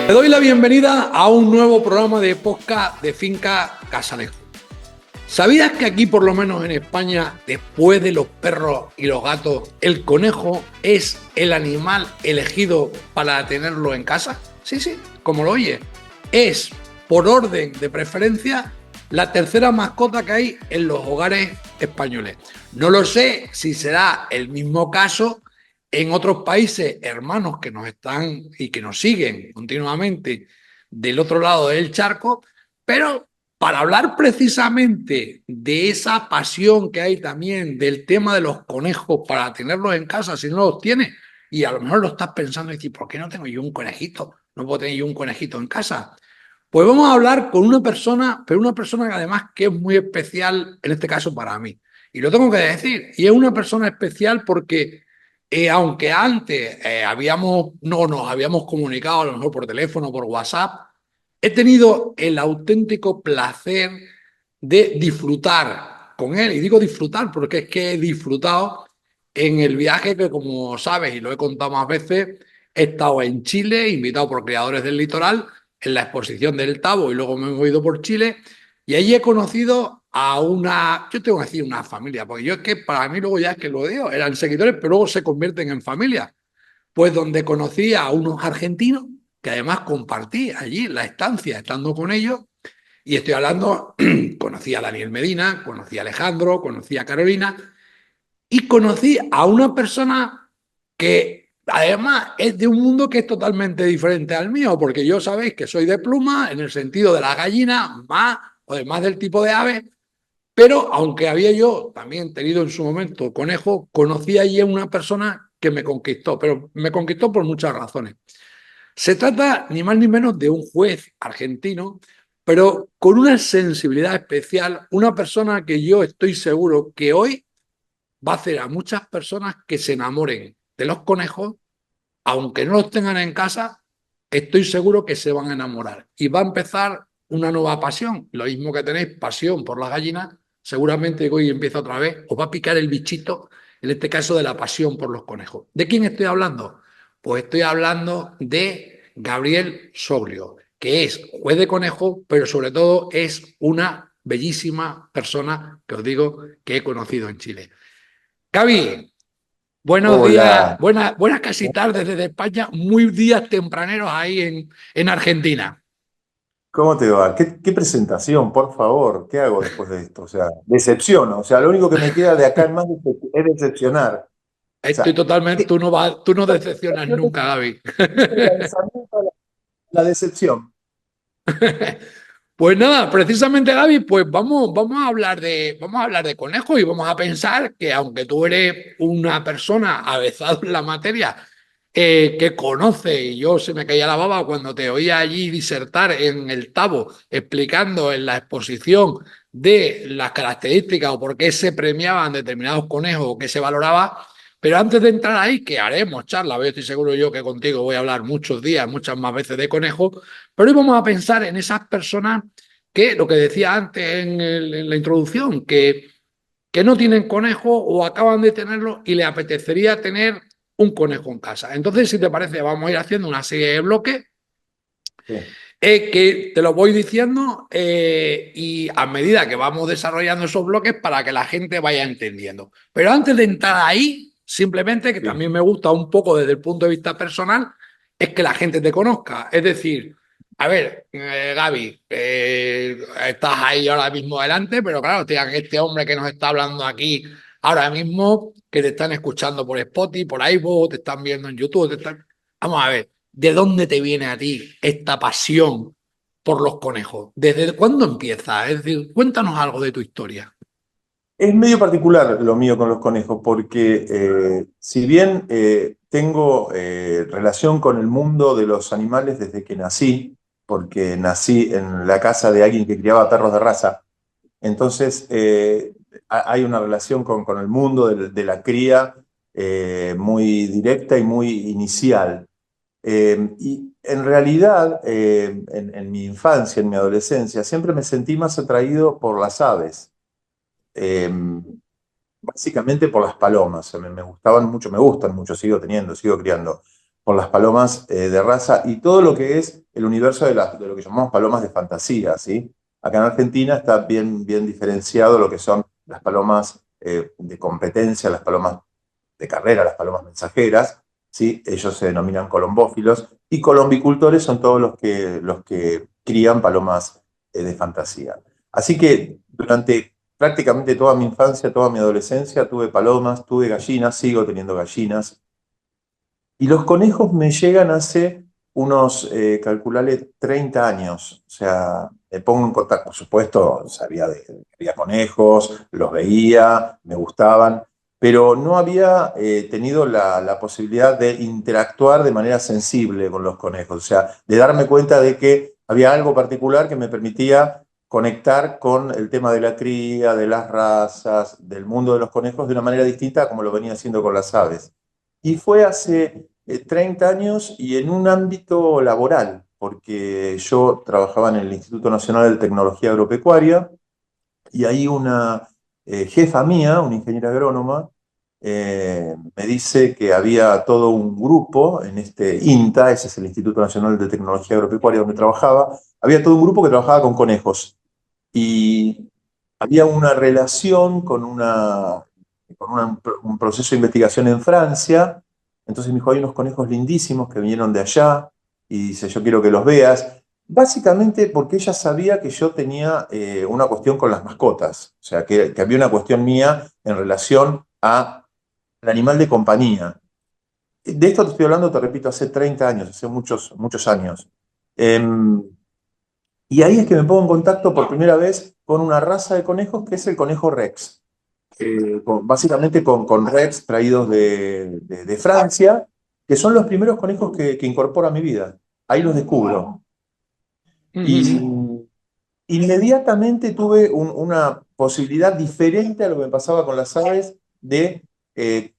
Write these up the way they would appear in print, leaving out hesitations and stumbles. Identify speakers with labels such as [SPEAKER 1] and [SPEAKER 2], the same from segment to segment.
[SPEAKER 1] Te doy la bienvenida a un nuevo programa de podcast de Finca Casalejo. ¿Sabías que aquí, por lo menos en España, después de los perros y los gatos, el conejo es el animal elegido para tenerlo en casa? Sí, como lo oye. Es, por orden de preferencia, la tercera mascota que hay en los hogares españoles. No lo sé si será el mismo caso en otros países hermanos que nos están y que nos siguen continuamente del otro lado del charco, pero para hablar precisamente de esa pasión que hay también del tema de los conejos para tenerlos en casa si no los tienes, y a lo mejor lo estás pensando y dices, ¿por qué no tengo yo un conejito? No puedo tener yo un conejito en casa. Pues vamos a hablar con una persona, pero una persona que además que es muy especial, en este caso para mí. Y lo tengo que decir, y es una persona especial porque aunque antes no nos habíamos comunicado a lo mejor por teléfono, por WhatsApp, he tenido el auténtico placer de disfrutar con él. Y digo disfrutar porque es que he disfrutado en el viaje que, como sabes, y lo he contado más veces, he estado en Chile, invitado por Criadores del Litoral, en la exposición del Tabo, y luego me he movido por Chile, y allí he conocido a yo tengo que decir una familia, porque yo es que para mí luego ya es que lo digo, eran seguidores, pero luego se convierten en familia. Pues donde conocí a unos argentinos, que además compartí allí la estancia estando con ellos, y estoy hablando, conocí a Daniel Medina, conocí a Alejandro, conocí a Carolina, y conocí a una persona que además es de un mundo que es totalmente diferente al mío, porque yo sabéis que soy de pluma en el sentido de la gallina, más o además del tipo de ave, pero aunque había yo también tenido en su momento conejo, conocí allí a una persona que me conquistó, pero me conquistó por muchas razones. Se trata ni más ni menos de un juez argentino, pero con una sensibilidad especial, una persona que yo estoy seguro que hoy va a hacer a muchas personas que se enamoren de los conejos, aunque no los tengan en casa, estoy seguro que se van a enamorar. Y va a empezar una nueva pasión. Lo mismo que tenéis pasión por las gallinas, seguramente hoy empieza otra vez, os va a picar el bichito, en este caso de la pasión por los conejos. ¿De quién estoy hablando? Pues estoy hablando de Gabriel Soglio, que es juez de conejos, pero sobre todo es una bellísima persona que os digo que he conocido en Chile. Gaby, buenos días,
[SPEAKER 2] Hola,
[SPEAKER 1] buenas casi tardes desde España, muy días tempraneros ahí en Argentina.
[SPEAKER 2] ¿cómo te va? ¿Qué presentación, por favor? ¿Qué hago después de esto? O sea, decepciono. O sea, lo único que me queda de acá en más es decepcionar. O
[SPEAKER 1] Estoy
[SPEAKER 2] sea,
[SPEAKER 1] totalmente,
[SPEAKER 2] ¿qué
[SPEAKER 1] tú no decepcionas nunca, Gaby.
[SPEAKER 2] de lanzamiento a la decepción?
[SPEAKER 1] Pues nada, precisamente Gaby, pues vamos a hablar de conejos y vamos a pensar que aunque tú eres una persona avezada en la materia, que conoce, y yo se me caía la baba cuando te oía allí disertar en el Tabo, explicando en la exposición de las características o por qué se premiaban determinados conejos o qué se valoraba. Pero antes de entrar ahí, que haremos charla, yo estoy seguro yo que contigo voy a hablar muchos días, muchas más veces de conejos, pero hoy vamos a pensar en esas personas que, lo que decía antes en la introducción, que no tienen conejo o acaban de tenerlo y les apetecería tener un conejo en casa. Entonces, si te parece, vamos a ir haciendo una serie de bloques
[SPEAKER 2] Sí.
[SPEAKER 1] que te lo voy diciendo y a medida que vamos desarrollando esos bloques para que la gente vaya entendiendo. Pero antes de entrar ahí, simplemente, que
[SPEAKER 2] Sí.
[SPEAKER 1] también me gusta un poco desde el punto de vista personal, es que la gente te conozca. Es decir, a ver, Gaby, estás ahí ahora mismo delante, pero claro, este hombre que nos está hablando aquí ahora mismo, que te están escuchando por Spotify, por iVoox, te están viendo en YouTube, Vamos a ver. ¿De dónde te viene a ti esta pasión por los conejos? ¿Desde cuándo empieza? Es decir, cuéntanos algo de tu historia.
[SPEAKER 2] Es medio particular lo mío con los conejos, porque si bien tengo relación con el mundo de los animales desde que nací, porque nací en la casa de alguien que criaba perros de raza. Entonces, hay una relación con el mundo de la cría muy directa y muy inicial. Y en realidad, en mi infancia, en mi adolescencia, siempre me sentí más atraído por las aves. Eh, Básicamente por las palomas. Me gustaban mucho, me gustan mucho, sigo criando. por las palomas de raza y todo lo que es el universo de lo que llamamos palomas de fantasía, ¿sí? Acá en Argentina está bien diferenciado lo que son las palomas de competencia, las palomas de carrera, las palomas mensajeras, ¿sí? Ellos se denominan colombófilos, y colombicultores son todos los que crían palomas de fantasía. Así que durante prácticamente toda mi infancia, toda mi adolescencia, tuve palomas, tuve gallinas, sigo teniendo gallinas, y los conejos me llegan hace unos, calculale, 30 años. O sea, me pongo en contacto, por supuesto, sabía que había conejos, los veía, me gustaban, pero no había tenido la posibilidad de interactuar de manera sensible con los conejos. O sea, de darme cuenta de que había algo particular que me permitía conectar con el tema de la cría, de las razas, del mundo de los conejos de una manera distinta a como lo venía haciendo con las aves. Y fue hace 30 años y en un ámbito laboral, porque yo trabajaba en el Instituto Nacional de Tecnología Agropecuaria y ahí una jefa mía, una ingeniera agrónoma, me dice que había todo un grupo en este INTA, ese es el Instituto Nacional de Tecnología Agropecuaria donde trabajaba, había todo un grupo que trabajaba con conejos y había una relación un proceso de investigación en Francia. Entonces me dijo, hay unos conejos lindísimos que vinieron de allá, y dice, yo quiero que los veas. Básicamente porque ella sabía que yo tenía una cuestión con las mascotas, o sea, que había una cuestión mía en relación al animal de compañía. De esto te estoy hablando, te repito, hace 30 años, hace muchos años. Em, y ahí es que me pongo en contacto por primera vez con una raza de conejos que es el conejo Rex. Básicamente con Rex traídos de Francia, que son los primeros conejos que incorporo a mi vida. Ahí los descubro. Y inmediatamente tuve una posibilidad diferente a lo que me pasaba con las aves de eh,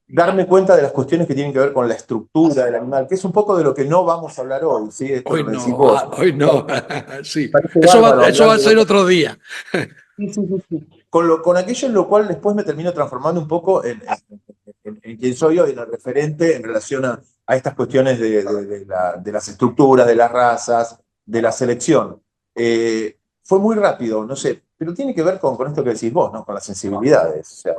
[SPEAKER 2] darme cuenta de las cuestiones que tienen que ver con la estructura del animal, que es un poco de lo que no vamos a hablar hoy, ¿sí? Esto
[SPEAKER 1] Hoy
[SPEAKER 2] que me decís
[SPEAKER 1] no,
[SPEAKER 2] vos.
[SPEAKER 1] hoy no. Sí,
[SPEAKER 2] Parece bárbaro
[SPEAKER 1] eso
[SPEAKER 2] hablar
[SPEAKER 1] va a
[SPEAKER 2] de
[SPEAKER 1] ser otro día.
[SPEAKER 2] Sí, sí, sí, sí. Con aquello en lo cual después me termino transformando un poco en quien soy hoy, en el referente en relación a estas cuestiones de las estructuras, de las razas, de la selección. Fue muy rápido, no sé, pero tiene que ver con esto que decís vos, ¿no? Con las sensibilidades, o sea,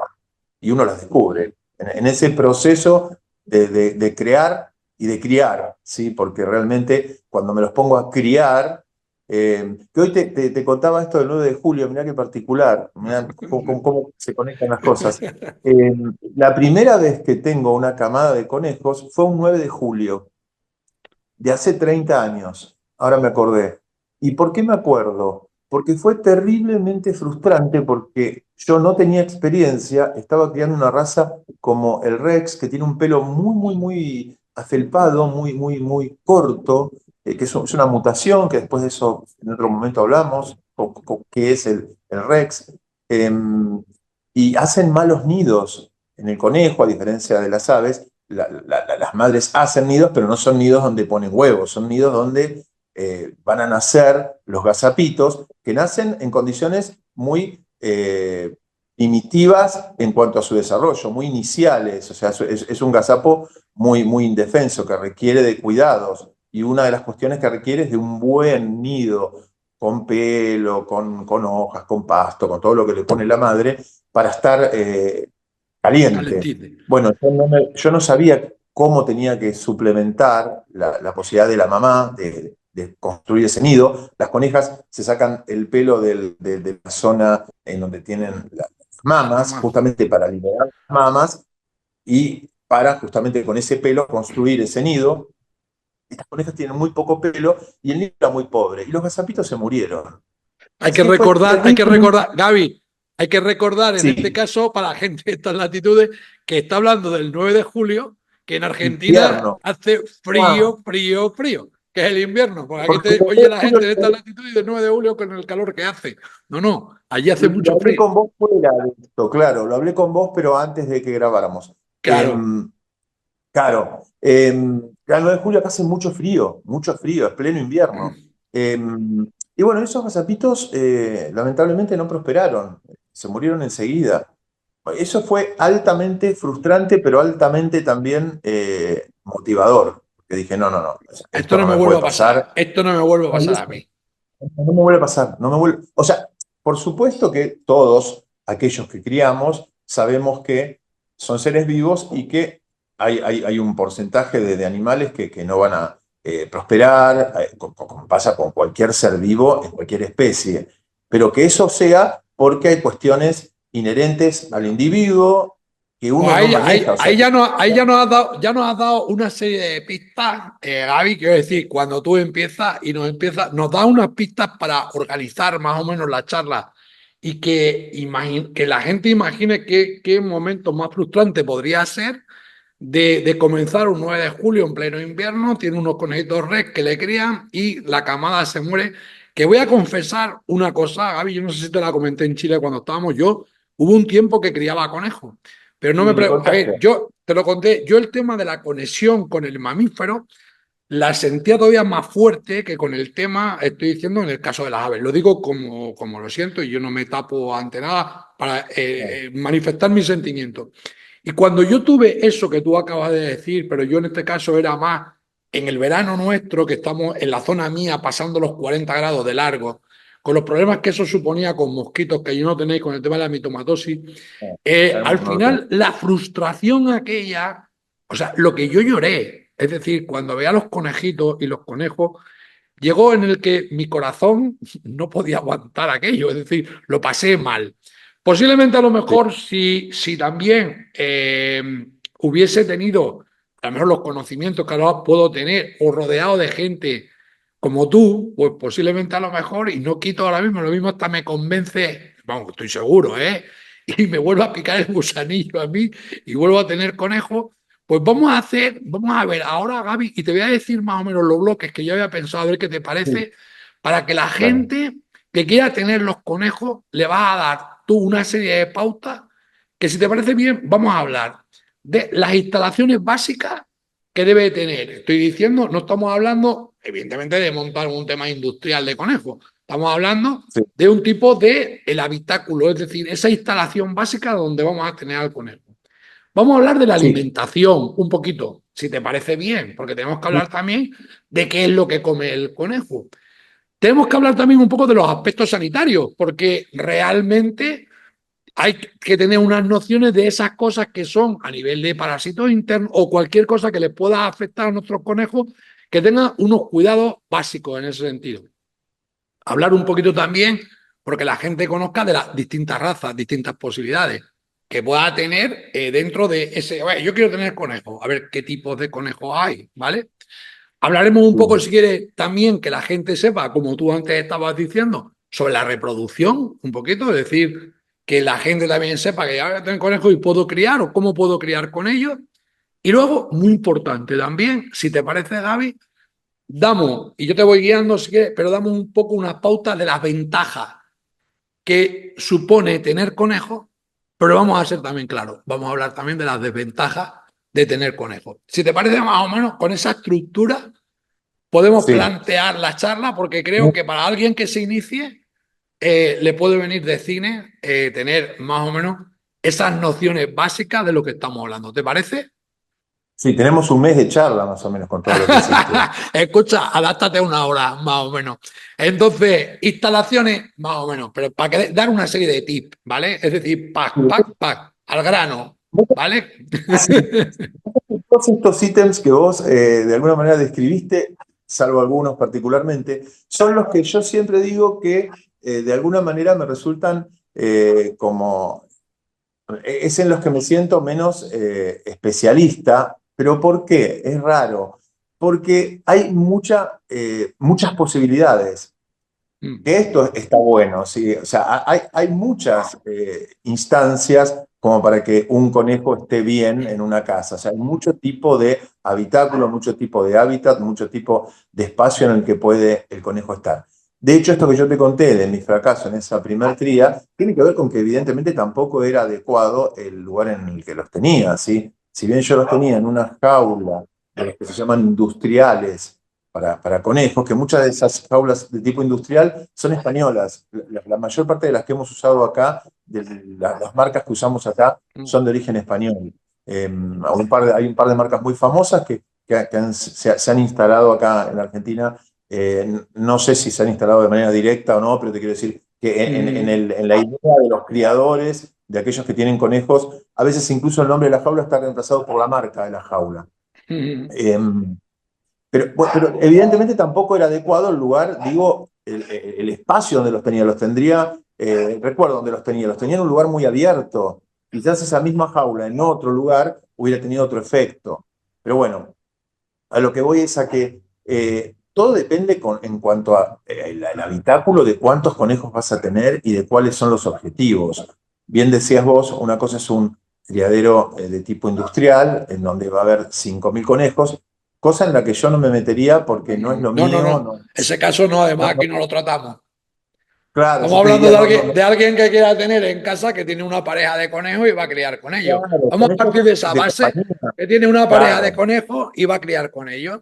[SPEAKER 2] y uno las descubre en ese proceso de crear y de criar, ¿sí? Porque realmente cuando me los pongo a criar, que hoy te contaba esto del 9 de julio, mirá qué particular, mirá cómo se conectan las cosas. Eh, la primera vez que tengo una camada de conejos fue un 9 de julio, de hace 30 años, ahora me acordé. ¿Y por qué me acuerdo? Porque fue terriblemente frustrante porque yo no tenía experiencia, estaba criando una raza como el Rex, que tiene un pelo muy afelpado, muy corto, que es una mutación, que después de eso en otro momento hablamos, qué es el Rex. Y hacen malos nidos en el conejo, a diferencia de las aves. Las madres hacen nidos, pero no son nidos donde ponen huevos, son nidos donde van a nacer los gazapitos, que nacen en condiciones muy primitivas en cuanto a su desarrollo, muy iniciales. O sea, es un gazapo muy indefenso, que requiere de cuidados. Y una de las cuestiones que requiere es de un buen nido, con pelo, con hojas, con pasto, con todo lo que le pone la madre, para estar caliente.
[SPEAKER 1] Calentite.
[SPEAKER 2] Bueno, yo no sabía cómo tenía que suplementar la posibilidad de la mamá de construir ese nido. Las conejas se sacan el pelo de la zona en donde tienen las
[SPEAKER 1] Las
[SPEAKER 2] mamas,
[SPEAKER 1] mamás.
[SPEAKER 2] justamente para liberar las mamas y para justamente con ese pelo construir ese nido. Estas conejas tienen muy poco pelo y el nido era muy pobre. Y los gazapitos se murieron. Así que fue
[SPEAKER 1] Hay que
[SPEAKER 2] terrible.
[SPEAKER 1] recordar, Gaby, hay que recordar en este
[SPEAKER 2] Sí,
[SPEAKER 1] caso, para la gente de estas latitudes, que está hablando del 9 de julio, que en Argentina
[SPEAKER 2] invierno.
[SPEAKER 1] hace
[SPEAKER 2] Ah,
[SPEAKER 1] frío, que es el invierno. Porque aquí
[SPEAKER 2] porque
[SPEAKER 1] te oye la gente de estas latitudes del 9 de julio con el calor que hace. No, allí hace
[SPEAKER 2] lo
[SPEAKER 1] mucho
[SPEAKER 2] hablé
[SPEAKER 1] frío.
[SPEAKER 2] con vos fuera de esto, claro, lo hablé con vos, pero antes de que grabáramos.
[SPEAKER 1] Claro.
[SPEAKER 2] Claro, el 9 de julio acá hace mucho frío, es pleno invierno. Eh, y bueno, esos gazapitos lamentablemente no prosperaron, se murieron enseguida. Eso fue altamente frustrante, pero altamente también motivador, porque dije, no, no, no,
[SPEAKER 1] Esto
[SPEAKER 2] esto
[SPEAKER 1] no
[SPEAKER 2] no
[SPEAKER 1] me
[SPEAKER 2] me
[SPEAKER 1] vuelve
[SPEAKER 2] puede
[SPEAKER 1] a pasar.
[SPEAKER 2] pasar.
[SPEAKER 1] Esto no me vuelve a
[SPEAKER 2] No, y
[SPEAKER 1] pasar
[SPEAKER 2] eso
[SPEAKER 1] a mí.
[SPEAKER 2] no me vuelve a pasar, no me vuelve, o sea, por supuesto que todos aquellos que criamos sabemos que son seres vivos y que hay un porcentaje de animales que no van a prosperar, como pasa con cualquier ser vivo en cualquier especie, pero que eso sea porque hay cuestiones inherentes al individuo que
[SPEAKER 1] Pues
[SPEAKER 2] uno no maneja, o sea,
[SPEAKER 1] ahí ya nos has dado una serie de pistas, Gaby. Quiero decir, cuando tú empiezas y nos das unas pistas para organizar más o menos la charla y que la gente imagine qué momento más frustrante podría ser de comenzar un 9 de julio en pleno invierno, tiene unos conejitos res que le crían y la camada se muere. Que voy a confesar una cosa, Gaby, yo no sé si te la comenté en Chile cuando estábamos yo, hubo un tiempo que criaba conejos, pero no
[SPEAKER 2] y
[SPEAKER 1] me...
[SPEAKER 2] me
[SPEAKER 1] A ver,
[SPEAKER 2] contaste.
[SPEAKER 1] yo te lo conté, yo el tema de la conexión con el mamífero la sentía todavía más fuerte que con el tema, estoy diciendo, en el caso de las aves. Lo digo como lo siento y yo no me tapo ante nada para manifestar mis sentimientos. Y cuando yo tuve eso que tú acabas de decir, pero yo en este caso era más en el verano nuestro, que estamos en la zona mía pasando los 40 grados de largo, con los problemas que eso suponía con mosquitos que yo no tenéis con el tema de la mitomatosis, al
[SPEAKER 2] No lo tengo.
[SPEAKER 1] final la frustración aquella, o sea, lo que yo lloré, es decir, cuando veía los conejitos y los conejos, llegó en el que mi corazón no podía aguantar aquello, es decir, lo pasé mal. Posiblemente a lo
[SPEAKER 2] Sí,
[SPEAKER 1] mejor si también hubiese tenido a lo mejor los conocimientos que ahora puedo tener o rodeado de gente como tú, pues posiblemente a lo mejor, y no quito ahora mismo, lo mismo hasta me convence, vamos, estoy seguro, ¿eh? Y me vuelve a picar el gusanillo a mí y vuelvo a tener conejo. Pues vamos a ver ahora, Gaby, y te voy a decir más o menos los bloques que yo había pensado, a ver qué te
[SPEAKER 2] sí,
[SPEAKER 1] parece, para que la
[SPEAKER 2] dale.
[SPEAKER 1] gente que quiera tener los conejos le vas a dar tú una serie de pautas que, si te parece bien, vamos a hablar de las instalaciones básicas que debe tener. Estoy diciendo, no estamos hablando, evidentemente, de montar un tema industrial de conejos, estamos hablando
[SPEAKER 2] Sí,
[SPEAKER 1] de un tipo de el habitáculo, es decir, esa instalación básica donde vamos a tener al conejo. Vamos a hablar de la
[SPEAKER 2] sí.
[SPEAKER 1] alimentación un poquito, si te parece bien, porque tenemos que hablar también de qué es lo que come el conejo. Tenemos que hablar también un poco de los aspectos sanitarios, porque realmente hay que tener unas nociones de esas cosas que son a nivel de parásitos internos o cualquier cosa que les pueda afectar a nuestros conejos, que tengan unos cuidados básicos en ese sentido. Hablar un poquito también, porque la gente conozca de las distintas razas, distintas posibilidades que pueda tener dentro de ese. Oye, yo quiero tener conejos, a ver qué tipos de conejos hay, ¿vale? Hablaremos un poco,
[SPEAKER 2] Sí.
[SPEAKER 1] si quieres, también que la gente sepa, como tú antes estabas diciendo, sobre la reproducción, un poquito, es decir, que la gente también sepa que ya tengo conejos y puedo criar o cómo puedo criar con ellos. Y luego, muy importante también, si te parece, Gaby, damos, y yo te voy guiando si quieres, pero damos un poco una pauta de las ventajas que supone tener conejos, pero vamos a ser también claros, vamos a hablar también de las desventajas de tener conejos. Si te parece, más o menos con esa estructura podemos
[SPEAKER 2] Sí.
[SPEAKER 1] plantear la charla, porque creo que para alguien que se inicie le puede venir de cine tener más o menos esas nociones básicas de lo que estamos hablando. ¿Te parece?
[SPEAKER 2] Sí, tenemos un mes de charla más o menos con todo lo que hiciste.
[SPEAKER 1] Escucha, adáptate a una hora, más o menos. Entonces, instalaciones, más o menos, pero para dar una serie de tips, ¿vale? Es decir, al grano, ¿vale?
[SPEAKER 2] Sí, todos estos ítems que vos de alguna manera describiste, salvo algunos particularmente, son los que yo siempre digo que de alguna manera me resultan como es en los que me siento menos especialista, pero ¿por qué? Es raro, porque hay muchas posibilidades. Que esto está bueno, ¿sí? O sea, hay muchas instancias como para que un conejo esté bien en una casa. O sea, hay mucho tipo de habitáculo, mucho tipo de hábitat, mucho tipo de espacio en el que puede el conejo estar. De hecho, esto que yo te conté de mi fracaso en esa primer cría, tiene que ver con que evidentemente tampoco era adecuado el lugar en el que los tenía, ¿sí? Si bien yo los tenía en una jaula de los que se llaman industriales, para conejos, que muchas de esas jaulas de tipo industrial son españolas. La mayor parte de las que hemos usado acá, las marcas que usamos acá, son de origen español. Hay un par de marcas muy famosas se han instalado acá en Argentina. No sé si se han instalado de manera directa o no, pero te quiero decir que en la idea de los criadores, de aquellos que tienen conejos, a veces incluso el nombre de la jaula está reemplazado por la marca de la jaula. Eh, pero evidentemente tampoco era adecuado el lugar, digo, el espacio donde los tenía. Los tendría, recuerdo donde los tenía en un lugar muy abierto. Quizás esa misma jaula en otro lugar hubiera tenido otro efecto. Pero bueno, a lo que voy es a que todo depende en cuanto a el habitáculo de cuántos conejos vas a tener y de cuáles son los objetivos. Bien decías vos, una cosa es un criadero de tipo industrial, en donde va a haber 5.000 conejos, cosa en la que yo no me metería porque no es lo
[SPEAKER 1] No, no,
[SPEAKER 2] mío.
[SPEAKER 1] no. Ese caso no, además aquí
[SPEAKER 2] No,
[SPEAKER 1] no lo tratamos.
[SPEAKER 2] claro,
[SPEAKER 1] Estamos
[SPEAKER 2] yo te
[SPEAKER 1] hablando
[SPEAKER 2] diría,
[SPEAKER 1] de
[SPEAKER 2] no,
[SPEAKER 1] alguien,
[SPEAKER 2] no,
[SPEAKER 1] de alguien que quiera tener en casa que tiene una pareja de conejos y va a criar con ellos.
[SPEAKER 2] claro,
[SPEAKER 1] Vamos a
[SPEAKER 2] conejos
[SPEAKER 1] partir de esa
[SPEAKER 2] de
[SPEAKER 1] base,
[SPEAKER 2] compañía,
[SPEAKER 1] que tiene una pareja de
[SPEAKER 2] claro,
[SPEAKER 1] conejos y va a criar con ellos.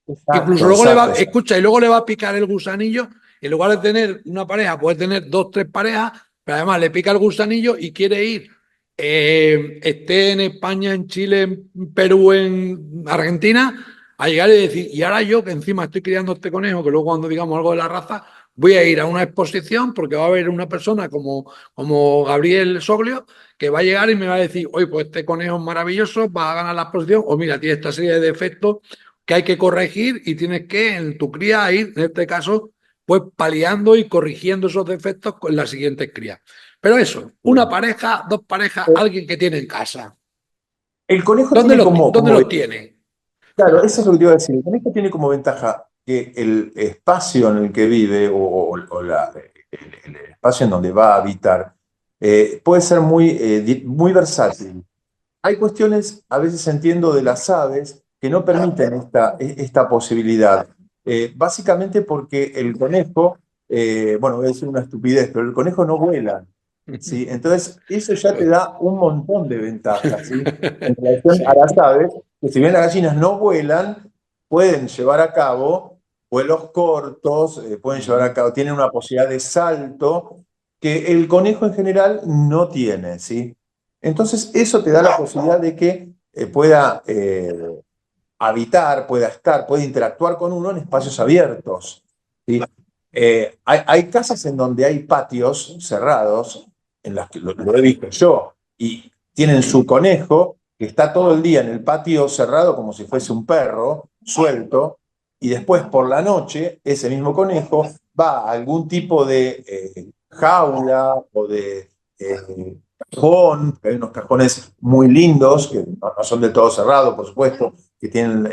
[SPEAKER 1] Incluso
[SPEAKER 2] exacto,
[SPEAKER 1] luego le
[SPEAKER 2] exacto,
[SPEAKER 1] va,
[SPEAKER 2] exacto.
[SPEAKER 1] escucha, y luego le va a picar el gusanillo. En lugar de tener una pareja, puede tener dos, tres parejas, pero además le pica el gusanillo y quiere ir, esté en España, en Chile, en Perú, en Argentina, a llegar y decir, y ahora yo que encima estoy criando este conejo, que luego cuando digamos algo de la raza, voy a ir a una exposición porque va a haber una persona como Gabriel Soglio que va a llegar y me va a decir, oye, pues este conejo es maravilloso, va a ganar la exposición, o mira, tiene esta serie de defectos que hay que corregir y tienes que en tu cría ir, en este caso, pues paliando y corrigiendo esos defectos con las siguientes crías. Pero eso, una pareja, dos parejas, alguien que tiene en casa.
[SPEAKER 2] El conejo
[SPEAKER 1] ¿Dónde
[SPEAKER 2] tiene
[SPEAKER 1] los,
[SPEAKER 2] como,
[SPEAKER 1] dónde
[SPEAKER 2] como
[SPEAKER 1] los tiene?
[SPEAKER 2] claro, eso es lo que te iba a decir. El conejo tiene como ventaja que el espacio en el que vive el espacio en donde va a habitar puede ser muy versátil. Hay cuestiones, a veces entiendo, de las aves que no permiten esta posibilidad. Básicamente porque el conejo, bueno, voy a decir una estupidez, pero el conejo no vuela. ¿Sí? Entonces, eso ya te da un montón de ventajas, ¿sí? En relación a
[SPEAKER 1] Sí.
[SPEAKER 2] las aves, que si bien las gallinas no vuelan, pueden llevar a cabo vuelos cortos, pueden llevar a cabo, tienen una posibilidad de salto que el conejo en general no tiene, ¿sí? Entonces, eso te da la posibilidad de que pueda habitar, pueda estar, pueda interactuar con uno en espacios abiertos, ¿sí? Hay casas en donde hay patios cerrados, en las que lo he visto yo, y tienen su conejo que está todo el día en el patio cerrado como si fuese un perro, suelto, y después por la noche ese mismo conejo va a algún tipo de jaula o de cajón, que hay unos cajones muy lindos, que no son del todo cerrados, por supuesto, que tienen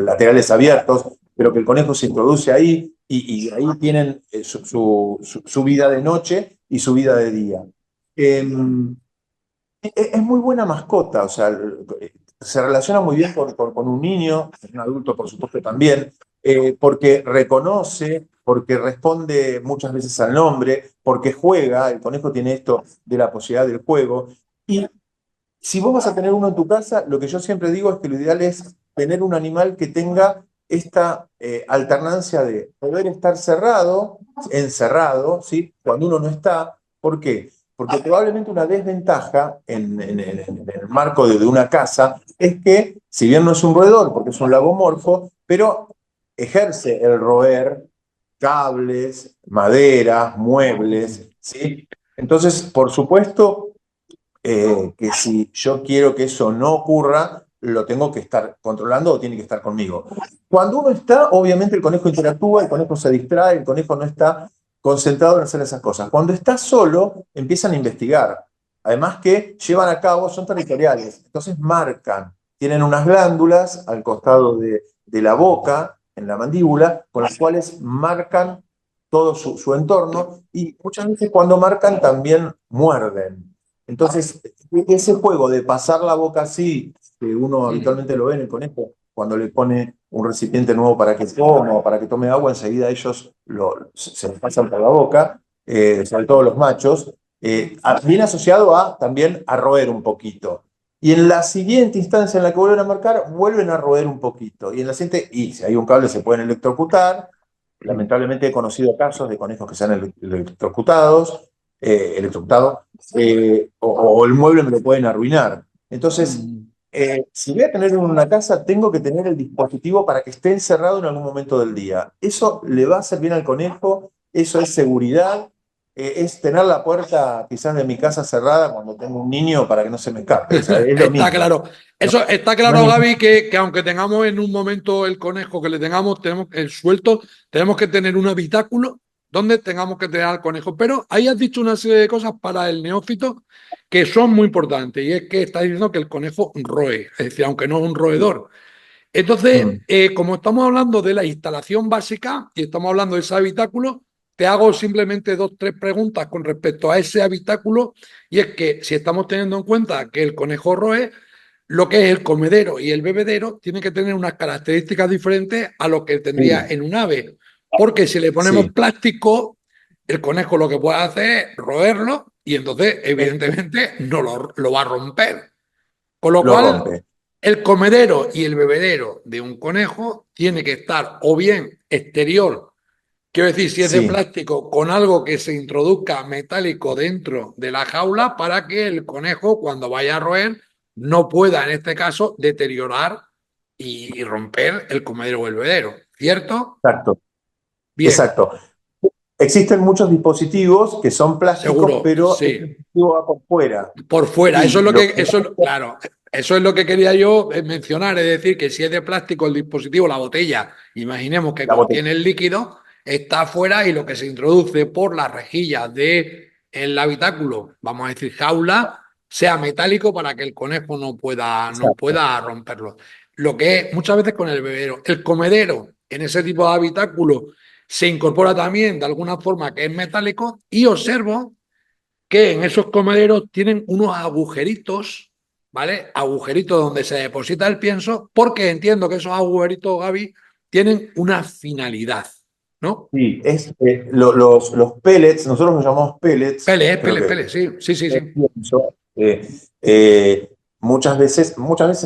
[SPEAKER 2] laterales abiertos, pero que el conejo se introduce ahí y ahí tienen su vida de noche y su vida de día. Eh, es muy buena mascota, o sea, se relaciona muy bien con un niño, un adulto por supuesto también, porque reconoce, porque responde muchas veces al nombre, porque juega, el conejo tiene esto de la posibilidad del juego. Y si vos vas a tener uno en tu casa, lo que yo siempre digo es que lo ideal es tener un animal que tenga esta alternancia de poder estar cerrado, encerrado, ¿sí? Cuando uno no está. ¿Por qué? Porque probablemente una desventaja en el marco de una casa es que, si bien no es un roedor, porque es un lagomorfo, pero ejerce el roer cables, maderas, muebles, ¿sí? Entonces, por supuesto, que si yo quiero que eso no ocurra, lo tengo que estar controlando o tiene que estar conmigo. Cuando uno está, obviamente el conejo interactúa, el conejo se distrae, el conejo no está concentrado en hacer esas cosas. Cuando está solo, empiezan a investigar. Además que llevan a cabo, son territoriales, entonces marcan, tienen unas glándulas al costado de la boca, en la mandíbula, con las cuales marcan todo su entorno y muchas veces cuando marcan también muerden. Entonces, ese juego de pasar la boca así, que uno habitualmente lo ve en el conejo, cuando le pone un recipiente nuevo para que coma o para que tome agua, enseguida ellos se lo pasan por la boca, sobre todo los machos, viene asociado también a roer un poquito. Y en la siguiente instancia en la que vuelven a marcar, vuelven a roer un poquito. Y en la siguiente, y si hay un cable, se pueden electrocutar. Lamentablemente he conocido casos de conejos que se han electrocutado, o el mueble me lo pueden arruinar. Entonces, Si voy a tener una casa, tengo que tener el dispositivo para que esté encerrado en algún momento del día. Eso le va a hacer bien al conejo, eso es seguridad, es tener la puerta quizás de mi casa cerrada cuando tengo un niño para que no se me escape. O sea, es lo
[SPEAKER 1] Está
[SPEAKER 2] mismo.
[SPEAKER 1] claro.
[SPEAKER 2] No,
[SPEAKER 1] Eso está
[SPEAKER 2] no hay
[SPEAKER 1] claro,
[SPEAKER 2] ningún-
[SPEAKER 1] Gaby, que aunque tengamos en un momento el conejo que le tengamos, tenemos el suelto, tenemos que tener un habitáculo donde tengamos que tener al conejo. Pero ahí has dicho una serie de cosas para el neófito que son muy importantes. Y es que está diciendo que el conejo roe, es decir, aunque no es un roedor. Entonces,
[SPEAKER 2] Mm,
[SPEAKER 1] como estamos hablando de la instalación básica y estamos hablando de ese habitáculo, te hago simplemente dos, tres preguntas con respecto a ese habitáculo. Y es que si estamos teniendo en cuenta que el conejo roe, lo que es el comedero y el bebedero tienen que tener unas características diferentes a lo que tendría
[SPEAKER 2] sí,
[SPEAKER 1] en un ave. Porque si le ponemos
[SPEAKER 2] sí,
[SPEAKER 1] plástico, el conejo lo que puede hacer es roerlo y entonces,
[SPEAKER 2] eh,
[SPEAKER 1] evidentemente, no lo va a romper. Con lo
[SPEAKER 2] lo
[SPEAKER 1] cual,
[SPEAKER 2] rompe.
[SPEAKER 1] el comedero y el bebedero de un conejo tiene que estar o bien exterior, quiero decir, si es de
[SPEAKER 2] Sí,
[SPEAKER 1] plástico, con algo que se introduzca metálico dentro de la jaula para que el conejo, cuando vaya a roer, no pueda, en este caso, deteriorar y romper el comedero o el bebedero. ¿Cierto?
[SPEAKER 2] exacto,
[SPEAKER 1] Bien,
[SPEAKER 2] exacto. Existen muchos dispositivos que son plásticos,
[SPEAKER 1] seguro,
[SPEAKER 2] pero el
[SPEAKER 1] sí.
[SPEAKER 2] dispositivo va por fuera.
[SPEAKER 1] Por fuera, eso
[SPEAKER 2] Y
[SPEAKER 1] es lo
[SPEAKER 2] lo
[SPEAKER 1] que,
[SPEAKER 2] que
[SPEAKER 1] eso, claro, eso es lo que quería yo mencionar, es decir, que si es de plástico el dispositivo, la botella, imaginemos que
[SPEAKER 2] la botella.
[SPEAKER 1] contiene el líquido, está afuera y lo que se introduce por las rejillas del habitáculo, vamos a decir jaula, sea metálico para que el conejo no
[SPEAKER 2] Exacto.
[SPEAKER 1] pueda romperlo. Lo que es muchas veces con el bebedero. El comedero en ese tipo de habitáculo se incorpora también de alguna forma que es metálico y observo que en esos comederos tienen unos agujeritos, ¿vale? Agujeritos donde se deposita el pienso, porque entiendo que esos agujeritos, Gaby, tienen una finalidad, ¿no?
[SPEAKER 2] Sí, los pellets, nosotros los llamamos pellets, creo que
[SPEAKER 1] Pele, sí, sí, sí, sí.
[SPEAKER 2] es pienso, muchas veces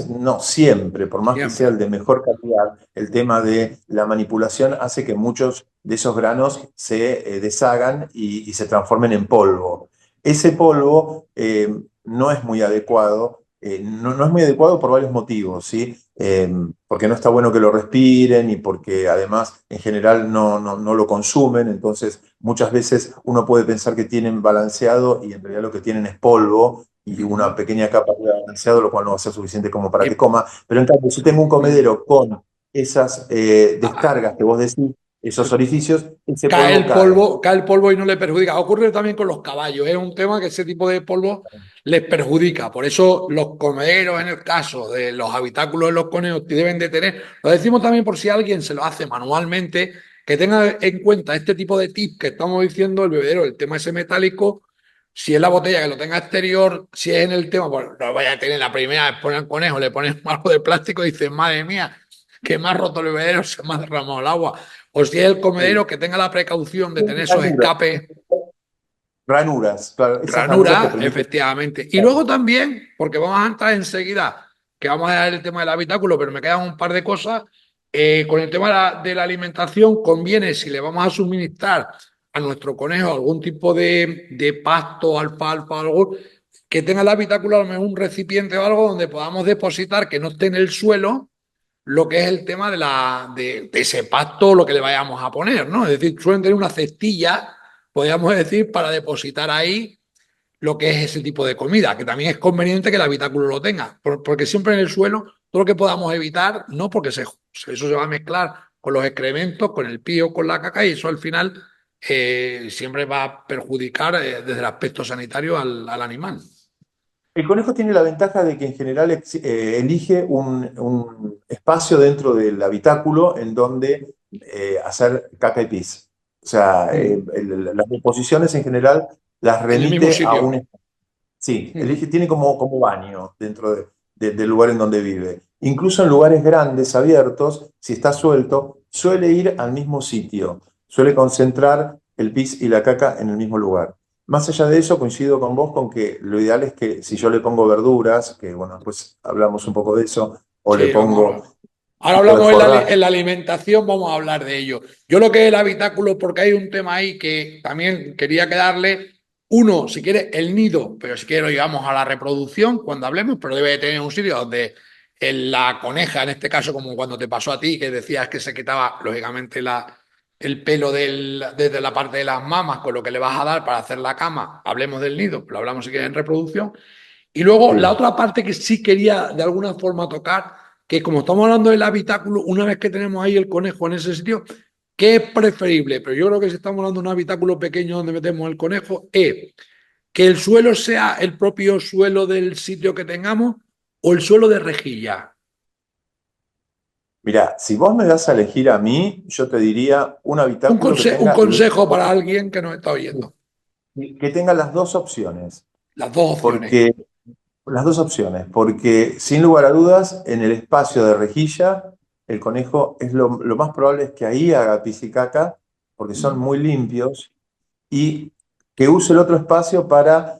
[SPEAKER 2] no siempre, por más que sea
[SPEAKER 1] Siempre.
[SPEAKER 2] el de mejor calidad, el tema de la manipulación hace que muchos de esos granos se deshagan y se transformen en polvo. Ese polvo no es muy adecuado, no es muy adecuado por varios motivos, ¿sí? Porque no está bueno que lo respiren y porque además en general no lo consumen, entonces muchas veces uno puede pensar que tienen balanceado y en realidad lo que tienen es polvo y una
[SPEAKER 1] Ujú.
[SPEAKER 2] pequeña capa de balanceado, lo cual no va a ser suficiente como para que
[SPEAKER 1] Y,
[SPEAKER 2] coma. Pero en cambio, si tengo un
[SPEAKER 1] mm,
[SPEAKER 2] comedero con esas
[SPEAKER 1] ah,
[SPEAKER 2] descargas que vos decís, esos orificios, ese
[SPEAKER 1] cae
[SPEAKER 2] polvo
[SPEAKER 1] el
[SPEAKER 2] cae.
[SPEAKER 1] polvo, cae el polvo y no le perjudica. Ocurre también con los caballos, es un tema que ese tipo de polvo les perjudica. Por eso los comederos, en el caso de los habitáculos de los conejos, deben de tener, lo decimos también por si alguien se lo hace manualmente, que tenga en cuenta este tipo de tips que estamos diciendo, el bebedero, el tema ese metálico, si es la botella que lo tenga exterior, si es en el tema, pues no vaya a tener la primera vez poner conejo, le pones algo de plástico y dices, madre mía, que me ha roto el bebedero, se me ha derramado el agua. O si es el comedero,
[SPEAKER 2] Sí.
[SPEAKER 1] que tenga la precaución de tener esos
[SPEAKER 2] Ranuras,
[SPEAKER 1] escapes,
[SPEAKER 2] ranuras, claro, esas ranuras que
[SPEAKER 1] ranura,
[SPEAKER 2] permiten.
[SPEAKER 1] efectivamente. Y luego también, porque vamos a entrar enseguida, que vamos a dar el tema del habitáculo, pero me quedan un par de cosas. Con el tema de la alimentación, conviene, si le vamos a suministrar a nuestro conejo algún tipo de pasto, alfalfa, algo, que tenga el habitáculo a lo mejor un recipiente o algo donde podamos depositar, que no esté en el suelo, lo que es el tema de ese pacto, lo que le vayamos a poner, ¿no? Es decir, suelen tener una cestilla, podríamos decir, para depositar ahí lo que es ese tipo de comida, que también es conveniente que el habitáculo lo tenga, porque siempre en el suelo, todo lo que podamos evitar, no porque eso se va a mezclar con los excrementos, con el pío, con la caca, y eso al final siempre va a perjudicar desde el aspecto sanitario al animal.
[SPEAKER 2] El conejo tiene la ventaja de que en general elige un espacio dentro del habitáculo en donde hacer caca y pis. O sea,
[SPEAKER 1] Mm.
[SPEAKER 2] las deposiciones en general las
[SPEAKER 1] En el mismo
[SPEAKER 2] remite a
[SPEAKER 1] sitio.
[SPEAKER 2] un. Sí,
[SPEAKER 1] Mm.
[SPEAKER 2] tiene como baño dentro del lugar en donde vive. Incluso en lugares grandes, abiertos, si está suelto, suele ir al mismo sitio. Suele concentrar el pis y la caca en el mismo lugar. Más allá de eso, coincido con vos con que lo ideal es que si yo le pongo verduras, que bueno, pues hablamos un poco de eso, o le
[SPEAKER 1] Sí, vamos a
[SPEAKER 2] pongo
[SPEAKER 1] hablar. Ahora
[SPEAKER 2] algo de
[SPEAKER 1] hablamos
[SPEAKER 2] forraje.
[SPEAKER 1] en la alimentación, vamos a hablar de ello. Yo lo que es el habitáculo, porque hay un tema ahí que también quería quedarle. Uno, si quiere, el nido, pero si quiere lo llevamos a la reproducción cuando hablemos, pero debe de tener un sitio donde la coneja, en este caso, como cuando te pasó a ti, que decías que se quitaba, lógicamente, el pelo desde la parte de las mamas con lo que le vas a dar para hacer la cama. Hablemos del nido, lo hablamos si quieres en reproducción. Y luego la
[SPEAKER 2] Sí.
[SPEAKER 1] otra parte que sí quería de alguna forma tocar, que como estamos hablando del habitáculo, una vez que tenemos ahí el conejo en ese sitio, ¿qué es preferible? Pero yo creo que si estamos hablando de un habitáculo pequeño donde metemos el conejo, es que el suelo sea el propio suelo del sitio que tengamos o el suelo de rejilla.
[SPEAKER 2] Mira, si vos me das a elegir a mí, yo te diría un habitáculo
[SPEAKER 1] Un consejo para alguien que nos está oyendo.
[SPEAKER 2] que tenga las dos opciones.
[SPEAKER 1] Las dos opciones.
[SPEAKER 2] Porque Las dos opciones, porque sin lugar a dudas, en el espacio de rejilla, el conejo es lo más probable es que ahí haga pis y caca, porque son muy limpios, y que use el otro espacio para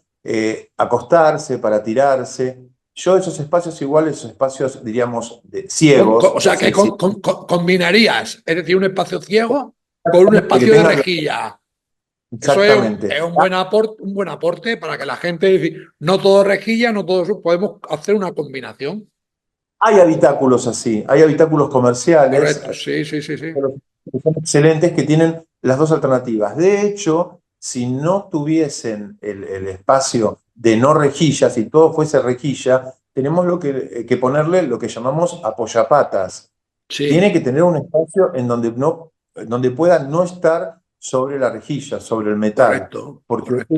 [SPEAKER 2] acostarse, para tirarse. Yo esos espacios iguales, esos espacios, diríamos, ciegos,
[SPEAKER 1] O
[SPEAKER 2] por
[SPEAKER 1] sea,
[SPEAKER 2] así
[SPEAKER 1] que
[SPEAKER 2] decirlo,
[SPEAKER 1] combinarías, es decir, un espacio ciego con un
[SPEAKER 2] que
[SPEAKER 1] espacio de
[SPEAKER 2] tengan
[SPEAKER 1] rejilla. Eso
[SPEAKER 2] exactamente.
[SPEAKER 1] es un buen aporte para que la gente, es decir, no todo rejilla, no todo eso, podemos hacer una combinación.
[SPEAKER 2] Hay habitáculos así, hay habitáculos comerciales,
[SPEAKER 1] Correcto, sí, sí, sí, sí.
[SPEAKER 2] que son excelentes, que tienen las dos alternativas. De hecho, si no tuviesen el espacio de no rejilla, si todo fuese rejilla, tenemos que ponerle lo que llamamos apoyapatas. Tiene
[SPEAKER 1] Sí,
[SPEAKER 2] que tener un espacio donde pueda no estar sobre la rejilla, sobre el metal,
[SPEAKER 1] correcto,
[SPEAKER 2] porque
[SPEAKER 1] correcto.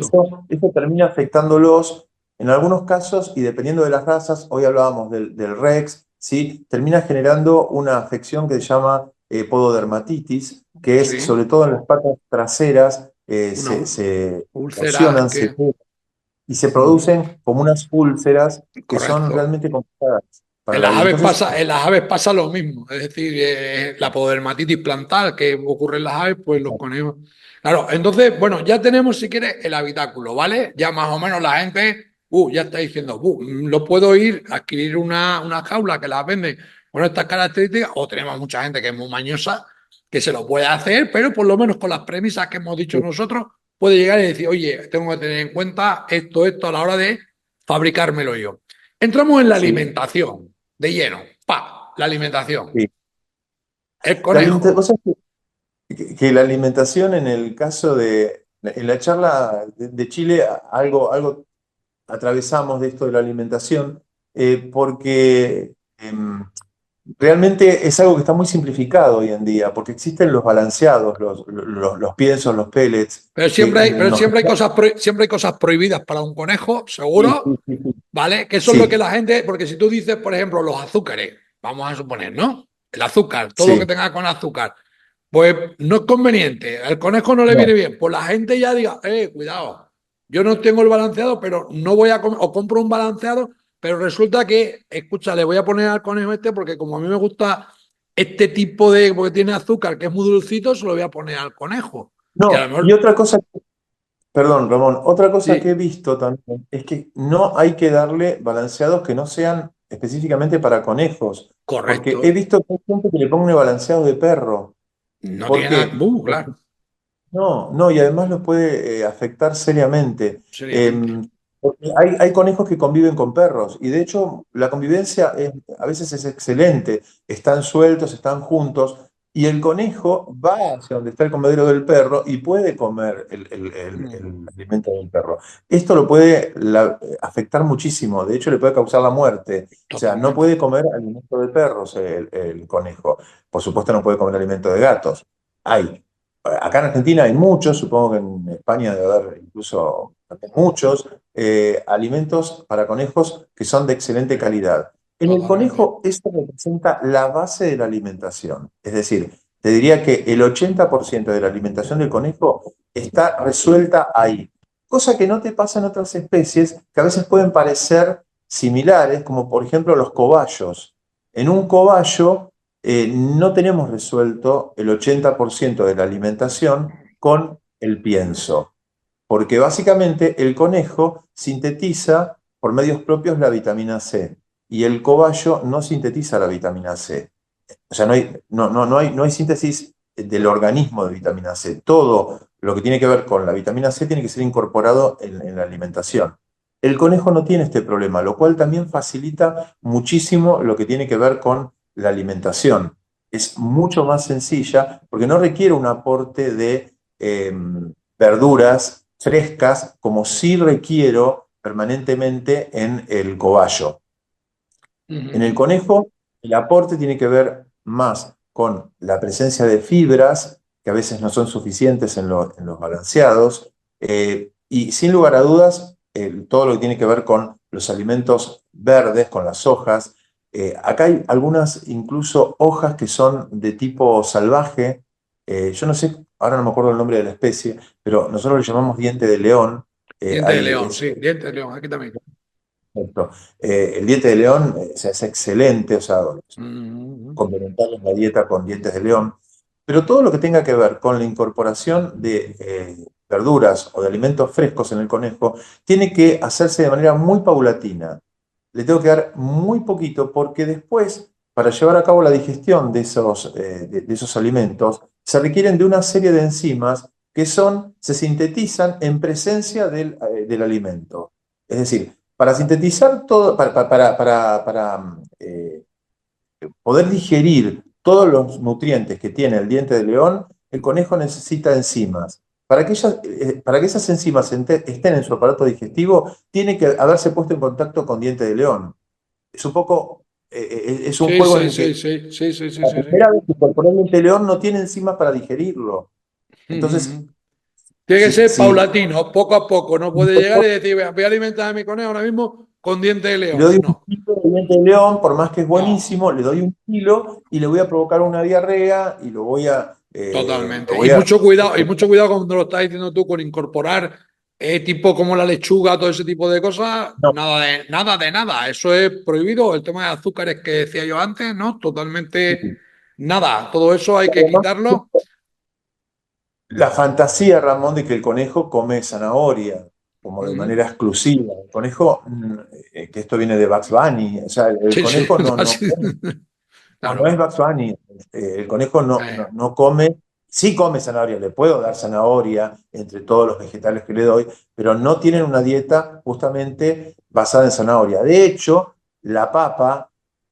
[SPEAKER 2] eso termina afectándolos en algunos casos y dependiendo de las razas, hoy hablábamos del Rex, ¿sí? Termina generando una afección que se llama pododermatitis, que es
[SPEAKER 1] Sí,
[SPEAKER 2] sobre todo en las patas traseras,
[SPEAKER 1] una
[SPEAKER 2] se
[SPEAKER 1] úlcera
[SPEAKER 2] erosionan,
[SPEAKER 1] que...
[SPEAKER 2] y se producen como unas úlceras que son
[SPEAKER 1] Correcto.
[SPEAKER 2] realmente complicadas para
[SPEAKER 1] En
[SPEAKER 2] la
[SPEAKER 1] las
[SPEAKER 2] vida.
[SPEAKER 1] aves
[SPEAKER 2] Entonces,
[SPEAKER 1] pasa, en las aves pasa lo mismo, es decir, la podermatitis plantar que ocurre en las aves, pues los conejos. Claro, entonces, bueno, ya tenemos, si quieres, el habitáculo, ¿vale? Ya más o menos la gente, ya está diciendo, lo puedo ir a adquirir una jaula que las vende con estas características, o tenemos mucha gente que es muy mañosa, que se lo puede hacer, pero por lo menos con las premisas que hemos dicho nosotros, puede llegar y decir, oye, tengo que tener en cuenta esto a la hora de fabricármelo yo. Entramos en la
[SPEAKER 2] sí,
[SPEAKER 1] alimentación de lleno. ¡Pa! La alimentación.
[SPEAKER 2] sí.
[SPEAKER 1] El
[SPEAKER 2] Vos
[SPEAKER 1] conejo.
[SPEAKER 2] sabés que la alimentación en el caso en la charla de Chile, algo atravesamos de esto de la alimentación, porque realmente es algo que está muy simplificado hoy en día, porque existen los balanceados, los piensos, los pellets, que
[SPEAKER 1] Pero
[SPEAKER 2] nos...
[SPEAKER 1] siempre hay cosas prohibidas para un conejo,
[SPEAKER 2] Sí,
[SPEAKER 1] seguro,
[SPEAKER 2] sí, sí, sí.
[SPEAKER 1] ¿vale? Que eso es lo que
[SPEAKER 2] Sí,
[SPEAKER 1] la gente, porque si tú dices, por ejemplo, los azúcares, vamos a suponer, ¿no? El azúcar, todo lo que
[SPEAKER 2] sí.
[SPEAKER 1] tenga con azúcar, pues no es conveniente, al conejo no le viene
[SPEAKER 2] No,
[SPEAKER 1] bien, pues la gente ya diga, cuidado, yo no tengo el balanceado, pero no voy a comer, o compro un balanceado, pero resulta que, escucha, le voy a poner al conejo este porque como a mí me gusta este tipo de, porque tiene azúcar que es muy dulcito, se lo voy a poner al conejo. Y a lo
[SPEAKER 2] no, y
[SPEAKER 1] mejor,
[SPEAKER 2] otra cosa, perdón, Ramón, otra cosa que he
[SPEAKER 1] sí,
[SPEAKER 2] visto también es que no hay que darle balanceados que no sean específicamente para conejos, porque he
[SPEAKER 1] correcto,
[SPEAKER 2] visto que hay gente que le pone balanceados de perro.
[SPEAKER 1] no
[SPEAKER 2] ¿Por
[SPEAKER 1] tiene nada,
[SPEAKER 2] qué? Porque
[SPEAKER 1] claro,
[SPEAKER 2] no, y además los puede afectar seriamente.
[SPEAKER 1] seriamente.
[SPEAKER 2] Porque hay conejos que conviven con perros y de hecho la convivencia a veces es excelente. Están sueltos, están juntos y el conejo va hacia donde está el comedero del perro y puede comer
[SPEAKER 1] Mm,
[SPEAKER 2] el alimento del perro. Esto lo puede afectar muchísimo, de hecho le puede causar la muerte. O sea, no
[SPEAKER 1] totalmente.
[SPEAKER 2] puede comer alimento de perros el conejo. Por supuesto no puede comer alimento de gatos. Hay. Acá en Argentina hay muchos, supongo que en España debe haber incluso muchos, alimentos para conejos que son de excelente calidad. En el
[SPEAKER 1] Totalmente.
[SPEAKER 2] conejo esto representa la base de la alimentación. Es decir, te diría que el 80% de la alimentación del conejo está resuelta ahí. Cosa que no te pasa en otras especies que a veces pueden parecer similares, como por ejemplo los cobayos. En un cobayo no tenemos resuelto el 80% de la alimentación con el pienso, porque básicamente el conejo sintetiza por medios propios la vitamina C y el cobayo no sintetiza la vitamina C. O sea, no hay síntesis del organismo de vitamina C. Todo lo que tiene que ver con la vitamina C tiene que ser incorporado en la alimentación. El conejo no tiene este problema, lo cual también facilita muchísimo lo que tiene que ver con la alimentación. Es mucho más sencilla porque no requiere un aporte de verduras frescas como sí requiero permanentemente en el cobayo. En el
[SPEAKER 1] Ujú.
[SPEAKER 2] conejo, el aporte tiene que ver más con la presencia de fibras, que a veces no son suficientes en los balanceados, y sin lugar a dudas, todo lo que tiene que ver con los alimentos verdes, con las hojas. Acá hay algunas incluso hojas que son de tipo salvaje. Yo no sé, ahora no me acuerdo el nombre de la especie, pero nosotros le llamamos diente de león.
[SPEAKER 1] Diente de león, sí, diente de león, aquí también.
[SPEAKER 2] Perfecto. El diente de león o sea, es excelente, o sea,
[SPEAKER 1] Ujú.
[SPEAKER 2] complementamos la dieta con dientes de león, pero todo lo que tenga que ver con la incorporación de verduras o de alimentos frescos en el conejo tiene que hacerse de manera muy paulatina. Le tengo que dar muy poquito porque después, para llevar a cabo la digestión de esos alimentos, se requieren de una serie de enzimas que se sintetizan en presencia del alimento. Es decir, para sintetizar todo, poder digerir todos los nutrientes que tiene el diente de león, el conejo necesita enzimas. Para que esas enzimas estén en su aparato digestivo, tiene que haberse puesto en contacto con diente de león. Es un poco, es un
[SPEAKER 1] Sí,
[SPEAKER 2] juego en
[SPEAKER 1] sí,
[SPEAKER 2] el
[SPEAKER 1] sí,
[SPEAKER 2] que
[SPEAKER 1] sí, sí, sí, sí,
[SPEAKER 2] la
[SPEAKER 1] sí, sí.
[SPEAKER 2] primera vez que incorporó el diente de león no tiene enzimas para digerirlo. Entonces,
[SPEAKER 1] Ujú. Tiene que
[SPEAKER 2] si,
[SPEAKER 1] ser
[SPEAKER 2] si
[SPEAKER 1] paulatino, poco a poco. No puede llegar y decir, voy a alimentar a mi conejo ahora mismo con diente de
[SPEAKER 2] le doy
[SPEAKER 1] león.
[SPEAKER 2] un
[SPEAKER 1] No,
[SPEAKER 2] kilo de diente de león, por más que es
[SPEAKER 1] no,
[SPEAKER 2] buenísimo, le doy un kilo y le voy a provocar una diarrea y lo
[SPEAKER 1] totalmente.
[SPEAKER 2] voy a
[SPEAKER 1] Y mucho cuidado cuando lo estás diciendo tú con incorporar tipo como la lechuga, todo ese tipo de cosas.
[SPEAKER 2] no,
[SPEAKER 1] Nada de nada de nada. Eso es prohibido. El tema de azúcares que decía yo antes, ¿no? Totalmente nada. Todo eso hay que
[SPEAKER 2] además,
[SPEAKER 1] quitarlo.
[SPEAKER 2] la fantasía, Ramón, de que el conejo come zanahoria, como de
[SPEAKER 1] Ujú.
[SPEAKER 2] manera exclusiva. El conejo, que esto viene de Bugs Bunny, o sea, el
[SPEAKER 1] Sí, sí,
[SPEAKER 2] conejo no
[SPEAKER 1] así.
[SPEAKER 2] come. No, no es
[SPEAKER 1] Claro.
[SPEAKER 2] Bugs Bunny. El conejo
[SPEAKER 1] Eh,
[SPEAKER 2] no come, sí come zanahoria, le puedo dar zanahoria entre todos los vegetales que le doy, pero no tienen una dieta justamente basada en zanahoria. De hecho, la papa,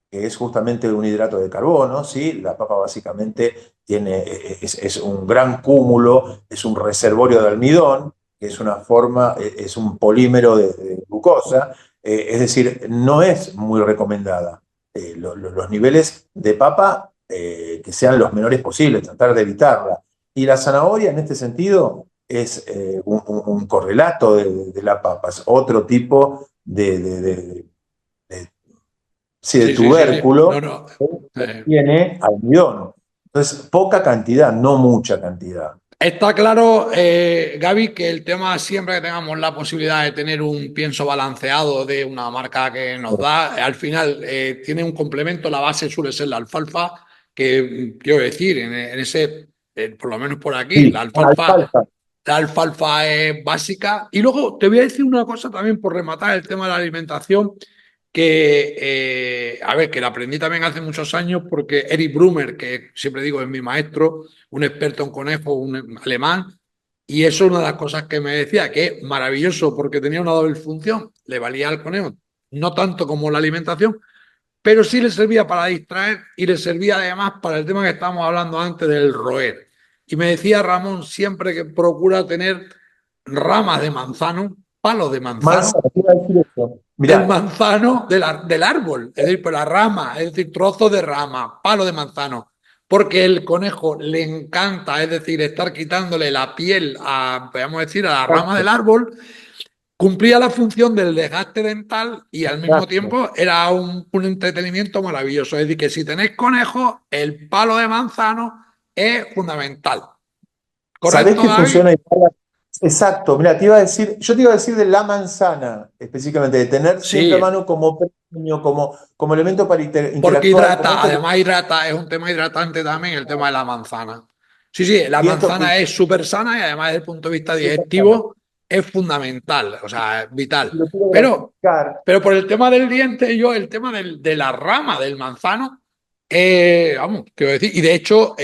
[SPEAKER 2] que es justamente un hidrato de carbono, ¿sí? La papa básicamente es un gran cúmulo, es un reservorio de almidón, que es una forma, es un polímero de glucosa, es decir, no es muy recomendada. Los niveles de papa que sean los menores posibles, tratar de evitarla. Y la zanahoria en este sentido es un correlato de la papa, es otro tipo de- sí, de
[SPEAKER 1] sí, sí, sí, sí. No,
[SPEAKER 2] tubérculo
[SPEAKER 1] no.
[SPEAKER 2] que
[SPEAKER 1] Eh,
[SPEAKER 2] tiene almidón. Entonces, poca cantidad, no mucha cantidad.
[SPEAKER 1] Está claro, Gaby, que el tema siempre que tengamos la posibilidad de tener un pienso balanceado de una marca que nos da, al final tiene un complemento, la base suele ser la alfalfa, que quiero decir, en ese, por lo menos por aquí,
[SPEAKER 2] Sí, alfalfa.
[SPEAKER 1] la alfalfa es básica. Y luego te voy a decir una cosa también por rematar el tema de la alimentación, que, a ver, que la aprendí también hace muchos años porque Eric Brumer, que siempre digo es mi maestro, un experto en conejos, un alemán, y eso es una de las cosas que me decía, que es maravilloso porque tenía una doble función, le valía al conejo, no tanto como la alimentación, pero sí le servía para distraer y le servía además para el tema que estábamos hablando antes del roer. Y me decía Ramón siempre que procura tener ramas de manzano, palos de
[SPEAKER 2] Mansa,
[SPEAKER 1] manzano,
[SPEAKER 2] ¿qué iba a decir eso?
[SPEAKER 1] del
[SPEAKER 2] Mirá,
[SPEAKER 1] manzano del árbol, es decir, por la rama, es decir, trozo de rama, palo de manzano, porque el conejo le encanta, es decir, estar quitándole la piel a, podemos decir, a la rama del árbol, cumplía la función del desgaste dental y al mismo
[SPEAKER 2] exacto.
[SPEAKER 1] tiempo era un entretenimiento maravilloso. Es decir, que si tenéis conejos, el palo de manzano es fundamental.
[SPEAKER 2] ¿Sabés
[SPEAKER 1] ¿Correcto,
[SPEAKER 2] qué
[SPEAKER 1] David?
[SPEAKER 2] funciona igual? Exacto, mira, yo te iba a decir de la manzana, específicamente, de tener siempre a
[SPEAKER 1] Sí,
[SPEAKER 2] mano como premio, como elemento para
[SPEAKER 1] porque
[SPEAKER 2] interactuar, como esto
[SPEAKER 1] además hidrata, es un tema hidratante también el tema de la manzana. Sí, sí, la
[SPEAKER 2] y esto
[SPEAKER 1] manzana es súper sana y además desde el punto de vista digestivo es fundamental, o sea, es vital.
[SPEAKER 2] lo quiero
[SPEAKER 1] Pero,
[SPEAKER 2] graficar.
[SPEAKER 1] pero por el tema del diente, yo, el tema de la rama del manzano, vamos, quiero decir, y de hecho,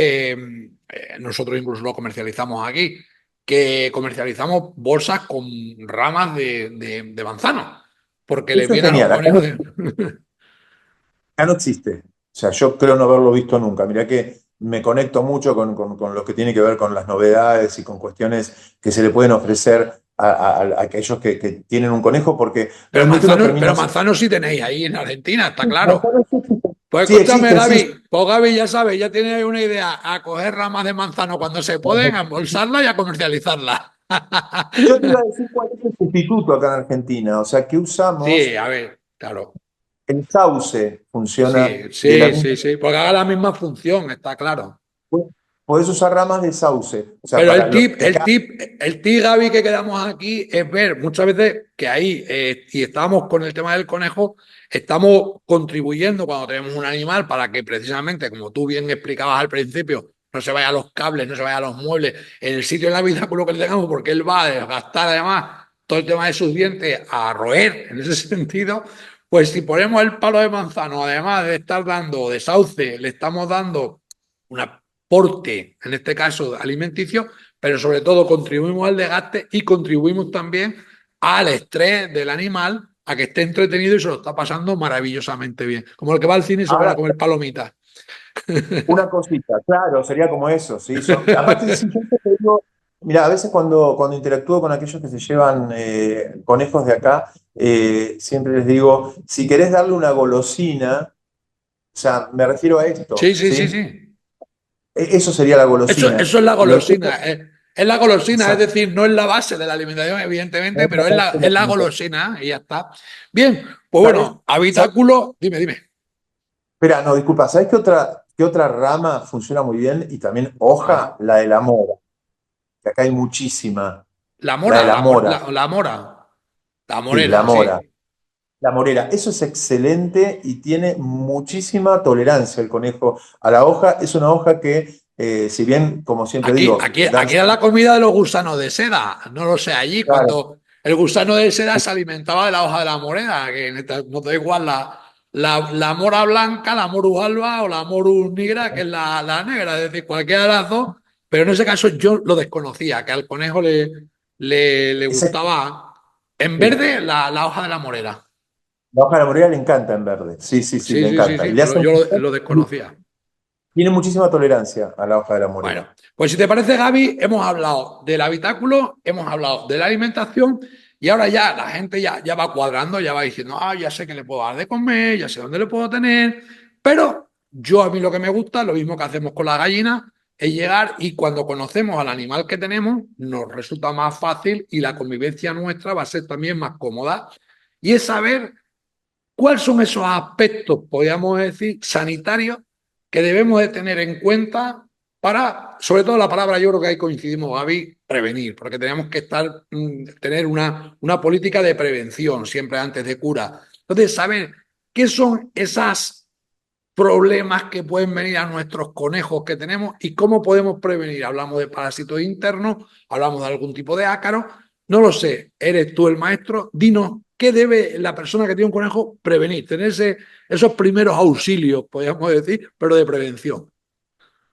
[SPEAKER 1] nosotros incluso lo comercializamos aquí, que comercializamos bolsas con ramas de manzano, porque les
[SPEAKER 2] Eso es
[SPEAKER 1] viene a los
[SPEAKER 2] genial.
[SPEAKER 1] conejos de...
[SPEAKER 2] Acá no existe. O sea, yo creo no haberlo visto nunca. Mirá que me conecto mucho con lo que tiene que ver con las novedades y con cuestiones que se le pueden ofrecer a aquellos que tienen un conejo, porque realmente uno
[SPEAKER 1] Pero
[SPEAKER 2] termina...
[SPEAKER 1] manzano sí tenéis ahí en Argentina, está claro. Pues
[SPEAKER 2] Sí,
[SPEAKER 1] escúchame,
[SPEAKER 2] existen, sí.
[SPEAKER 1] Gaby. Pues Gaby, ya sabes, ya tienes ahí una idea. A coger ramas de manzano cuando se pueden, a embolsarlas y a comercializarlas.
[SPEAKER 2] Yo te iba a decir cuál es el sustituto acá en Argentina. O sea, que
[SPEAKER 1] Sí,
[SPEAKER 2] usamos
[SPEAKER 1] a ver, claro.
[SPEAKER 2] el sauce, funciona
[SPEAKER 1] Sí,
[SPEAKER 2] de la
[SPEAKER 1] sí,
[SPEAKER 2] misma.
[SPEAKER 1] sí, sí. Porque haga la misma función, está claro.
[SPEAKER 2] Podés usar ramas de sauce. O sea,
[SPEAKER 1] Pero
[SPEAKER 2] para lo que acá.
[SPEAKER 1] el tip, Gaby, que quedamos aquí es ver muchas veces que ahí, y estamos con el tema del conejo, estamos contribuyendo cuando tenemos un animal para que precisamente, como tú bien explicabas al principio, no se vaya a los cables, no se vaya a los muebles, en el sitio del habitáculo que le tengamos, porque él va a desgastar además todo el tema de sus dientes a roer en ese sentido. Pues si ponemos el palo de manzano, además de estar dando de sauce, le estamos dando una aporte, en este caso alimenticio, pero sobre todo contribuimos al desgaste y contribuimos también al estrés del animal, a que esté entretenido y se lo está pasando maravillosamente bien. Como el que va al cine y se pone a
[SPEAKER 2] Ahora,
[SPEAKER 1] comer palomitas.
[SPEAKER 2] una cosita, claro, sería como eso, ¿sí? Aparte, sí, yo te digo, mira, a veces cuando interactúo con aquellos que se llevan conejos de acá, siempre les digo, si querés darle una golosina, o sea, me refiero a esto,
[SPEAKER 1] Sí, sí, sí,
[SPEAKER 2] ¿sí?
[SPEAKER 1] sí.
[SPEAKER 2] Eso sería la golosina.
[SPEAKER 1] Eso es la
[SPEAKER 2] Lo
[SPEAKER 1] golosina. Es la golosina, es
[SPEAKER 2] exacto.
[SPEAKER 1] decir, no es la base de la alimentación, evidentemente, pero es la golosina y ya está. Bien, pues
[SPEAKER 2] ¿Sabes?
[SPEAKER 1] bueno, habitáculo, dime, dime.
[SPEAKER 2] Espera, no, disculpa, ¿sabes qué otra rama funciona muy bien? Y también hoja,
[SPEAKER 1] Ajá.
[SPEAKER 2] la de la mora, que acá hay muchísima.
[SPEAKER 1] La
[SPEAKER 2] La de
[SPEAKER 1] mora,
[SPEAKER 2] la mora,
[SPEAKER 1] la mora, la
[SPEAKER 2] sí, la
[SPEAKER 1] morera,
[SPEAKER 2] mora.
[SPEAKER 1] sí.
[SPEAKER 2] La morera, eso es excelente y tiene muchísima tolerancia el conejo a la hoja. Es una hoja que, si bien, como siempre digo,
[SPEAKER 1] Aquí era la comida de los gusanos de seda. No lo sé, allí
[SPEAKER 2] claro,
[SPEAKER 1] cuando el gusano de seda se alimentaba de la hoja de la morena, que no te da igual la mora blanca, la morus alba o la morus negra, que es la negra, es decir, cualquiera de las dos. Pero en ese caso yo lo desconocía, que al conejo le
[SPEAKER 2] ese-
[SPEAKER 1] gustaba en
[SPEAKER 2] sí,
[SPEAKER 1] verde la hoja de la morera.
[SPEAKER 2] la hoja de la morera le encanta en verde. Sí, sí, sí,
[SPEAKER 1] Sí,
[SPEAKER 2] le
[SPEAKER 1] sí, sí,
[SPEAKER 2] encanta.
[SPEAKER 1] sí,
[SPEAKER 2] Y le hace
[SPEAKER 1] yo lo desconocía.
[SPEAKER 2] tiene muchísima tolerancia a la hoja de la
[SPEAKER 1] Bueno,
[SPEAKER 2] morera.
[SPEAKER 1] pues si te parece, Gaby, hemos hablado del habitáculo, hemos hablado de la alimentación y ahora ya la gente ya va cuadrando, ya va diciendo, ya sé que le puedo dar de comer, ya sé dónde le puedo tener, pero yo a mí lo que me gusta, lo mismo que hacemos con la gallina, es llegar y cuando conocemos al animal que tenemos, nos resulta más fácil y la convivencia nuestra va a ser también más cómoda. Y es saber ¿cuáles son esos aspectos, podríamos decir, sanitarios que debemos de tener en cuenta para, sobre todo la palabra, yo creo que ahí coincidimos, Gaby, prevenir, porque tenemos que tener una política de prevención siempre antes de cura. Entonces, saber qué son esos problemas que pueden venir a nuestros conejos que tenemos y cómo podemos prevenir. Hablamos de parásitos internos, hablamos de algún tipo de ácaro. No lo sé, eres tú el maestro. Dinos qué debe la persona que tiene un conejo prevenir, tener esos primeros auxilios, podríamos decir, pero de prevención.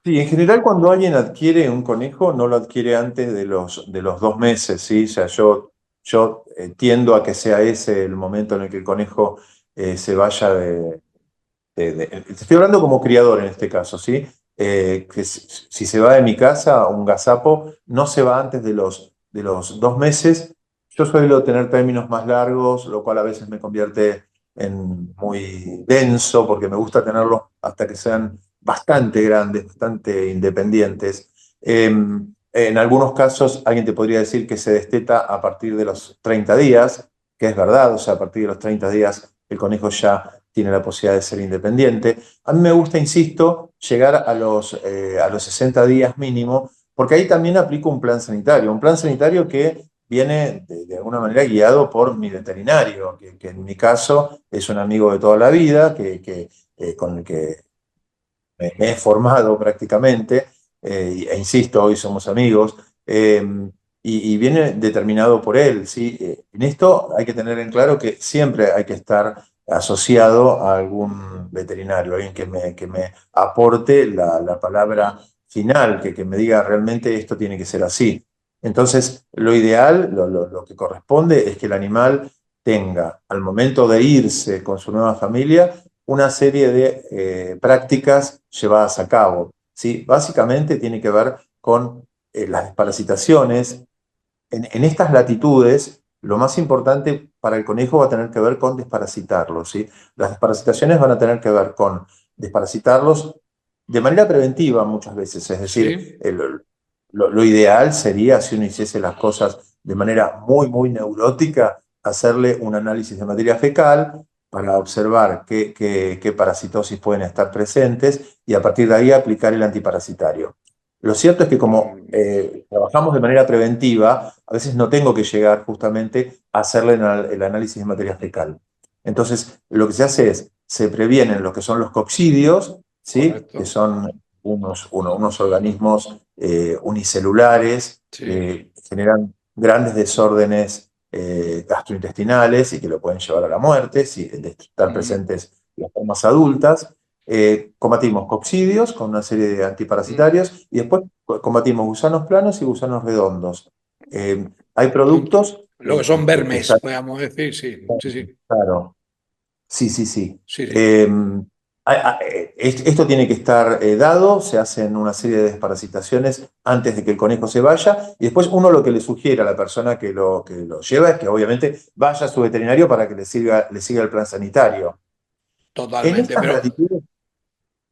[SPEAKER 2] Sí, en general cuando alguien adquiere un conejo no lo adquiere antes de los 2 meses, ¿sí? O sea, yo tiendo a que sea ese el momento en el que el conejo se vaya te estoy hablando como criador en este caso, ¿sí? Que si se va de mi casa, un gazapo, no se va antes de los 2 meses. Yo suelo tener términos más largos, lo cual a veces me convierte en muy denso, porque me gusta tenerlos hasta que sean bastante grandes, bastante independientes. En algunos casos, alguien te podría decir que se desteta a partir de los 30 días, que es verdad, o sea, a partir de los 30 días el conejo ya tiene la posibilidad de ser independiente. A mí me gusta, insisto, llegar a los 60 días mínimo, porque ahí también aplico un plan sanitario que viene de alguna manera guiado por mi veterinario, que en mi caso es un amigo de toda la vida, con el que me he formado prácticamente, e insisto, hoy somos amigos, y viene determinado por él, ¿sí? En esto hay que tener en claro que siempre hay que estar asociado a algún veterinario, alguien que me aporte la palabra final, que me diga realmente esto tiene que ser así. Entonces, lo ideal, lo que corresponde es que el animal tenga, al momento de irse con su nueva familia, una serie de prácticas llevadas a cabo. ¿Sí? Básicamente tiene que ver con las desparasitaciones. En estas latitudes, lo más importante para el conejo va a tener que ver con desparasitarlos, ¿sí? Las desparasitaciones van a tener que ver con desparasitarlos de manera preventiva muchas veces, es decir,
[SPEAKER 1] Sí.
[SPEAKER 2] lo ideal sería, si uno hiciese las cosas de manera muy, muy neurótica, hacerle un análisis de materia fecal para observar qué parasitosis pueden estar presentes y a partir de ahí aplicar el antiparasitario. Lo cierto es que como
[SPEAKER 1] Mm,
[SPEAKER 2] trabajamos de manera preventiva, a veces no tengo que llegar justamente a hacerle el análisis de materia fecal. Entonces, lo que se hace es, se previenen lo que son los coccidios, ¿sí? Que
[SPEAKER 1] correcto.
[SPEAKER 2] son unos organismos unicelulares
[SPEAKER 1] Sí.
[SPEAKER 2] que generan grandes desórdenes gastrointestinales y que lo pueden llevar a la muerte si están
[SPEAKER 1] Mm,
[SPEAKER 2] presentes las formas adultas. Combatimos coccidios con una serie de
[SPEAKER 1] mm.
[SPEAKER 2] antiparasitarios y después combatimos gusanos planos y gusanos redondos. Hay
[SPEAKER 1] Son
[SPEAKER 2] productos
[SPEAKER 1] lo que son
[SPEAKER 2] que
[SPEAKER 1] vermes,
[SPEAKER 2] están,
[SPEAKER 1] podríamos decir, sí, sí, sí,
[SPEAKER 2] claro, sí, sí, sí.
[SPEAKER 1] sí, sí.
[SPEAKER 2] Esto tiene que estar dado, se hacen una serie de desparasitaciones antes de que el conejo se vaya y después uno lo que le sugiere a la persona que lo lleva es que obviamente vaya a su veterinario para que le siga el plan sanitario. En
[SPEAKER 1] Totalmente,
[SPEAKER 2] estas
[SPEAKER 1] pero
[SPEAKER 2] latitudes,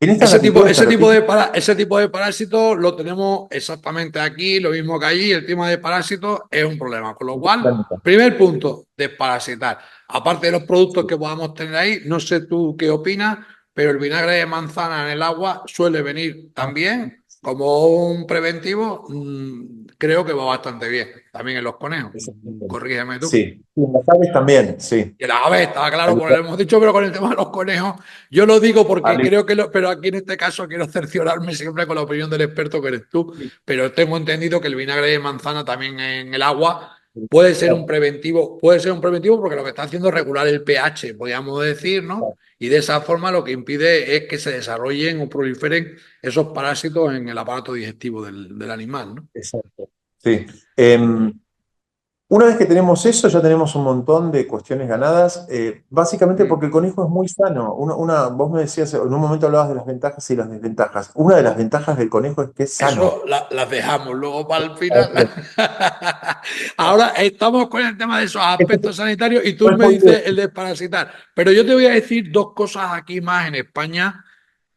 [SPEAKER 2] en estas latitudes, te repito,
[SPEAKER 1] ese tipo de parásitos lo tenemos exactamente aquí, lo mismo que allí. El tema de parásitos es un problema. Con lo cual, primer punto, desparasitar. Aparte de los productos que podamos tener ahí, no sé tú qué opinas, pero el vinagre de manzana en el agua suele venir también como un preventivo. Creo que va bastante bien. También en los conejos. Corrígeme tú.
[SPEAKER 2] sí, y en las aves también, sí.
[SPEAKER 1] Y la ave estaba claro,
[SPEAKER 2] Al-
[SPEAKER 1] por lo hemos dicho, pero con el tema de los conejos, yo lo digo porque
[SPEAKER 2] al-
[SPEAKER 1] creo que pero aquí en este caso quiero cerciorarme siempre con la opinión del experto que eres tú, pero tengo entendido que el vinagre de manzana también en el agua puede ser un preventivo porque lo que está haciendo es regular el pH, podríamos decir, ¿no? Y de esa forma lo que impide es que se desarrollen o proliferen esos parásitos en el aparato digestivo del animal, ¿no?
[SPEAKER 2] Exacto. Sí. Em, Una vez que tenemos eso, ya tenemos un montón de cuestiones ganadas, básicamente
[SPEAKER 1] Mm.
[SPEAKER 2] porque el conejo es muy sano. Vos me decías, en un momento hablabas de las ventajas y las desventajas. Una de las ventajas del conejo es que es sano.
[SPEAKER 1] Eso las dejamos luego para el final. Ahora estamos con el tema de esos aspectos sanitarios y tú
[SPEAKER 2] No es
[SPEAKER 1] me
[SPEAKER 2] muy
[SPEAKER 1] dices el de parasitar. Pero yo te voy a decir dos cosas aquí más en España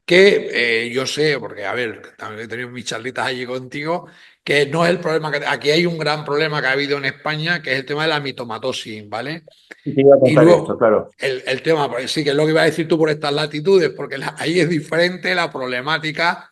[SPEAKER 1] que yo sé, porque a ver, también he tenido mis charlitas allí contigo, que no es el problema que aquí hay un gran problema que ha habido en España, que es el tema de la mitomatosis, ¿vale?
[SPEAKER 2] y te iba a
[SPEAKER 1] Y
[SPEAKER 2] contar esto,
[SPEAKER 1] luego,
[SPEAKER 2] claro.
[SPEAKER 1] el tema, porque sí, que es lo que iba a decir tú por estas latitudes, porque ahí es diferente la problemática,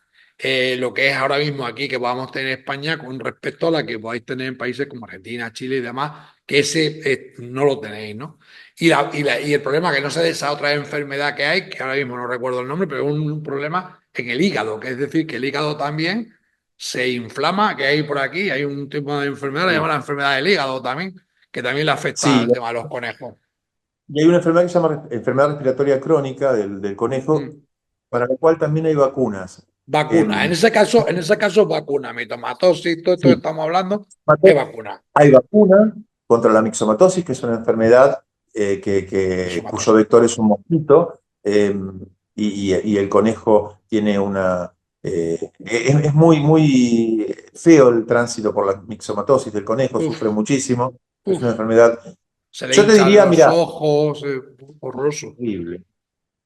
[SPEAKER 1] lo que es ahora mismo aquí que podamos tener en España con respecto a la que podáis tener en países como Argentina, Chile y demás, que ese no lo tenéis, ¿no? Y el problema que no sé de esa otra enfermedad que hay, que ahora mismo no recuerdo el nombre, pero es un problema en el hígado, que es decir, que el hígado también se inflama, que hay por aquí, hay un tipo de enfermedad, la llama
[SPEAKER 2] Sí,
[SPEAKER 1] la enfermedad del hígado también, que también le afecta
[SPEAKER 2] sí,
[SPEAKER 1] al tema de los conejos.
[SPEAKER 2] y hay una enfermedad que se llama enfermedad respiratoria crónica del conejo,
[SPEAKER 1] Mm.
[SPEAKER 2] para la cual también hay vacunas.
[SPEAKER 1] Vacuna.
[SPEAKER 2] Em,
[SPEAKER 1] En ese caso, vacuna. Mitomatosis, todo esto que
[SPEAKER 2] sí,
[SPEAKER 1] estamos hablando, es vacuna.
[SPEAKER 2] hay vacuna contra la mixomatosis, que es una enfermedad cuyo
[SPEAKER 1] Exomatosis.
[SPEAKER 2] vector es un mosquito, y el conejo tiene una... es muy, muy feo el tránsito por la mixomatosis del conejo,
[SPEAKER 1] Uf,
[SPEAKER 2] sufre muchísimo, es una
[SPEAKER 1] uf.
[SPEAKER 2] enfermedad...
[SPEAKER 1] Se le
[SPEAKER 2] Yo te
[SPEAKER 1] hinchan
[SPEAKER 2] diría,
[SPEAKER 1] los
[SPEAKER 2] mira,
[SPEAKER 1] ojos, horroroso.
[SPEAKER 2] horrible.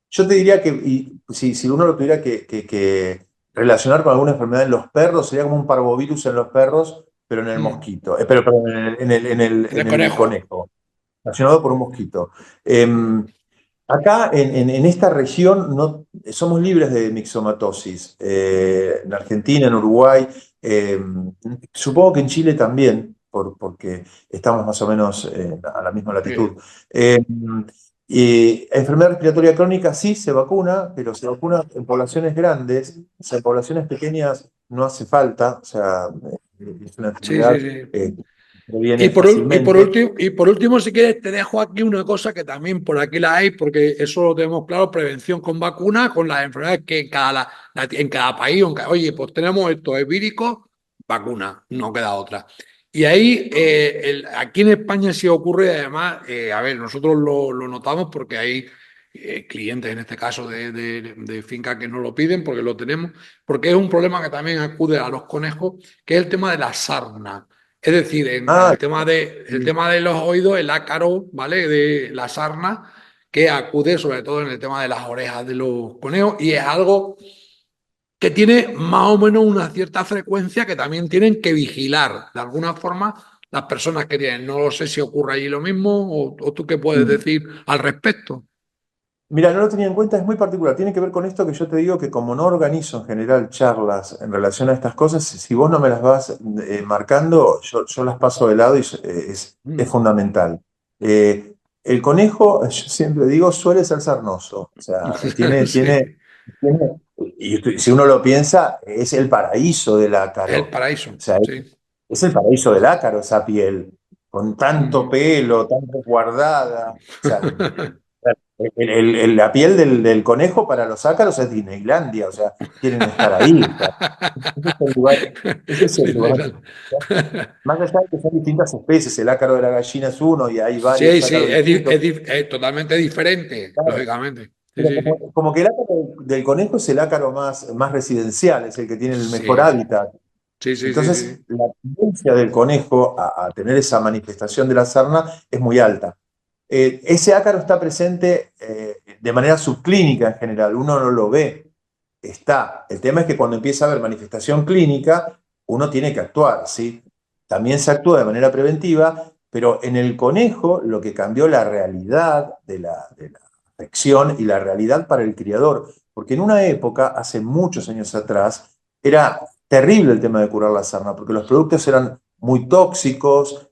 [SPEAKER 2] Yo te diría que si uno lo tuviera que relacionar con alguna enfermedad en los perros, sería como un parvovirus en los perros, pero en el
[SPEAKER 1] Mm.
[SPEAKER 2] mosquito, pero perdón,
[SPEAKER 1] En el
[SPEAKER 2] en el
[SPEAKER 1] conejo.
[SPEAKER 2] conejo, relacionado por un mosquito. Acá en esta región no, somos libres de mixomatosis. En Argentina, en Uruguay, supongo que en Chile también, porque estamos más o menos a la misma latitud.
[SPEAKER 1] Sí.
[SPEAKER 2] Eh, y enfermedad respiratoria crónica sí se vacuna, pero se vacuna en poblaciones grandes, o sea, en poblaciones pequeñas no hace falta, o sea, es una
[SPEAKER 1] Sí, sí,
[SPEAKER 2] enfermedad
[SPEAKER 1] sí.
[SPEAKER 2] que previene fácilmente.
[SPEAKER 1] Y por último, si quieres, te dejo aquí una cosa que también por aquí la hay, porque eso lo tenemos claro, prevención con vacuna, con las enfermedades que en en cada país, oye, pues tenemos esto, es vírico, vacuna, no queda otra. Y ahí, aquí en España sí ocurre, además, a ver, nosotros lo notamos porque hay clientes, en este caso de finca, que no lo piden porque lo tenemos, porque es un problema que también acude a los conejos, que es el tema de la sarna. Es decir, en
[SPEAKER 2] Ah,
[SPEAKER 1] el tema de los oídos, el ácaro, ¿vale? De la sarna, que acude sobre todo en el tema de las orejas de los conejos, y es algo que tiene más o menos una cierta frecuencia que también tienen que vigilar de alguna forma las personas que tienen. No lo sé si ocurre allí lo mismo o tú qué puedes decir al respecto.
[SPEAKER 2] mira, no lo tenía en cuenta, es muy particular. Tiene que ver con esto que yo te digo que como no organizo en general charlas en relación a estas cosas, si vos no me las vas marcando, yo las paso de lado y es
[SPEAKER 1] Mm.
[SPEAKER 2] fundamental. El conejo, yo siempre digo, suele ser sarnoso. O sea,
[SPEAKER 1] Sí,
[SPEAKER 2] y si uno lo piensa, es el paraíso del
[SPEAKER 1] es el
[SPEAKER 2] ácaro.
[SPEAKER 1] paraíso.
[SPEAKER 2] O sea,
[SPEAKER 1] Sí.
[SPEAKER 2] es el paraíso del ácaro esa piel, con tanto
[SPEAKER 1] Ujú.
[SPEAKER 2] pelo, tan resguardada. O sea, la piel del conejo para los ácaros es Disneylandia, o sea, quieren estar ahí. O sea, ese es el lugar. Ese es el lugar. Más allá de que son distintas especies, el ácaro de la gallina es uno y hay
[SPEAKER 1] Sí,
[SPEAKER 2] varios
[SPEAKER 1] sí,
[SPEAKER 2] ácaros distintos.
[SPEAKER 1] es totalmente diferente,
[SPEAKER 2] Claro,
[SPEAKER 1] lógicamente. Sí,
[SPEAKER 2] pero
[SPEAKER 1] sí, sí.
[SPEAKER 2] como que el ácaro del conejo es el ácaro más residencial, es el que tiene el mejor
[SPEAKER 1] Sí,
[SPEAKER 2] hábitat.
[SPEAKER 1] sí, sí, sí,
[SPEAKER 2] Entonces,
[SPEAKER 1] sí.
[SPEAKER 2] la tendencia del conejo a tener esa manifestación de la sarna es muy alta. Ese ácaro está presente de manera subclínica en general, uno no lo ve, está. El tema es que cuando empieza a haber manifestación clínica, uno tiene que actuar, ¿sí? También se actúa de manera preventiva, pero en el conejo lo que cambió la realidad de la afección y la realidad para el criador, porque en una época, hace muchos años atrás, era terrible el tema de curar la sarna, porque los productos eran muy tóxicos,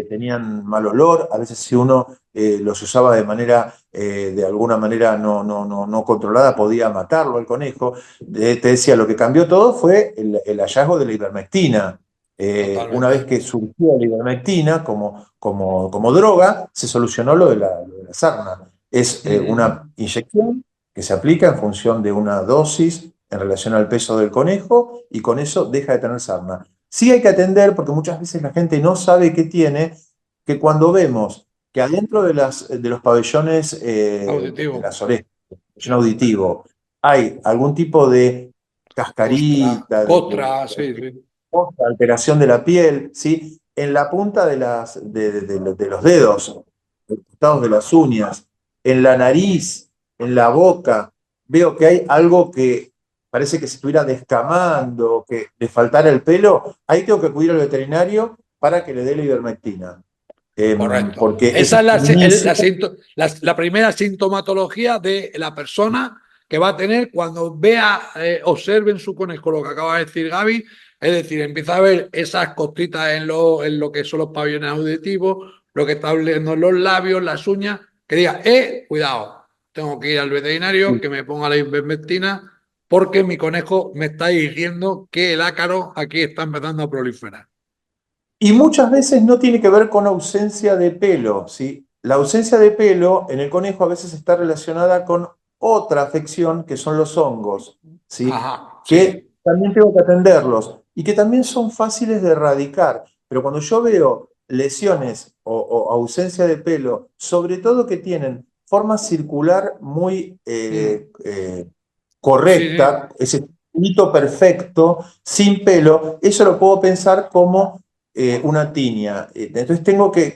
[SPEAKER 2] tenían mal olor, a veces si uno los usaba de manera, de alguna manera no controlada, podía matarlo al conejo. Te decía, lo que cambió todo fue el hallazgo de la ivermectina. Una
[SPEAKER 1] Totalmente.
[SPEAKER 2] vez que surgió la ivermectina como droga, se solucionó lo de la sarna. Es
[SPEAKER 1] Ujú.
[SPEAKER 2] una inyección que se aplica en función de una dosis en relación al peso del conejo y con eso deja de tener sarna. Sí hay que atender, porque muchas veces la gente no sabe qué tiene, que cuando vemos que adentro de los pabellones de
[SPEAKER 1] Auditivo.
[SPEAKER 2] las orejas, el pabellón auditivo, hay algún tipo de
[SPEAKER 1] Costra,
[SPEAKER 2] cascarita,
[SPEAKER 1] costra, sí, sí.
[SPEAKER 2] alteración de la piel, ¿sí? En la punta de los dedos, los costados de las uñas, en la nariz, en la boca, veo que hay algo que parece que se estuviera descamando, que le faltara el pelo, ahí tengo que acudir al veterinario para que le dé la ivermectina.
[SPEAKER 1] Correcto.
[SPEAKER 2] Porque ese
[SPEAKER 1] Esa es
[SPEAKER 2] es un inicio.
[SPEAKER 1] la primera sintomatología de la persona que va a tener cuando vea, observe en su conejo lo que acaba de decir Gaby, es decir, empieza a ver esas costritas en lo que son los pabellones auditivos, lo que está hablando en los labios, las uñas, que diga, cuidado, tengo que ir al veterinario, que me ponga la ivermectina, porque mi conejo me está diciendo que el ácaro aquí está empezando a proliferar.
[SPEAKER 2] Y muchas veces no tiene que ver con ausencia de pelo, ¿sí? La ausencia de pelo en el conejo a veces está relacionada con otra afección que son los hongos, ¿sí?
[SPEAKER 1] Ajá,
[SPEAKER 2] Que
[SPEAKER 1] sí.
[SPEAKER 2] también tengo que atenderlos y que también son fáciles de erradicar. Pero cuando yo veo lesiones o ausencia de pelo, sobre todo que tienen forma circular muy
[SPEAKER 1] Mm. Sí, sí.
[SPEAKER 2] correcta, ese hito perfecto, sin pelo, eso lo puedo pensar como una tiña. Entonces
[SPEAKER 1] Una tiña.
[SPEAKER 2] tengo que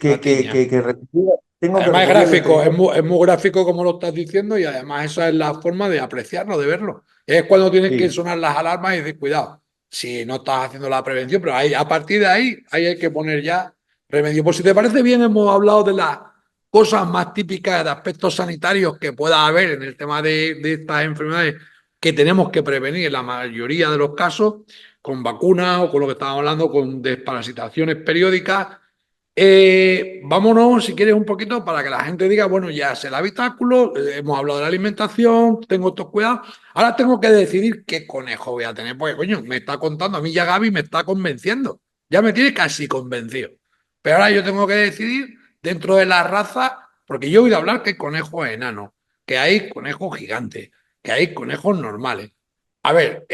[SPEAKER 1] Además es
[SPEAKER 2] recurrir al
[SPEAKER 1] gráfico,
[SPEAKER 2] veterinario.
[SPEAKER 1] es muy gráfico como lo estás diciendo y además esa es la forma de apreciarlo, de verlo. Es cuando tienen que
[SPEAKER 2] Sí.
[SPEAKER 1] sonar las alarmas y decir, cuidado, si no estás haciendo la prevención, pero ahí, a partir de ahí, ahí hay que poner ya remedio. Pues si te parece bien, hemos hablado de las cosas más típicas de aspectos sanitarios que pueda haber en el tema de estas enfermedades que tenemos que prevenir en la mayoría de los casos, con vacunas o con lo que estábamos hablando, con desparasitaciones periódicas. Vámonos, si quieres, un poquito para que la gente diga, bueno, ya sé el habitáculo, hemos hablado de la alimentación, tengo estos cuidados, ahora tengo que decidir qué conejo voy a tener. Pues, coño, me está contando, a mí ya Gaby me está convenciendo, ya me tiene casi convencido. Pero ahora yo tengo que decidir dentro de la raza, porque yo he oído hablar que hay conejos enanos, que hay conejos gigantes, que hay conejos normales. A ver,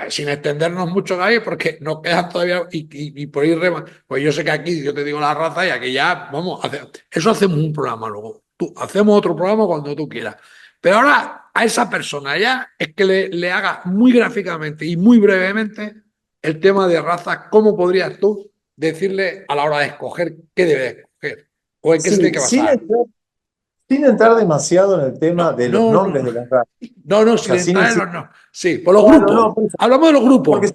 [SPEAKER 1] sin extendernos mucho, Gaby, porque nos quedan todavía y por ir pues yo sé que aquí yo te digo la raza y aquí ya, vamos, eso hacemos un programa luego. Hacemos otro programa cuando tú quieras. Pero ahora a esa persona ya es que le haga muy gráficamente y muy brevemente el tema de razas. ¿Cómo podrías tú decirle a la hora de escoger qué debe escoger? ¿O en qué se tiene
[SPEAKER 2] Sí,
[SPEAKER 1] que basar?
[SPEAKER 2] sin entrar demasiado en el tema
[SPEAKER 1] No,
[SPEAKER 2] de los
[SPEAKER 1] no, no,
[SPEAKER 2] nombres de las razas.
[SPEAKER 1] no,
[SPEAKER 2] O sea,
[SPEAKER 1] sin
[SPEAKER 2] sin
[SPEAKER 1] entrar en
[SPEAKER 2] insistir.
[SPEAKER 1] los no. Sí, por los
[SPEAKER 2] Claro,
[SPEAKER 1] grupos.
[SPEAKER 2] no, por eso.
[SPEAKER 1] Hablamos de los
[SPEAKER 2] Porque
[SPEAKER 1] grupos.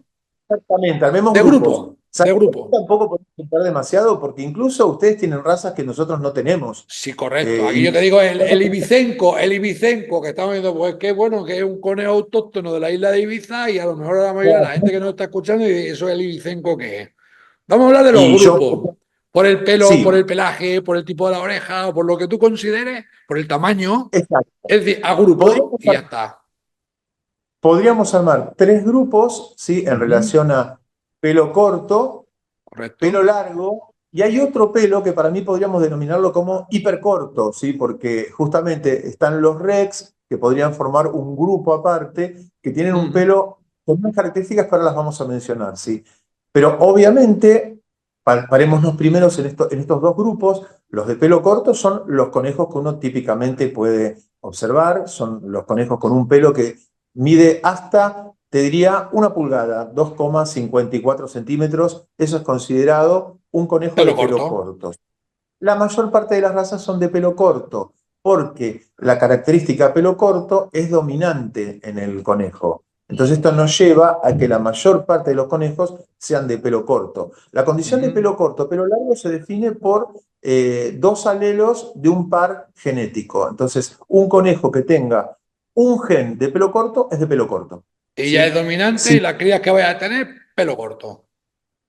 [SPEAKER 2] exactamente, armemos
[SPEAKER 1] De
[SPEAKER 2] grupos.
[SPEAKER 1] grupo, de
[SPEAKER 2] ¿Sabes?
[SPEAKER 1] grupo.
[SPEAKER 2] Tampoco podemos entrar demasiado porque incluso ustedes tienen razas que nosotros no tenemos.
[SPEAKER 1] Sí, correcto. Aquí yo
[SPEAKER 2] Y
[SPEAKER 1] te digo el Ibicenco, que estamos viendo, pues qué bueno, que es un conejo autóctono de la isla de Ibiza y a lo mejor a la mayoría de la gente que nos está escuchando y eso es el Ibicenco que es. Vamos a hablar de los
[SPEAKER 2] y yo,
[SPEAKER 1] grupos. Por el pelo, por
[SPEAKER 2] sí,
[SPEAKER 1] el pelaje, por el tipo de la oreja, o por lo que tú consideres, por el tamaño.
[SPEAKER 2] exacto.
[SPEAKER 1] Es decir, a grupos
[SPEAKER 2] Podríamos,
[SPEAKER 1] y ya está.
[SPEAKER 2] podríamos armar tres grupos, ¿sí? En
[SPEAKER 1] Ujú.
[SPEAKER 2] relación a pelo corto, pelo
[SPEAKER 1] Correcto.
[SPEAKER 2] largo, y hay otro pelo que para mí podríamos denominarlo como hipercorto, ¿sí? Porque justamente están los Rex, que podrían formar un grupo aparte, que tienen un
[SPEAKER 1] Ujú.
[SPEAKER 2] pelo con unas características que ahora las vamos a mencionar, ¿sí? Pero obviamente, parémonos primeros en estos dos grupos. Los de pelo corto son los conejos que uno típicamente puede observar, son los conejos con un pelo que mide hasta, te diría, 1 pulgada, 2,54 centímetros. Eso es considerado un conejo de
[SPEAKER 1] Pelo
[SPEAKER 2] pelo
[SPEAKER 1] corto.
[SPEAKER 2] corto. La mayor parte de las razas son de pelo corto, porque la característica pelo corto es dominante en el conejo. Entonces esto nos lleva a que la mayor parte de los conejos sean de pelo corto. La condición de
[SPEAKER 1] Ujú.
[SPEAKER 2] pelo corto, pelo largo se define por dos alelos de un par genético. Entonces, un conejo que tenga un gen de pelo corto es de pelo corto.
[SPEAKER 1] Ella es
[SPEAKER 2] ¿Sí?
[SPEAKER 1] dominante y
[SPEAKER 2] Sí,
[SPEAKER 1] la cría que vaya a tener, pelo corto.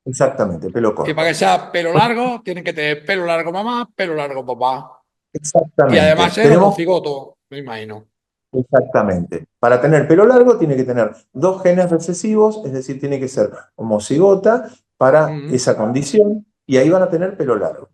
[SPEAKER 2] exactamente, pelo
[SPEAKER 1] Y para que
[SPEAKER 2] corto.
[SPEAKER 1] sea pelo largo, tiene que tener pelo largo mamá, pelo largo papá. Y además
[SPEAKER 2] Exactamente.
[SPEAKER 1] ser
[SPEAKER 2] Tenemos
[SPEAKER 1] homocigoto, me imagino.
[SPEAKER 2] Exactamente. Para tener pelo largo tiene que tener dos genes recesivos, es decir, tiene que ser homocigota para
[SPEAKER 1] Ujú.
[SPEAKER 2] esa condición y ahí van a tener pelo largo.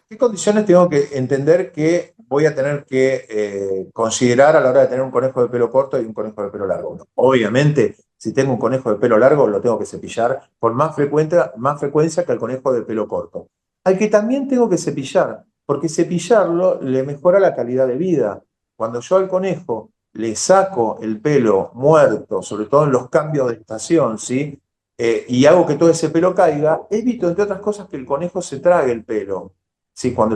[SPEAKER 2] ¿Qué condiciones tengo que entender que voy a tener que considerar a la hora de tener un conejo de pelo corto y un conejo de pelo largo? Bueno, obviamente, si tengo un conejo de pelo largo, lo tengo que cepillar con más frecuencia que el conejo de pelo corto. Al que también tengo que cepillar, porque cepillarlo le mejora la calidad de vida. Cuando yo al conejo le saco el pelo muerto, sobre todo en los cambios de estación, ¿sí? Y hago que todo ese pelo caiga, evito, entre otras cosas, que el conejo se trague el pelo. Sí, cuando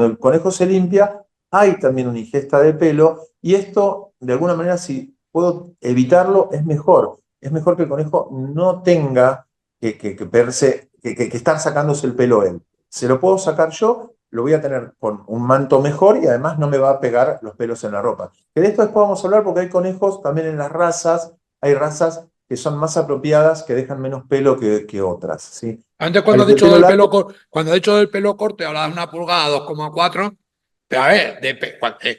[SPEAKER 2] el conejo se limpia, hay también una ingesta de pelo y esto, de alguna manera, si puedo evitarlo, es mejor. Es mejor que el conejo no tenga que estar sacándose el pelo él. Se lo puedo sacar yo, lo voy a tener con un manto mejor y además no me va a pegar los pelos en la ropa. Que de esto después vamos a hablar porque hay conejos también en las razas, hay razas que son más apropiadas, que dejan menos pelo que otras, ¿sí?
[SPEAKER 1] Antes
[SPEAKER 2] A
[SPEAKER 1] cuando has
[SPEAKER 2] los de
[SPEAKER 1] dicho
[SPEAKER 2] pelo
[SPEAKER 1] del
[SPEAKER 2] largo,
[SPEAKER 1] cuando has dicho del pelo corto, hablabas de 1 pulgada, 2,4. Pero a ver,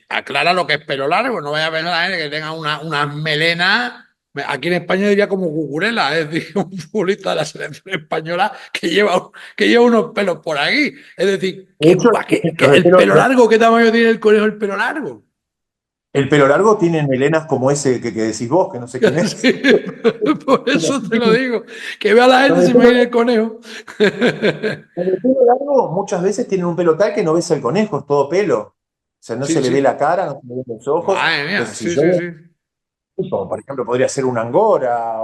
[SPEAKER 1] aclara lo que es pelo largo, no vaya a ver a la gente que tenga unas melenas. Aquí en España diría como Cucurella, es decir, un futbolista de la selección española que lleva unos pelos por aquí. Es decir,
[SPEAKER 2] de hecho,
[SPEAKER 1] que
[SPEAKER 2] los de
[SPEAKER 1] el
[SPEAKER 2] pelo,
[SPEAKER 1] pelo largo, ¿qué tamaño tiene el conejo el pelo largo?
[SPEAKER 2] el pelo largo tiene melenas como ese que decís vos, que no sé quién es.
[SPEAKER 1] Sí, por eso te lo digo. Que vea la
[SPEAKER 2] Los
[SPEAKER 1] gente
[SPEAKER 2] de
[SPEAKER 1] se
[SPEAKER 2] pelo,
[SPEAKER 1] imagina el conejo.
[SPEAKER 2] los de pelo largo muchas veces tienen un pelo tal que no ves el conejo, es todo pelo. O sea, no
[SPEAKER 1] Sí,
[SPEAKER 2] se le ve
[SPEAKER 1] sí.
[SPEAKER 2] la cara, no se le ven los ojos.
[SPEAKER 1] Madre mía,
[SPEAKER 2] Entonces, si
[SPEAKER 1] sí,
[SPEAKER 2] yo,
[SPEAKER 1] sí, sí.
[SPEAKER 2] como por ejemplo, podría ser un angora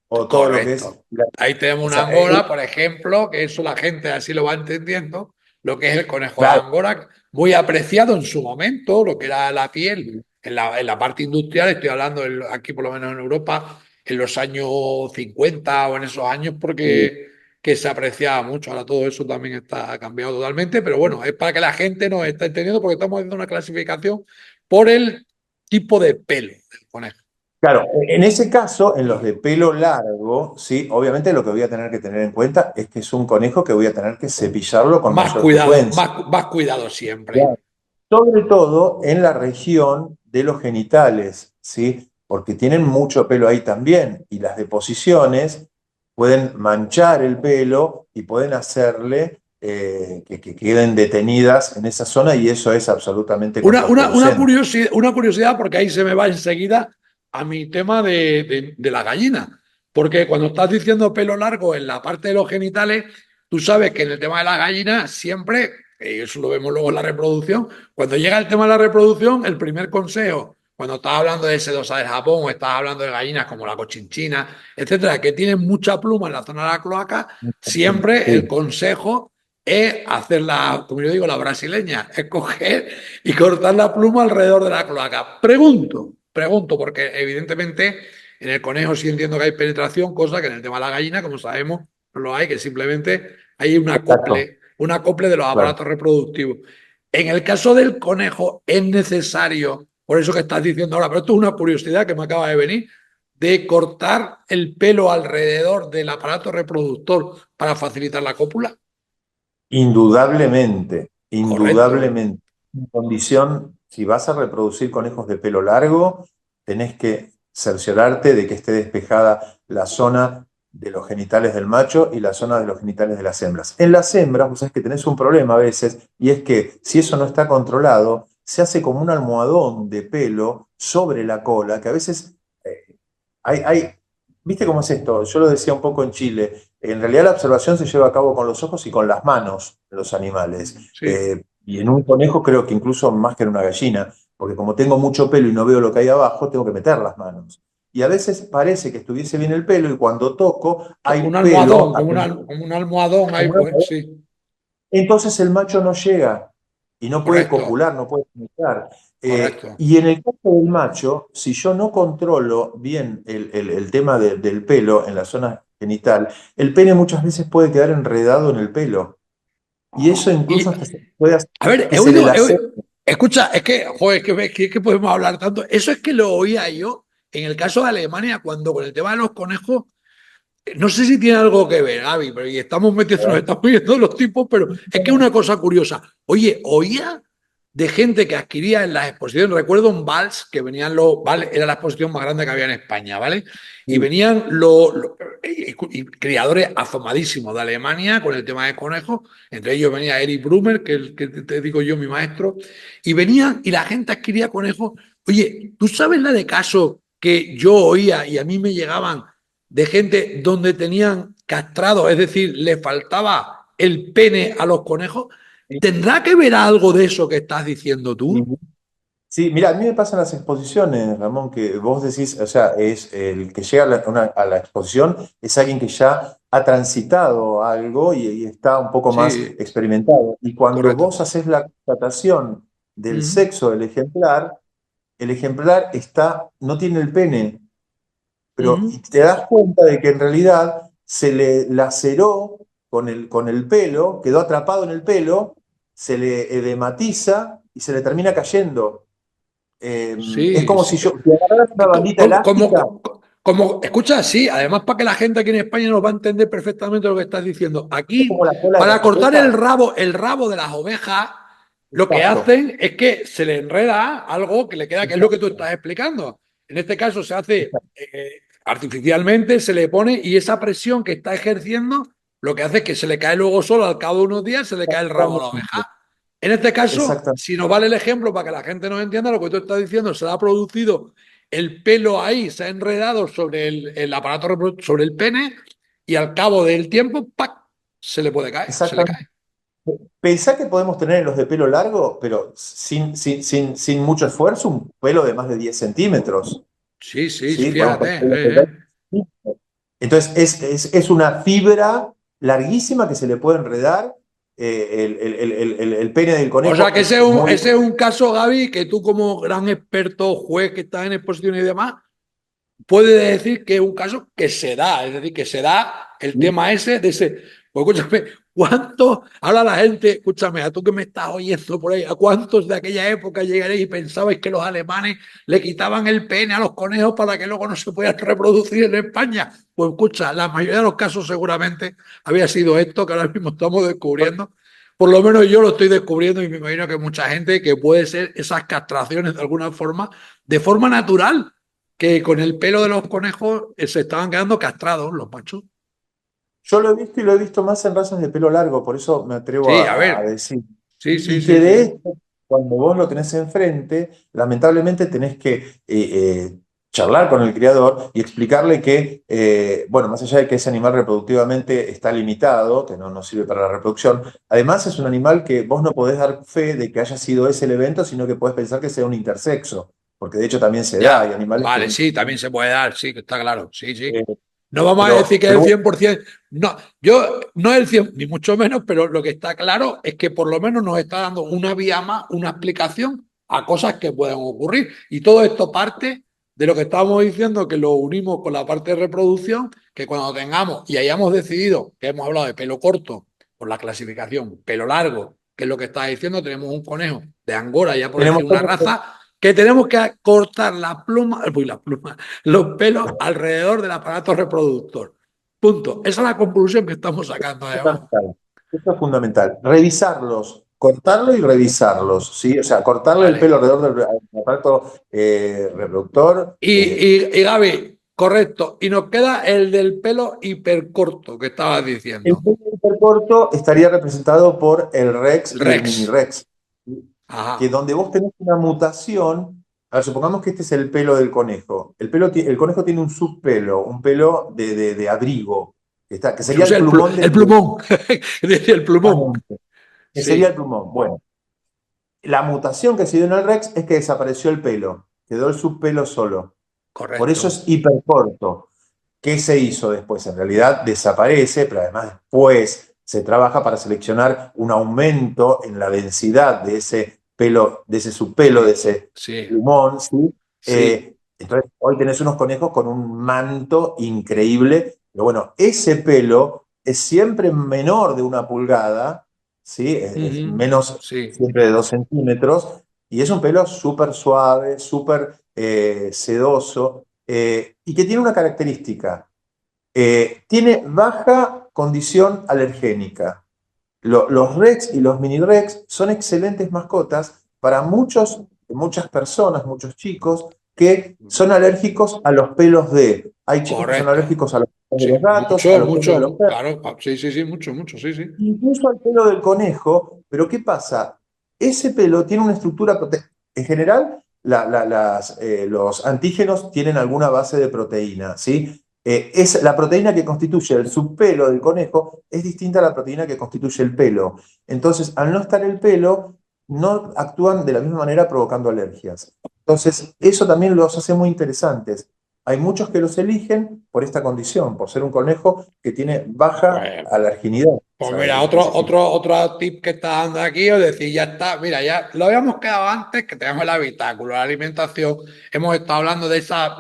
[SPEAKER 2] o todo lo que es
[SPEAKER 1] Correcto. Ahí tenemos una
[SPEAKER 2] esa-
[SPEAKER 1] Angora, por ejemplo, que eso la gente así lo va entendiendo, lo que es el conejo de
[SPEAKER 2] claro,
[SPEAKER 1] Angora, muy apreciado en su momento, lo que era la piel, en la parte industrial, estoy hablando aquí por lo menos en Europa, en los años 50 o en esos años, porque que se apreciaba mucho. Ahora todo eso también está cambiado totalmente, pero bueno, es para que la gente nos esté entendiendo, porque estamos haciendo una clasificación por el tipo de pelo del conejo.
[SPEAKER 2] claro, en ese caso, en los de pelo largo, sí, obviamente lo que voy a tener que tener en cuenta es que es un conejo que voy a tener que cepillarlo con mayor frecuencia.
[SPEAKER 1] Más cuidado siempre.
[SPEAKER 2] Claro. Sobre todo en la región de los genitales, ¿sí? Porque tienen mucho pelo ahí también y las deposiciones pueden manchar el pelo y pueden hacerle que queden detenidas en esa zona y eso es absolutamente contraproducente.
[SPEAKER 1] Una curiosidad, porque ahí se me va enseguida. a mi tema de la gallina. Porque cuando estás diciendo pelo largo en la parte de los genitales, tú sabes que en el tema de la gallina siempre, y eso lo vemos luego en la reproducción, cuando llega el tema de la reproducción, el primer consejo, cuando estás hablando de sedosa del Japón o estás hablando de gallinas como la cochinchina, etcétera, que tienen mucha pluma en la zona de la cloaca, siempre el
[SPEAKER 2] Sí.
[SPEAKER 1] consejo es hacer la, como yo digo, la brasileña, es coger y cortar la pluma alrededor de la cloaca. Pregunto, porque evidentemente en el conejo sí entiendo que hay penetración, cosa que en el tema de la gallina, como sabemos, no lo hay, que simplemente hay
[SPEAKER 2] Exacto,
[SPEAKER 1] un acople de los
[SPEAKER 2] claro.
[SPEAKER 1] aparatos reproductivos. En el caso del conejo es necesario, por eso que estás diciendo ahora, pero esto es una curiosidad que me acaba de venir, de cortar el pelo alrededor del aparato reproductor para facilitar la cópula.
[SPEAKER 2] Indudablemente,
[SPEAKER 1] Correcto.
[SPEAKER 2] indudablemente. En condición, si vas a reproducir conejos de pelo largo, tenés que cerciorarte de que esté despejada la zona de los genitales del macho y la zona de los genitales de las hembras. En las hembras, vos sabés que tenés un problema a veces, y es que si eso no está controlado, se hace como un almohadón de pelo sobre la cola, que a veces hay, ¿viste cómo es esto? Yo lo decía un poco en Chile. En realidad la observación se lleva a cabo con los ojos y con las manos de los animales.
[SPEAKER 1] Sí.
[SPEAKER 2] Y en un conejo creo que incluso más que en una gallina, porque como tengo mucho pelo y no veo lo que hay abajo, tengo que meter las manos. Y a veces parece que estuviese bien el pelo y cuando toco
[SPEAKER 1] Como
[SPEAKER 2] hay
[SPEAKER 1] un almohadón,
[SPEAKER 2] pelo.
[SPEAKER 1] como un almohadón ahí, pues sí.
[SPEAKER 2] Entonces el macho no llega y no puede
[SPEAKER 1] Correcto,
[SPEAKER 2] copular, no puede penetrar.
[SPEAKER 1] correcto.
[SPEAKER 2] Y en el caso del macho, si yo no controlo bien el tema del pelo en la zona genital, el pene muchas veces puede quedar enredado en el pelo. Y eso incluso
[SPEAKER 1] Y,
[SPEAKER 2] hasta puede hacer
[SPEAKER 1] a ver,
[SPEAKER 2] que se le lacere.
[SPEAKER 1] escucha, es que, joder, es que podemos hablar tanto. Eso es que lo oía yo en el caso de Alemania, cuando con el tema de los conejos, no sé si tiene algo que ver, Gaby, pero y estamos metiendo, nos estamos viendo los tipos, pero es que es una cosa curiosa. Oye, oía de gente que adquiría en las exposiciones, recuerdo un vals que venían los, ¿vale? Era la exposición más grande que había en España, ¿vale? Y venían y criadores afamadísimos de Alemania con el tema de conejos, entre ellos venía Eric Brumer, que, que te digo yo, mi maestro, y venían y la gente adquiría conejos. Oye, ¿tú sabes la de casos que yo oía y a mí me llegaban de gente donde tenían castrado, es decir, le faltaba el pene a los conejos? ¿Tendrá que ver algo de eso que estás diciendo tú?
[SPEAKER 2] Sí, mira, a mí me pasan las exposiciones, Ramón, que vos decís, o sea, es el que llega a a la exposición es alguien que ya ha transitado algo y está un poco más
[SPEAKER 1] Sí,
[SPEAKER 2] experimentado. Y cuando
[SPEAKER 1] correcto.
[SPEAKER 2] vos haces la constatación del
[SPEAKER 1] Ujú,
[SPEAKER 2] sexo del ejemplar, el ejemplar está, no tiene el pene, pero
[SPEAKER 1] ujú.
[SPEAKER 2] y te das cuenta de que en realidad se le laceró con el pelo, quedó atrapado en el pelo, se le edematiza y se le termina cayendo. Es
[SPEAKER 1] Sí,
[SPEAKER 2] como
[SPEAKER 1] sí.
[SPEAKER 2] si yo si agarraras una bandita elástica,
[SPEAKER 1] Escucha, sí, además para que la gente aquí en España nos va a entender perfectamente lo que estás diciendo.
[SPEAKER 2] es
[SPEAKER 1] Aquí,
[SPEAKER 2] como la cola de
[SPEAKER 1] para
[SPEAKER 2] las
[SPEAKER 1] cortar
[SPEAKER 2] ovejas.
[SPEAKER 1] el rabo de las ovejas, lo que
[SPEAKER 2] Exacto,
[SPEAKER 1] hacen es que se le enreda algo que le queda, que es lo que tú
[SPEAKER 2] exacto,
[SPEAKER 1] estás explicando. En este caso se hace
[SPEAKER 2] exacto,
[SPEAKER 1] artificialmente, se le pone y esa presión que está ejerciendo lo que hace es que se le cae luego solo al cabo de unos días, se le cae el rabo a la
[SPEAKER 2] exactamente,
[SPEAKER 1] oveja. En este caso,
[SPEAKER 2] exactamente.
[SPEAKER 1] si nos vale el ejemplo para que la gente nos entienda lo que tú estás diciendo, se ha producido el pelo ahí, se ha enredado sobre el aparato sobre el pene y al cabo del tiempo, ¡pac! Se le puede caer, se le
[SPEAKER 2] Exactamente.
[SPEAKER 1] cae.
[SPEAKER 2] Pensá que podemos tener en los de pelo largo, pero sin mucho esfuerzo, un pelo de más de 10 centímetros.
[SPEAKER 1] Sí, sí,
[SPEAKER 2] ¿Sí? Podemos
[SPEAKER 1] fíjate.
[SPEAKER 2] poner pelos de 20. Entonces, es una fibra larguísima que se le puede enredar. El pene del
[SPEAKER 1] O
[SPEAKER 2] conejo
[SPEAKER 1] sea que
[SPEAKER 2] es muy.
[SPEAKER 1] ese es un caso, Gaby, que tú como gran experto, juez que estás en exposiciones y demás, puede decir que es un caso que se da, es decir, que se da el tema ese de ese. Pues escúchame, ¿cuántos, ahora la gente, escúchame, a tú que me estás oyendo por ahí, a cuántos de aquella época llegaréis y pensabais que los alemanes le quitaban el pene a los conejos para que luego no se pudieran reproducir en España? Pues escucha, la mayoría de los casos seguramente había sido esto que ahora mismo estamos descubriendo. Por lo menos yo lo estoy descubriendo y me imagino que mucha gente que puede ser esas castraciones de alguna forma, de forma natural, que con el pelo de los conejos se estaban quedando castrados los machos.
[SPEAKER 2] Yo lo he visto y lo he visto más en razas de pelo largo, por eso me atrevo
[SPEAKER 1] Sí, a
[SPEAKER 2] a
[SPEAKER 1] ver,
[SPEAKER 2] decir.
[SPEAKER 1] sí, sí,
[SPEAKER 2] Y
[SPEAKER 1] sí,
[SPEAKER 2] que de
[SPEAKER 1] sí.
[SPEAKER 2] hecho, cuando vos lo tenés enfrente, lamentablemente tenés que charlar con el criador y explicarle que, bueno, más allá de que ese animal reproductivamente está limitado, que no sirve para la reproducción, además es un animal que vos no podés dar fe de que haya sido ese el evento, sino que podés pensar que sea un intersexo, porque de hecho también se da, hay
[SPEAKER 1] Ya,
[SPEAKER 2] animales que...
[SPEAKER 1] vale, sí, también se puede dar, sí, que está claro, sí, sí.
[SPEAKER 2] eh,
[SPEAKER 1] No vamos a decir
[SPEAKER 2] pero,
[SPEAKER 1] que es
[SPEAKER 2] pero
[SPEAKER 1] el 100%, no, yo no es el 100, ni mucho menos, pero lo que está claro es que por lo menos nos está dando una vía más, una explicación a cosas que pueden ocurrir. Y todo esto parte de lo que estábamos diciendo, que lo unimos con la parte de reproducción, que cuando tengamos y hayamos decidido, que hemos hablado de pelo corto por la clasificación, pelo largo, que es lo que está diciendo, tenemos un conejo de Angora, ya por
[SPEAKER 2] tenemos
[SPEAKER 1] decir una raza, que tenemos que cortar la pluma, los pelos alrededor del aparato reproductor. Punto. Esa es la conclusión que estamos sacando. Digamos.
[SPEAKER 2] fundamental. Esto es fundamental. Revisarlos, cortarlo y revisarlos, ¿sí? O sea, cortarle el
[SPEAKER 1] Vale.
[SPEAKER 2] pelo alrededor del aparato reproductor.
[SPEAKER 1] Y Gaby, correcto. Y nos queda el del pelo hipercorto que estabas
[SPEAKER 2] El
[SPEAKER 1] diciendo.
[SPEAKER 2] pelo hipercorto estaría representado por el
[SPEAKER 1] El
[SPEAKER 2] Rex y el mini
[SPEAKER 1] Rex.
[SPEAKER 2] Rex, que
[SPEAKER 1] Ajá.
[SPEAKER 2] donde vos tenés una mutación, a ver, supongamos que este es el pelo del conejo. El conejo tiene un subpelo, un pelo de abrigo, que
[SPEAKER 1] Yo
[SPEAKER 2] sería
[SPEAKER 1] sé
[SPEAKER 2] el plumón
[SPEAKER 1] el plumón. Decía el plumón.
[SPEAKER 2] que sería el
[SPEAKER 1] Sí,
[SPEAKER 2] plumón. Bueno, la mutación que se dio en el Rex es que desapareció el pelo, quedó el subpelo solo. Por eso
[SPEAKER 1] correcto.
[SPEAKER 2] es hipercorto. ¿Qué se hizo después? En realidad desaparece, pero además después se trabaja para seleccionar un aumento en la densidad de ese pelo, de ese subpelo, de
[SPEAKER 1] Sí,
[SPEAKER 2] ese
[SPEAKER 1] sí,
[SPEAKER 2] plumón, ¿sí?
[SPEAKER 1] sí.
[SPEAKER 2] Entonces, hoy tenés unos conejos con un manto increíble, pero bueno, ese pelo es siempre menor de 1 pulgada, ¿sí? Es
[SPEAKER 1] Ujú.
[SPEAKER 2] menos
[SPEAKER 1] Sí.
[SPEAKER 2] siempre de 2 centímetros, y es un pelo súper suave, súper sedoso, y que tiene una característica. Tiene baja condición alergénica. Los Rex y los mini Rex son excelentes mascotas para muchas personas, muchos chicos que son alérgicos a los pelos de... Hay chicos que son
[SPEAKER 1] Correcto.
[SPEAKER 2] alérgicos a los pelos de
[SPEAKER 1] Sí,
[SPEAKER 2] los gatos, a
[SPEAKER 1] mucho,
[SPEAKER 2] los pelos de los
[SPEAKER 1] mucho,
[SPEAKER 2] perros,
[SPEAKER 1] claro, sí, sí, sí, mucho, mucho, sí, sí.
[SPEAKER 2] incluso al pelo del conejo. Pero ¿qué pasa? Ese pelo tiene una estructura... En general, los antígenos tienen alguna base de proteína, ¿sí? La proteína que constituye el subpelo del conejo es distinta a la proteína que constituye el pelo. Entonces, al no estar el pelo, no actúan de la misma manera provocando alergias. Entonces, eso también los hace muy interesantes. Hay muchos que los eligen por esta condición, por ser un conejo que tiene baja
[SPEAKER 1] Pues,
[SPEAKER 2] alerginidad.
[SPEAKER 1] pues mira, otro tip que está dando aquí, es decir, ya está, mira, ya lo habíamos quedado antes, que tenemos el habitáculo, la alimentación, hemos estado hablando de esas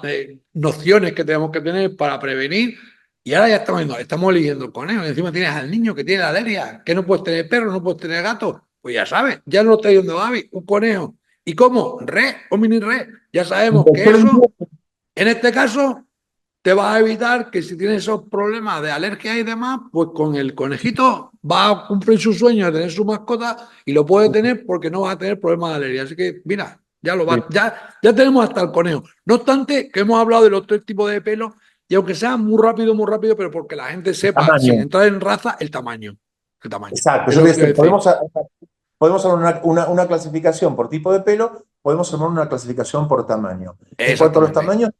[SPEAKER 1] nociones que tenemos que tener para prevenir, y ahora ya estamos viendo, estamos eligiendo el conejo, y encima tienes al niño que tiene la alergia, que no puedes tener perro, no puedes tener gato, pues ya sabes, ya lo está diciendo Gaby, un conejo. ¿Y cómo? Red o mini red. Ya sabemos que eso, en este caso, te va a evitar que si tienes esos problemas de alergia y demás, pues con el conejito va a cumplir su sueño de tener su mascota y lo puede tener porque no va a tener problemas de alergia. Así que, mira, ya lo va, ya tenemos hasta el conejo. No obstante, que hemos hablado de los 3 tipos de pelo, y aunque sea muy rápido, pero porque la gente sepa, sin
[SPEAKER 2] Tamaño.
[SPEAKER 1] entrar en raza, el tamaño. El tamaño.
[SPEAKER 2] Exacto,
[SPEAKER 1] Es
[SPEAKER 2] yo
[SPEAKER 1] lo
[SPEAKER 2] te
[SPEAKER 1] que te iba a
[SPEAKER 2] decía,
[SPEAKER 1] decir.
[SPEAKER 2] podemos armar una clasificación por tipo de pelo, podemos armar una clasificación por tamaño. En cuanto a los
[SPEAKER 1] Exactamente.
[SPEAKER 2] tamaños,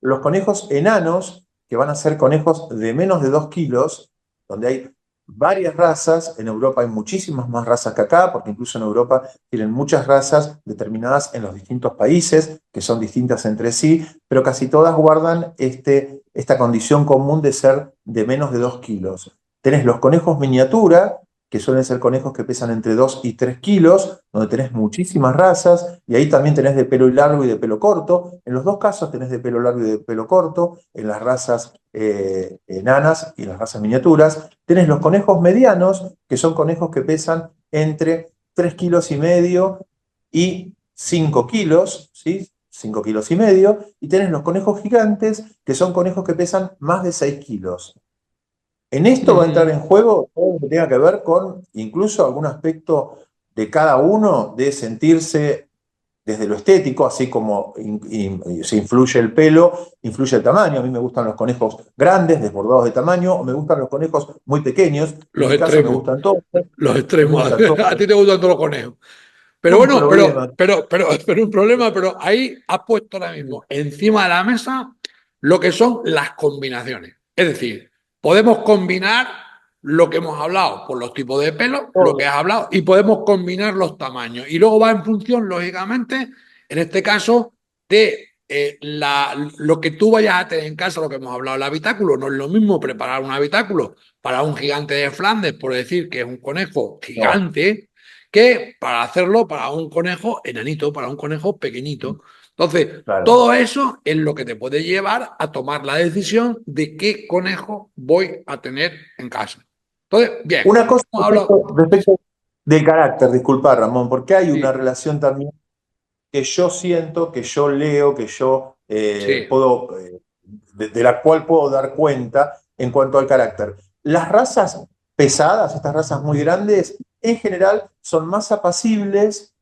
[SPEAKER 2] los conejos enanos, que van a ser conejos de menos de 2 kilos, donde hay varias razas. En Europa hay muchísimas más razas que acá, porque incluso en Europa tienen muchas razas determinadas en los distintos países, que son distintas entre sí, pero casi todas guardan esta condición común de ser de menos de 2 kilos. Tenés los conejos miniatura, que suelen ser conejos que pesan entre 2 y 3 kilos, donde tenés muchísimas razas, y ahí también tenés de pelo largo y de pelo corto. En los dos casos tenés de pelo largo y de pelo corto, en las razas enanas y las razas miniaturas. Tenés los conejos medianos, que son conejos que pesan entre 3,5 kilos y 5 kilos, ¿sí? 5,5 kilos, y tenés los conejos gigantes, que son conejos que pesan más de 6 kilos. En esto va a entrar en juego todo lo que tenga que ver con incluso algún aspecto de cada uno, de sentirse desde lo estético, así como se influye el pelo, influye el tamaño. A mí me gustan los conejos grandes, desbordados de tamaño, o me gustan los conejos muy pequeños. En
[SPEAKER 1] Los
[SPEAKER 2] mi caso me
[SPEAKER 1] extremos.
[SPEAKER 2] gustan todos,
[SPEAKER 1] Los
[SPEAKER 2] me
[SPEAKER 1] extremos.
[SPEAKER 2] gustan todos.
[SPEAKER 1] A ti te gustan todos los conejos. Pero
[SPEAKER 2] Un
[SPEAKER 1] bueno,
[SPEAKER 2] problema.
[SPEAKER 1] pero un problema, pero ahí has puesto ahora mismo encima de la mesa lo que son las combinaciones. Es decir, podemos combinar lo que hemos hablado por los tipos de pelo, lo que
[SPEAKER 2] Todo.
[SPEAKER 1] has hablado, y podemos combinar los tamaños. Y luego va en función, lógicamente, en este caso, de lo que tú vayas a tener en casa, lo que hemos hablado, el habitáculo. No es lo mismo preparar un habitáculo para un gigante de Flandes, por decir que es un conejo
[SPEAKER 2] No,
[SPEAKER 1] gigante, que para hacerlo para un conejo enanito, para un conejo pequeñito. Entonces,
[SPEAKER 2] claro.
[SPEAKER 1] todo eso es lo que te puede llevar a tomar la decisión de qué conejo voy a tener en casa. Entonces, bien,
[SPEAKER 2] Una cosa
[SPEAKER 1] hemos hablado.
[SPEAKER 2] respecto del carácter, disculpa Ramón, porque hay una
[SPEAKER 1] Sí,
[SPEAKER 2] relación también que yo siento, que yo leo, que yo
[SPEAKER 1] sí,
[SPEAKER 2] puedo, de la cual puedo dar cuenta en cuanto al carácter. Las razas pesadas, estas razas muy grandes, en general son más apacibles,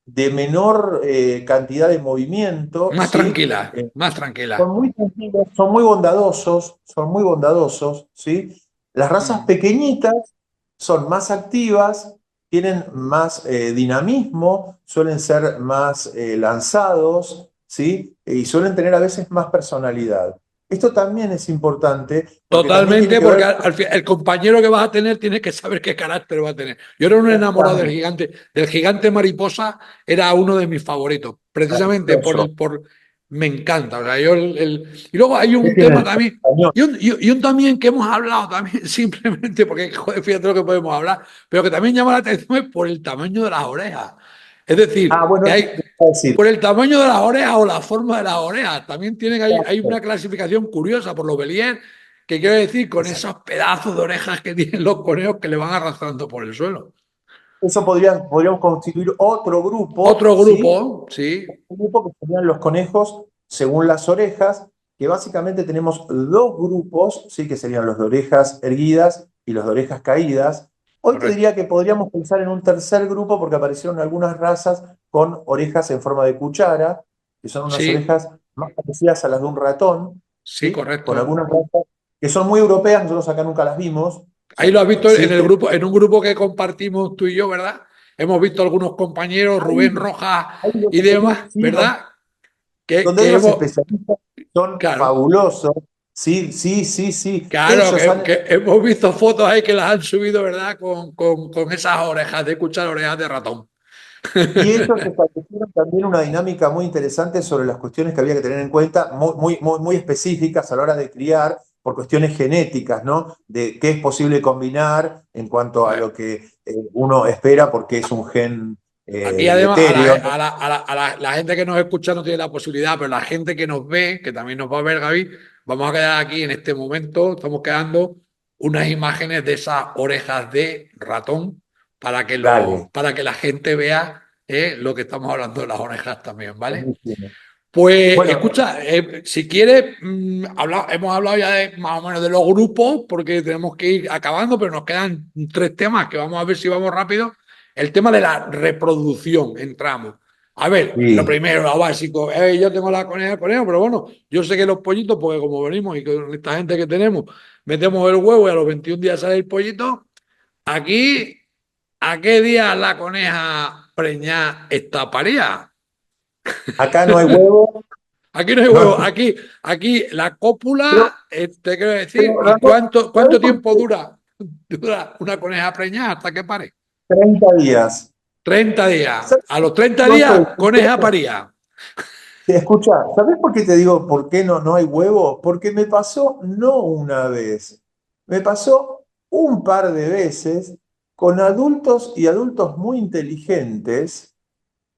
[SPEAKER 2] de menor cantidad de movimiento,
[SPEAKER 1] más
[SPEAKER 2] ¿sí?
[SPEAKER 1] tranquila, más tranquila.
[SPEAKER 2] Son muy tranquilos, son muy bondadosos, ¿sí? Las razas
[SPEAKER 1] Mm.
[SPEAKER 2] pequeñitas son más activas, tienen más dinamismo, suelen ser más lanzados, ¿sí? Y suelen tener a veces más personalidad. Esto también es importante porque también tiene
[SPEAKER 1] Totalmente,
[SPEAKER 2] que
[SPEAKER 1] porque
[SPEAKER 2] ver
[SPEAKER 1] el compañero que vas a tener tiene que saber qué carácter va a tener. Yo era un enamorado
[SPEAKER 2] exactamente,
[SPEAKER 1] del gigante mariposa, era uno de mis favoritos, precisamente
[SPEAKER 2] maravilloso.
[SPEAKER 1] me encanta. O sea, y luego hay
[SPEAKER 2] ¿Qué
[SPEAKER 1] un
[SPEAKER 2] tiene
[SPEAKER 1] tema
[SPEAKER 2] el
[SPEAKER 1] también,
[SPEAKER 2] español?
[SPEAKER 1] y un también que hemos hablado también, simplemente porque, joder, fíjate lo que podemos hablar, pero que también llama la atención es por el tamaño de las orejas. Es
[SPEAKER 2] Ah,
[SPEAKER 1] decir,
[SPEAKER 2] bueno,
[SPEAKER 1] que
[SPEAKER 2] eso
[SPEAKER 1] hay,
[SPEAKER 2] te iba a decir.
[SPEAKER 1] por el tamaño de las orejas o la forma de las orejas, también hay
[SPEAKER 2] Exacto,
[SPEAKER 1] una clasificación curiosa por los Bélier. ¿Qué quiero decir? Con
[SPEAKER 2] exacto.
[SPEAKER 1] esos pedazos de orejas que tienen los conejos que le van arrastrando por el suelo.
[SPEAKER 2] Eso podríamos constituir otro grupo,
[SPEAKER 1] Otro
[SPEAKER 2] ¿sí?
[SPEAKER 1] grupo, sí,
[SPEAKER 2] Un grupo que serían los conejos según las orejas, que básicamente tenemos dos grupos, ¿sí? Que serían los de orejas erguidas y los de orejas caídas. Hoy te
[SPEAKER 1] correcto.
[SPEAKER 2] diría que podríamos pensar en un tercer grupo porque aparecieron algunas razas con orejas en forma de cuchara, que son unas
[SPEAKER 1] Sí,
[SPEAKER 2] orejas más parecidas a las de un ratón,
[SPEAKER 1] sí,
[SPEAKER 2] ¿sí? Con
[SPEAKER 1] correcto.
[SPEAKER 2] algunas razas que son muy europeas, nosotros acá nunca las vimos, o
[SPEAKER 1] Ahí
[SPEAKER 2] sea,
[SPEAKER 1] lo has
[SPEAKER 2] no
[SPEAKER 1] visto en el
[SPEAKER 2] existen.
[SPEAKER 1] grupo, en un grupo que compartimos tú y yo, ¿verdad? Hemos visto algunos compañeros,
[SPEAKER 2] Ahí,
[SPEAKER 1] Rubén Rojas
[SPEAKER 2] ahí
[SPEAKER 1] y demás,
[SPEAKER 2] sí,
[SPEAKER 1] ¿verdad?
[SPEAKER 2] donde hay
[SPEAKER 1] Que
[SPEAKER 2] los
[SPEAKER 1] hemos,
[SPEAKER 2] especialistas son
[SPEAKER 1] claro,
[SPEAKER 2] fabulosos. Sí, sí, sí, sí.
[SPEAKER 1] claro,
[SPEAKER 2] Ellos han...
[SPEAKER 1] que hemos visto fotos ahí que las han subido, ¿verdad? Con esas orejas de escuchar orejas de ratón.
[SPEAKER 2] Y ellos establecieron también una dinámica muy interesante sobre las cuestiones que había que tener en cuenta, muy específicas a la hora de criar, por cuestiones genéticas, ¿no? De qué es posible combinar en cuanto a lo que uno espera, porque es un gen
[SPEAKER 1] Aquí además
[SPEAKER 2] etéreo.
[SPEAKER 1] la gente que nos escucha no tiene la posibilidad, pero la gente que nos ve, que también nos va a ver, Gaby, vamos a quedar aquí en este momento, estamos quedando unas imágenes de esas orejas de ratón
[SPEAKER 2] Dale,
[SPEAKER 1] para que la gente vea lo que estamos hablando de las orejas también, ¿vale?
[SPEAKER 2] buenísimo.
[SPEAKER 1] Pues
[SPEAKER 2] Bueno,
[SPEAKER 1] escucha, si quieres, hemos hablado ya de más o menos de los grupos, porque tenemos que ir acabando, pero nos quedan tres temas que vamos a ver si vamos rápido. El tema de la reproducción, entramos. A ver, lo
[SPEAKER 2] sí.
[SPEAKER 1] primero, lo básico, yo tengo la coneja, el conejo, pero bueno, yo sé que los pollitos, porque como venimos y con esta gente que tenemos, metemos el huevo y a los 21 días sale el pollito. Aquí, ¿a qué día la coneja preñada está parida?
[SPEAKER 2] Acá no hay huevo.
[SPEAKER 1] Aquí no hay
[SPEAKER 2] No
[SPEAKER 1] huevo,
[SPEAKER 2] hay-
[SPEAKER 1] aquí la
[SPEAKER 2] pero,
[SPEAKER 1] cópula, te quiero decir,
[SPEAKER 2] pero
[SPEAKER 1] ¿y
[SPEAKER 2] Ramón, ¿sabés
[SPEAKER 1] cuánto
[SPEAKER 2] por
[SPEAKER 1] tiempo
[SPEAKER 2] qué?
[SPEAKER 1] dura una coneja preñada hasta que pare?
[SPEAKER 2] 30 días.
[SPEAKER 1] 30 días.
[SPEAKER 2] ¿Sabés
[SPEAKER 1] A los
[SPEAKER 2] por qué
[SPEAKER 1] 30
[SPEAKER 2] digo esto
[SPEAKER 1] días,
[SPEAKER 2] de
[SPEAKER 1] coneja
[SPEAKER 2] 30?
[SPEAKER 1] paría.
[SPEAKER 2] Sí, escucha, ¿sabés por qué te digo por qué no hay huevo? Porque me pasó no una vez, me pasó un par de veces con adultos y adultos muy inteligentes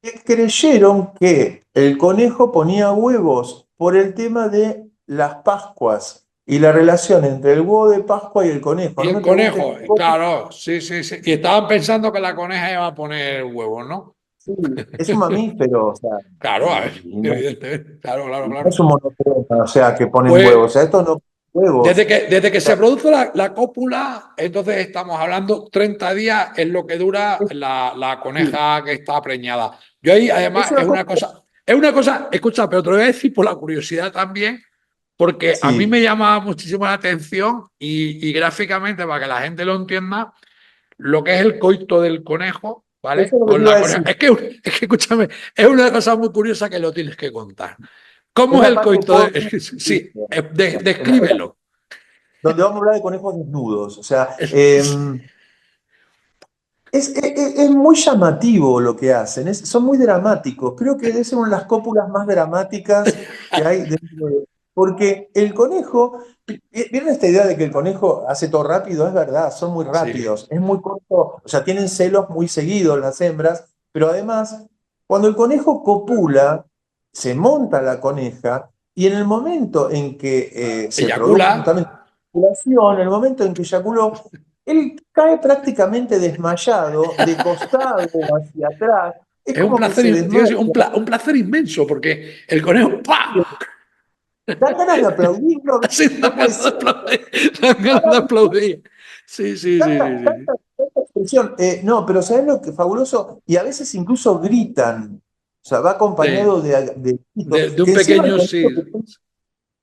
[SPEAKER 2] que creyeron que el conejo ponía huevos por el tema de las Pascuas y la relación entre el huevo de Pascua y el conejo.
[SPEAKER 1] Y
[SPEAKER 2] No
[SPEAKER 1] el
[SPEAKER 2] me preguntes
[SPEAKER 1] conejo,
[SPEAKER 2] cómo.
[SPEAKER 1] claro, sí, sí, sí. Y estaban pensando que la coneja iba a poner huevos, ¿no?
[SPEAKER 2] Sí, es un mamífero, o sea,
[SPEAKER 1] Claro, a ver,
[SPEAKER 2] y no,
[SPEAKER 1] evidentemente, claro, claro,
[SPEAKER 2] y no
[SPEAKER 1] claro.
[SPEAKER 2] es un monotrema, o sea, que ponen huevos. O
[SPEAKER 1] Pues
[SPEAKER 2] sea, estos no ponen huevos.
[SPEAKER 1] desde que
[SPEAKER 2] O sea,
[SPEAKER 1] se produce la cópula, entonces estamos hablando 30 días es lo que dura la
[SPEAKER 2] sí,
[SPEAKER 1] coneja que está preñada. Yo ahí,
[SPEAKER 2] es
[SPEAKER 1] además,
[SPEAKER 2] una cosa.
[SPEAKER 1] es una cosa, escucha, pero te lo voy a decir por la curiosidad también, porque a mí
[SPEAKER 2] Sí,
[SPEAKER 1] me llama muchísimo la atención y gráficamente, para que la gente lo entienda, lo que es el coito del conejo. ¿vale?
[SPEAKER 2] Eso es lo que te
[SPEAKER 1] Con
[SPEAKER 2] iba
[SPEAKER 1] la
[SPEAKER 2] a
[SPEAKER 1] coneja.
[SPEAKER 2] decir.
[SPEAKER 1] Es que, escúchame, es una cosa muy curiosa que lo tienes que contar.
[SPEAKER 2] Es
[SPEAKER 1] ¿Cómo es
[SPEAKER 2] la
[SPEAKER 1] el
[SPEAKER 2] parte
[SPEAKER 1] coito
[SPEAKER 2] porno,
[SPEAKER 1] Sí,
[SPEAKER 2] es
[SPEAKER 1] descríbelo.
[SPEAKER 2] donde vamos a hablar de conejos desnudos. O sea, es muy llamativo lo que hacen, son muy dramáticos. Creo que debe ser una de las cópulas más dramáticas que hay porque el conejo, ¿vieron esta idea de que el conejo hace todo rápido? Es verdad, son muy
[SPEAKER 1] Sí,
[SPEAKER 2] rápidos, es muy corto, o sea, tienen celos muy seguidos las hembras, pero además, cuando el conejo copula, se monta la coneja y en el momento en que se
[SPEAKER 1] eyacula.
[SPEAKER 2] produjo justamente la copulación, en el momento en que eyaculó, él cae prácticamente desmayado, de costado hacia atrás. Es
[SPEAKER 1] Es un
[SPEAKER 2] como que
[SPEAKER 1] placer,
[SPEAKER 2] se
[SPEAKER 1] tiene que
[SPEAKER 2] desmaya.
[SPEAKER 1] ser un placer inmenso, porque el conejo, ¡pam!
[SPEAKER 2] Dan ganas de aplaudir, no,
[SPEAKER 1] Así
[SPEAKER 2] no
[SPEAKER 1] dan
[SPEAKER 2] puede
[SPEAKER 1] ganas de
[SPEAKER 2] ser.
[SPEAKER 1] aplaudir. Dan ganas de aplaudir. Sí, sí, sí, sí, sí.
[SPEAKER 2] Tanta expresión. No, pero ¿sabes lo que es fabuloso? Y a veces incluso gritan. O sea, va acompañado
[SPEAKER 1] Sí.
[SPEAKER 2] de gritos.
[SPEAKER 1] De un
[SPEAKER 2] Que encima el
[SPEAKER 1] pequeño
[SPEAKER 2] conejo,
[SPEAKER 1] sí.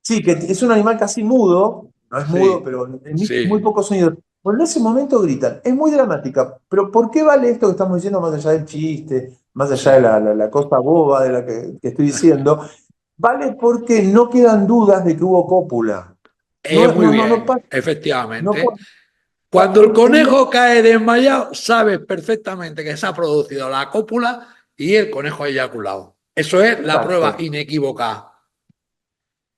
[SPEAKER 2] sí, que es un animal casi mudo, no es mudo,
[SPEAKER 1] Sí,
[SPEAKER 2] pero emite muy
[SPEAKER 1] sí.
[SPEAKER 2] pocos sonidos. Bueno, en ese momento gritan. Es muy dramática. Pero ¿por qué vale esto que estamos diciendo más allá del chiste, más allá de
[SPEAKER 1] Sí.
[SPEAKER 2] la cosa boba de la que estoy diciendo? Vale porque no quedan dudas de que hubo cópula.
[SPEAKER 1] Muy
[SPEAKER 2] No
[SPEAKER 1] bien,
[SPEAKER 2] pasa. No
[SPEAKER 1] efectivamente.
[SPEAKER 2] pasa.
[SPEAKER 1] Cuando el conejo cae desmayado, sabes perfectamente que se ha producido la cópula y el conejo ha eyaculado. Eso es la prueba
[SPEAKER 2] Exacto.
[SPEAKER 1] inequívoca.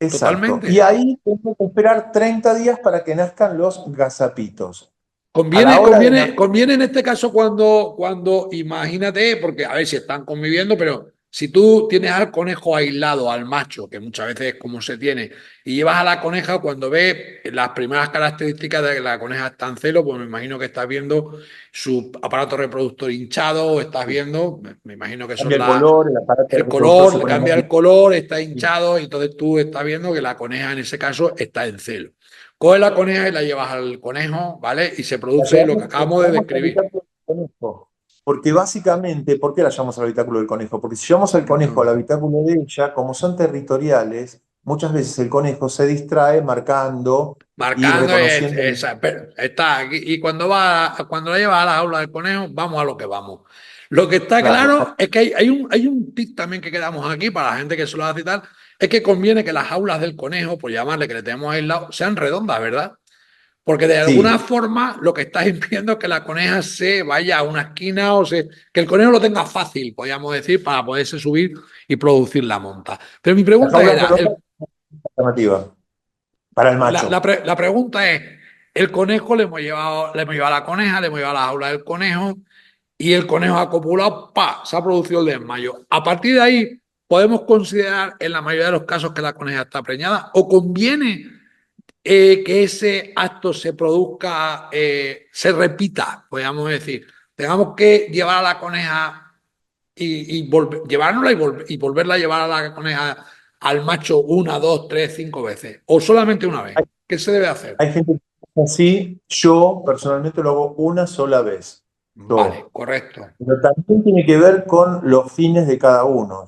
[SPEAKER 2] Exacto. Y
[SPEAKER 1] Totalmente.
[SPEAKER 2] ahí tengo que esperar 30 días para que nazcan los gazapitos. A la
[SPEAKER 1] Conviene,
[SPEAKER 2] hora de
[SPEAKER 1] conviene,
[SPEAKER 2] nacer,
[SPEAKER 1] conviene en este caso cuando, imagínate, porque a ver si están conviviendo, pero si tú tienes al conejo aislado, al macho, que muchas veces es como se tiene, y llevas a la coneja, cuando ves las primeras características de que la coneja está en celo, pues me imagino que estás viendo su aparato reproductor hinchado, o estás viendo, me imagino que son
[SPEAKER 2] cambia el color, el aparato
[SPEAKER 1] el
[SPEAKER 2] reproductor
[SPEAKER 1] color,
[SPEAKER 2] se
[SPEAKER 1] le
[SPEAKER 2] pone más
[SPEAKER 1] cambia el color, está hinchado, y entonces tú estás viendo que la coneja en ese caso está en celo. Coge la coneja y la llevas al conejo, ¿vale? Y se
[SPEAKER 2] la
[SPEAKER 1] produce lo que
[SPEAKER 2] llevamos, la
[SPEAKER 1] acabamos de
[SPEAKER 2] llevamos al
[SPEAKER 1] describir.
[SPEAKER 2] habitáculo del conejo. Porque básicamente, ¿por qué la llevamos al habitáculo del conejo? Porque si llevamos al conejo al
[SPEAKER 1] Mm.
[SPEAKER 2] habitáculo de ella, como son territoriales, muchas veces el conejo se distrae marcando y
[SPEAKER 1] Marcando
[SPEAKER 2] reconociendo.
[SPEAKER 1] está aquí. Y cuando la llevas a la jaula del conejo, vamos a lo que vamos. Lo que está
[SPEAKER 2] Claro,
[SPEAKER 1] claro es que hay un tip también que quedamos aquí para la gente que se lo hace y tal, es que conviene que las jaulas del conejo, por llamarle que le tenemos aislado, sean redondas, ¿verdad? Porque de alguna
[SPEAKER 2] sí.
[SPEAKER 1] forma lo que estás impidiendo es que la coneja se vaya a una esquina que el conejo lo tenga fácil, podríamos decir, para poderse subir y producir la monta. Pero mi
[SPEAKER 2] La
[SPEAKER 1] pregunta
[SPEAKER 2] jaula
[SPEAKER 1] era,
[SPEAKER 2] redonda es una alternativa para el macho.
[SPEAKER 1] la pregunta es, el conejo le hemos llevado a la coneja, le hemos llevado a la jaula del conejo y el conejo ha copulado, ¡pa! Se ha producido el desmayo. A partir de ahí, podemos considerar en la mayoría de los casos que la coneja está preñada o conviene que ese acto se produzca, se repita, podríamos decir. Tengamos que llevar a la coneja llevárnosla y volverla a llevar a la coneja al macho una, dos, tres, cinco veces, o solamente una vez. ¿Qué se debe hacer?
[SPEAKER 2] Hay gente que hace así, yo personalmente lo hago una sola vez.
[SPEAKER 1] Vale,
[SPEAKER 2] Yo.
[SPEAKER 1] correcto.
[SPEAKER 2] Pero también tiene que ver con los fines de cada uno.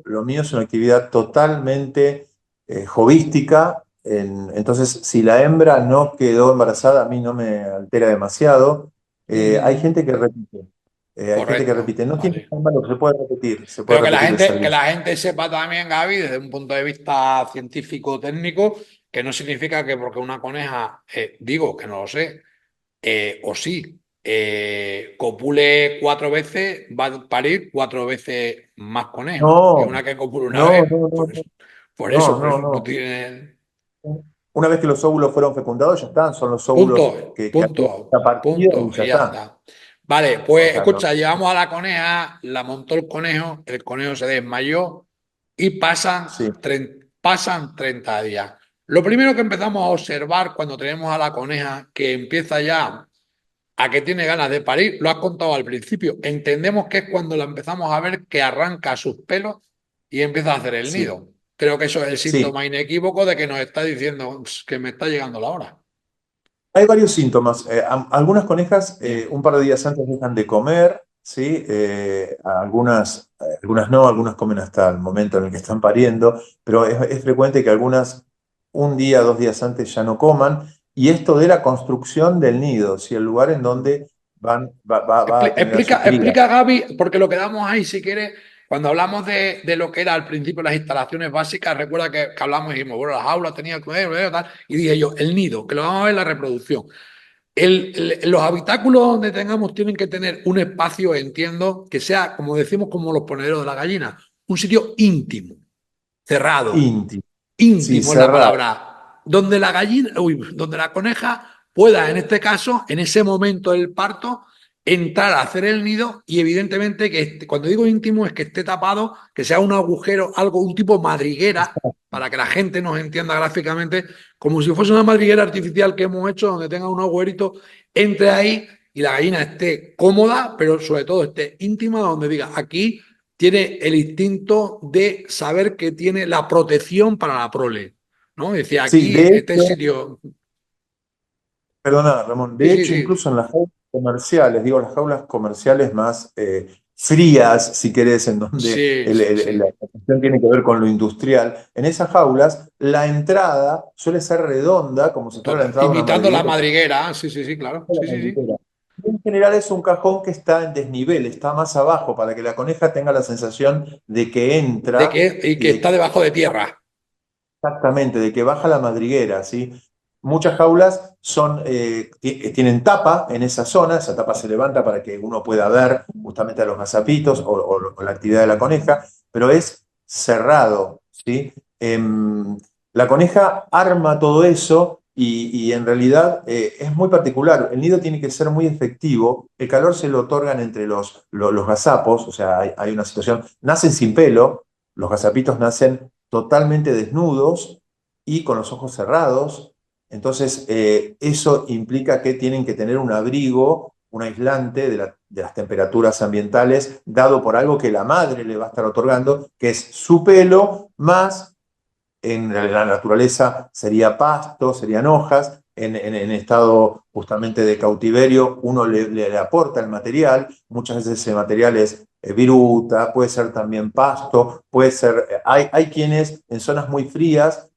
[SPEAKER 2] Lo mío es una actividad totalmente jovística. Entonces, si la hembra no quedó embarazada, a mí no me altera demasiado. Hay
[SPEAKER 1] Mm,
[SPEAKER 2] gente que repite. Hay gente que
[SPEAKER 1] correcto,
[SPEAKER 2] repite. No tiene
[SPEAKER 1] vale.
[SPEAKER 2] que ser malo, se puede
[SPEAKER 1] Pero que la
[SPEAKER 2] repetir el
[SPEAKER 1] gente, que
[SPEAKER 2] servicio.
[SPEAKER 1] la gente sepa también, Gaby, desde un punto de vista científico-técnico, que no significa que porque una coneja, digo que no lo sé, o sí, copule cuatro veces, va a parir cuatro veces más conejos que
[SPEAKER 2] No,
[SPEAKER 1] una que copule una
[SPEAKER 2] no,
[SPEAKER 1] vez.
[SPEAKER 2] no,
[SPEAKER 1] Por
[SPEAKER 2] no,
[SPEAKER 1] eso, por eso,
[SPEAKER 2] no,
[SPEAKER 1] por
[SPEAKER 2] no,
[SPEAKER 1] eso no
[SPEAKER 2] no.
[SPEAKER 1] tiene.
[SPEAKER 2] Una vez que los óvulos fueron fecundados, ya están, son los óvulos
[SPEAKER 1] Punto,
[SPEAKER 2] que han
[SPEAKER 1] punto,
[SPEAKER 2] partido y
[SPEAKER 1] punto,
[SPEAKER 2] ya
[SPEAKER 1] y ya
[SPEAKER 2] está.
[SPEAKER 1] está. Vale,
[SPEAKER 2] O
[SPEAKER 1] pues
[SPEAKER 2] sea,
[SPEAKER 1] escucha, llevamos a la coneja, la montó el conejo se desmayó y
[SPEAKER 2] sí.
[SPEAKER 1] pasan 30 días. Lo primero que empezamos a observar cuando tenemos a la coneja que empieza ya a que tiene ganas de parir, lo has contado al principio. Entendemos que es cuando la empezamos a ver que arranca sus pelos y empieza a hacer el
[SPEAKER 2] Sí,
[SPEAKER 1] nido. Creo que eso es el
[SPEAKER 2] sí.
[SPEAKER 1] síntoma inequívoco de que nos está diciendo que me está llegando la hora.
[SPEAKER 2] Hay varios síntomas. Algunas conejas un
[SPEAKER 1] Bien.
[SPEAKER 2] par de días antes dejan de comer, ¿sí? Algunas no, algunas comen hasta el momento en el que están pariendo, pero es frecuente que algunas un día, 2 días antes ya no coman. Y esto de la construcción del nido, ¿sí? El lugar en donde va a tener a sus crías.
[SPEAKER 1] Explica, Gaby, porque lo quedamos ahí, si quieres, cuando hablamos de lo que era al principio las instalaciones básicas, recuerda que hablamos y dijimos, bueno, las aulas tenía que ver, tal, y dije yo, el nido, que lo vamos a ver en la reproducción. Los habitáculos donde tengamos tienen que tener un espacio, entiendo, que sea, como decimos, como los ponederos de la gallina, un sitio íntimo, cerrado.
[SPEAKER 2] Íntimo. Sí,
[SPEAKER 1] Íntimo es la
[SPEAKER 2] cerrado.
[SPEAKER 1] palabra, donde la gallina, donde la coneja pueda, en este caso, en ese momento del parto, entrar a hacer el nido y evidentemente que cuando digo íntimo es que esté tapado, que sea un agujero, algo, un tipo madriguera, para que la gente nos entienda gráficamente, como si fuese una madriguera artificial que hemos hecho donde tenga un agujerito, entre ahí y la gallina esté cómoda, pero sobre todo esté íntima, donde diga, aquí tiene el instinto de saber que tiene la protección para la prole, ¿no? Decía,
[SPEAKER 2] Sí,
[SPEAKER 1] aquí,
[SPEAKER 2] de
[SPEAKER 1] este
[SPEAKER 2] hecho,
[SPEAKER 1] sitio...
[SPEAKER 2] perdona, Ramón,
[SPEAKER 1] Sí,
[SPEAKER 2] de
[SPEAKER 1] sí,
[SPEAKER 2] hecho,
[SPEAKER 1] sí.
[SPEAKER 2] incluso en las jaulas comerciales, digo, las jaulas comerciales más frías, si querés, en donde
[SPEAKER 1] Sí, sí, sí.
[SPEAKER 2] la cuestión tiene que ver con lo industrial, en esas jaulas la entrada suele ser redonda, como si fuera la entrada de una
[SPEAKER 1] Imitando la
[SPEAKER 2] madriguera.
[SPEAKER 1] madriguera, sí, sí, sí, claro. Sí, sí, sí.
[SPEAKER 2] En general es un cajón que está en desnivel, está más abajo, para que la coneja tenga la sensación de que entra
[SPEAKER 1] Y
[SPEAKER 2] y
[SPEAKER 1] que
[SPEAKER 2] de
[SPEAKER 1] está
[SPEAKER 2] que
[SPEAKER 1] debajo de tierra.
[SPEAKER 2] exactamente, de que baja la madriguera, ¿sí? Muchas jaulas tienen tapa en esa tapa se levanta para que uno pueda ver justamente a los gazapitos o la actividad de la coneja, pero es cerrado, ¿sí? La coneja arma todo eso y en realidad es muy particular. El nido tiene que ser muy efectivo, el calor se lo otorgan entre los gazapos, o sea, hay una situación, nacen sin pelo, los gazapitos nacen totalmente desnudos y con los ojos cerrados. Entonces, eso implica que tienen que tener un abrigo, un aislante de las temperaturas ambientales, dado por algo que la madre le va a estar otorgando, que es su pelo, más en la naturaleza sería pasto, serían hojas, en estado justamente de cautiverio uno le aporta el material, muchas veces ese material es viruta, puede ser también pasto, puede ser, hay quienes en zonas muy frías,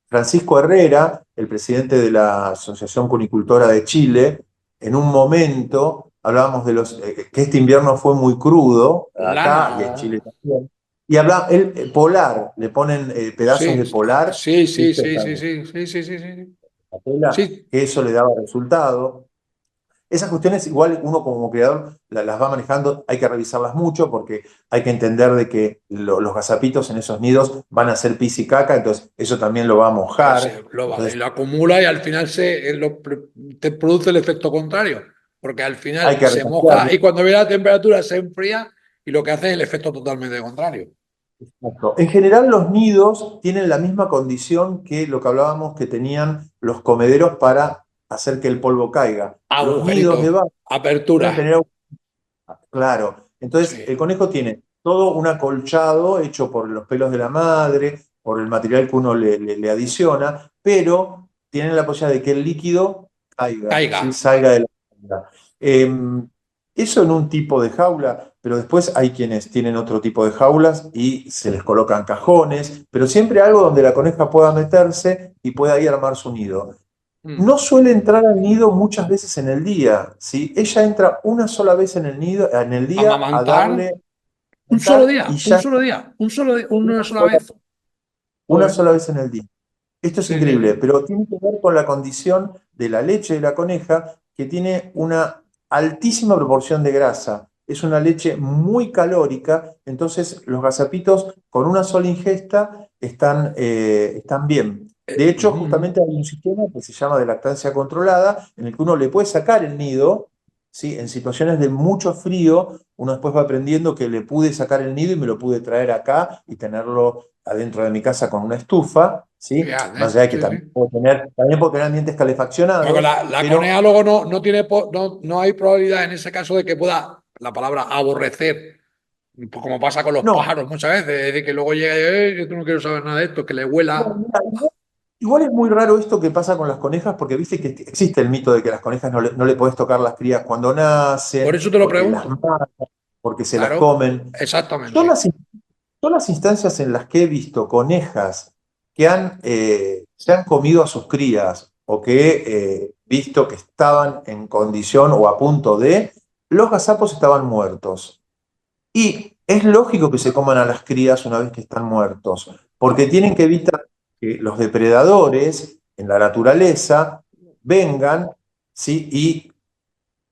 [SPEAKER 2] Francisco Herrera, el presidente de la Asociación Cunicultora de Chile, en un momento hablábamos de que este invierno fue muy crudo acá y en
[SPEAKER 1] Lana.
[SPEAKER 2] Chile también. Y habla, polar, le ponen pedazos
[SPEAKER 1] Sí,
[SPEAKER 2] de polar,
[SPEAKER 1] sí, sí,
[SPEAKER 2] ¿viste?
[SPEAKER 1] sí,
[SPEAKER 2] Esa
[SPEAKER 1] sí, sí, sí, sí, sí, sí.
[SPEAKER 2] tela,
[SPEAKER 1] Sí,
[SPEAKER 2] que eso le daba resultado. Esas cuestiones, igual uno como creador las va manejando, hay que revisarlas mucho porque hay que entender de que los gazapitos en esos nidos van a hacer pis y caca, entonces eso también lo va a mojar.
[SPEAKER 1] y
[SPEAKER 2] Entonces
[SPEAKER 1] lo acumula y al final te produce el efecto contrario, porque al
[SPEAKER 2] hay
[SPEAKER 1] final
[SPEAKER 2] que
[SPEAKER 1] se moja
[SPEAKER 2] repatriarlo.
[SPEAKER 1] y cuando viene la temperatura se enfría y lo que hace es el efecto totalmente contrario.
[SPEAKER 2] Exacto. En general, los nidos tienen la misma condición que lo que hablábamos que tenían los comederos para hacer que el polvo caiga. Los nidos de
[SPEAKER 1] Agujeritos,
[SPEAKER 2] vaca
[SPEAKER 1] apertura.
[SPEAKER 2] suelen tener, claro. Entonces,
[SPEAKER 1] Sí.
[SPEAKER 2] el conejo tiene todo un acolchado hecho por los pelos de la madre, por el material que uno le adiciona, pero tienen la posibilidad de que el líquido caiga,
[SPEAKER 1] Caiga.
[SPEAKER 2] ¿sí? Salga de la jaula. Eso en un tipo de jaula, pero después hay quienes tienen otro tipo de jaulas y se les colocan cajones, pero siempre algo donde la coneja pueda meterse y pueda ir a armar su nido.
[SPEAKER 1] Mm.
[SPEAKER 2] No suele entrar al nido muchas veces en el día, ¿sí? Ella entra una sola vez en el nido, en el día a
[SPEAKER 1] Amamantar
[SPEAKER 2] darle
[SPEAKER 1] un solo
[SPEAKER 2] montar y
[SPEAKER 1] día, un
[SPEAKER 2] ya
[SPEAKER 1] solo día, una
[SPEAKER 2] una
[SPEAKER 1] sola
[SPEAKER 2] sola,
[SPEAKER 1] vez.
[SPEAKER 2] una
[SPEAKER 1] Joder.
[SPEAKER 2] sola vez en el día. Esto es
[SPEAKER 1] Sí, sí,
[SPEAKER 2] increíble,
[SPEAKER 1] sí.
[SPEAKER 2] pero tiene que ver con la condición de la leche de la coneja, que tiene una altísima proporción de grasa. Es una leche muy calórica, entonces los gazapitos con una sola ingesta están bien. De hecho,
[SPEAKER 1] Ujú.
[SPEAKER 2] justamente hay un sistema que se llama de lactancia controlada, en el que uno le puede sacar el nido, ¿sí? En situaciones de mucho frío, uno después va aprendiendo que le pude sacar el nido y me lo pude traer acá y tenerlo adentro de mi casa con una estufa, ¿sí? Más
[SPEAKER 1] Fíjate,
[SPEAKER 2] allá de que
[SPEAKER 1] sí, sí.
[SPEAKER 2] también puedo tener ambientes
[SPEAKER 1] Luego
[SPEAKER 2] calefaccionados,
[SPEAKER 1] la
[SPEAKER 2] pero
[SPEAKER 1] coneja luego no tiene, no hay probabilidad en ese caso de que pueda, la palabra aborrecer, pues como pasa con los
[SPEAKER 2] no.
[SPEAKER 1] pájaros muchas veces, de que luego llega y que tú no quiero saber nada de esto, que le
[SPEAKER 2] No,
[SPEAKER 1] huela.
[SPEAKER 2] mira, igual es muy raro esto que pasa con las conejas, porque viste que existe el mito de que las conejas no le podés tocar las crías cuando
[SPEAKER 1] Por
[SPEAKER 2] nacen,
[SPEAKER 1] eso te lo
[SPEAKER 2] porque las
[SPEAKER 1] pregunto.
[SPEAKER 2] matan, porque se las
[SPEAKER 1] Claro,
[SPEAKER 2] comen. Yo
[SPEAKER 1] exactamente.
[SPEAKER 2] las instancias en las que he visto conejas que se han comido a sus crías o que visto que estaban en condición o a punto de, los gazapos estaban muertos. Y es lógico que se coman a las crías una vez que están muertos, porque tienen que evitar que los depredadores en la naturaleza vengan, ¿sí? Y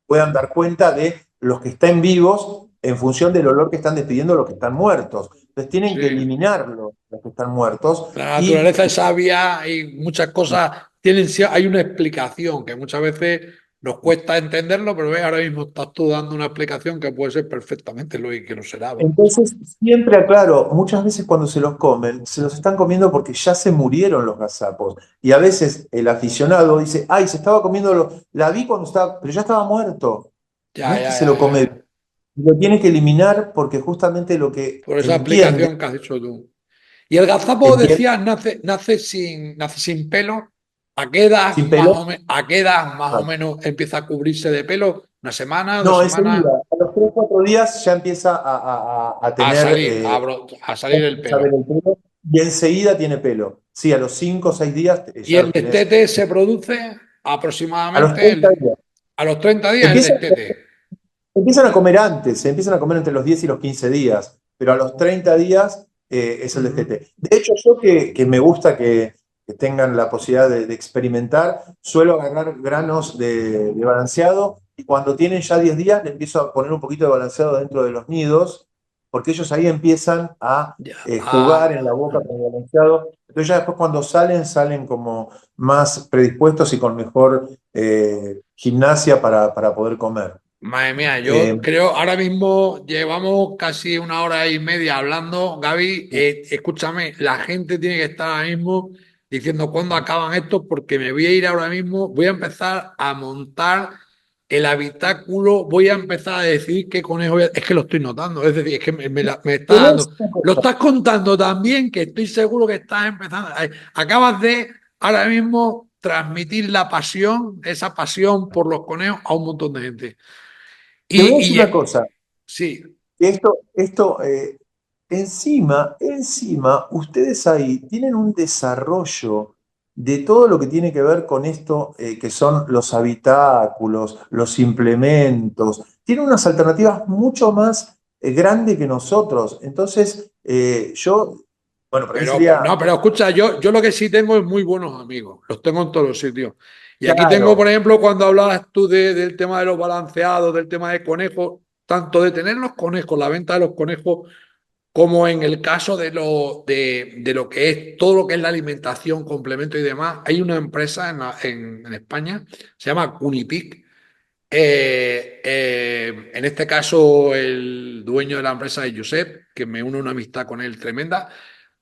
[SPEAKER 2] puedan dar cuenta de los que estén vivos en función del olor que están despidiendo los que están muertos. Entonces tienen que
[SPEAKER 1] Sí.
[SPEAKER 2] eliminarlo, los que están muertos.
[SPEAKER 1] La
[SPEAKER 2] Y
[SPEAKER 1] naturaleza es sabia y muchas cosas hay una explicación que muchas veces nos cuesta entenderlo, pero ahora mismo estás tú dando una explicación que puede ser perfectamente lógica y que no será, vamos.
[SPEAKER 2] entonces siempre aclaro, muchas veces cuando se los comen, se los están comiendo porque ya se murieron los gazapos. Y a veces el aficionado dice, ay, se estaba comiendo, la vi cuando estaba, pero ya estaba muerto. No
[SPEAKER 1] Ya,
[SPEAKER 2] es que
[SPEAKER 1] ya,
[SPEAKER 2] se
[SPEAKER 1] ya,
[SPEAKER 2] lo come,
[SPEAKER 1] ya.
[SPEAKER 2] lo tiene que eliminar porque justamente lo que
[SPEAKER 1] Por esa
[SPEAKER 2] entiende,
[SPEAKER 1] explicación que has dicho tú. Y el gazapo,
[SPEAKER 2] entiende
[SPEAKER 1] decías, nace sin pelo. ¿A qué edad
[SPEAKER 2] sin pelo.
[SPEAKER 1] a qué edad más o menos empieza a cubrirse de pelo? ¿Una semana, dos
[SPEAKER 2] No,
[SPEAKER 1] semanas?
[SPEAKER 2] enseguida. A los 3 4 días ya empieza a
[SPEAKER 1] A
[SPEAKER 2] tener,
[SPEAKER 1] salir, a salir el
[SPEAKER 2] a
[SPEAKER 1] pelo.
[SPEAKER 2] ver el pelo y enseguida tiene pelo. Sí, a los 5 o 6 días
[SPEAKER 1] Y
[SPEAKER 2] ya
[SPEAKER 1] el
[SPEAKER 2] lo tenés.
[SPEAKER 1] destete se produce
[SPEAKER 2] A los
[SPEAKER 1] aproximadamente
[SPEAKER 2] 30 días.
[SPEAKER 1] a los 30 días el
[SPEAKER 2] Empiezan,
[SPEAKER 1] destete.
[SPEAKER 2] empiezan a comer antes, se empiezan a comer entre los 10 y los 15 días, pero a los 30 días es el
[SPEAKER 1] Ujú.
[SPEAKER 2] destete. De hecho, yo que me gusta que tengan la posibilidad de experimentar, suelo agarrar granos de balanceado y cuando tienen ya 10 días le empiezo a poner un poquito de balanceado dentro de los nidos, porque ellos ahí empiezan a
[SPEAKER 1] Ya.
[SPEAKER 2] jugar en la boca con el balanceado. Entonces ya después cuando salen como más predispuestos y con mejor gimnasia para poder comer.
[SPEAKER 1] Madre mía, yo
[SPEAKER 2] Eh,
[SPEAKER 1] creo ahora mismo llevamos casi una hora y media hablando. Gaby, escúchame, la gente tiene que estar ahora mismo diciendo cuándo acaban estos porque me voy a ir ahora mismo, voy a empezar a montar el habitáculo, voy a empezar a decir qué conejo voy a... Es que lo estoy notando, es decir, es que me está
[SPEAKER 2] ¿Tenés
[SPEAKER 1] dando...
[SPEAKER 2] una
[SPEAKER 1] Lo
[SPEAKER 2] cosa?
[SPEAKER 1] estás contando también que estoy seguro que estás empezando... Acabas de ahora mismo transmitir la pasión, esa pasión por los conejos a un montón de gente.
[SPEAKER 2] Te voy a decir
[SPEAKER 1] Y
[SPEAKER 2] una cosa.
[SPEAKER 1] sí,
[SPEAKER 2] Esto, encima, ustedes ahí tienen un desarrollo de todo lo que tiene que ver con esto, que son los habitáculos, los implementos. Tienen unas alternativas mucho más grandes que nosotros. Entonces, bueno, para mí
[SPEAKER 1] no,
[SPEAKER 2] sería,
[SPEAKER 1] pero escucha, yo lo que sí tengo es muy buenos amigos, los tengo en todos los sitios. Y aquí tengo, por
[SPEAKER 2] claro,
[SPEAKER 1] ejemplo, cuando hablabas tú del tema de los balanceados, del tema de conejos, tanto de tener los conejos, la venta de los conejos, como en el caso de lo que es todo lo que es la alimentación, complemento y demás, hay una empresa en España, se llama Cunipic. En este caso, el dueño de la empresa es Josep, que me une una amistad con él tremenda.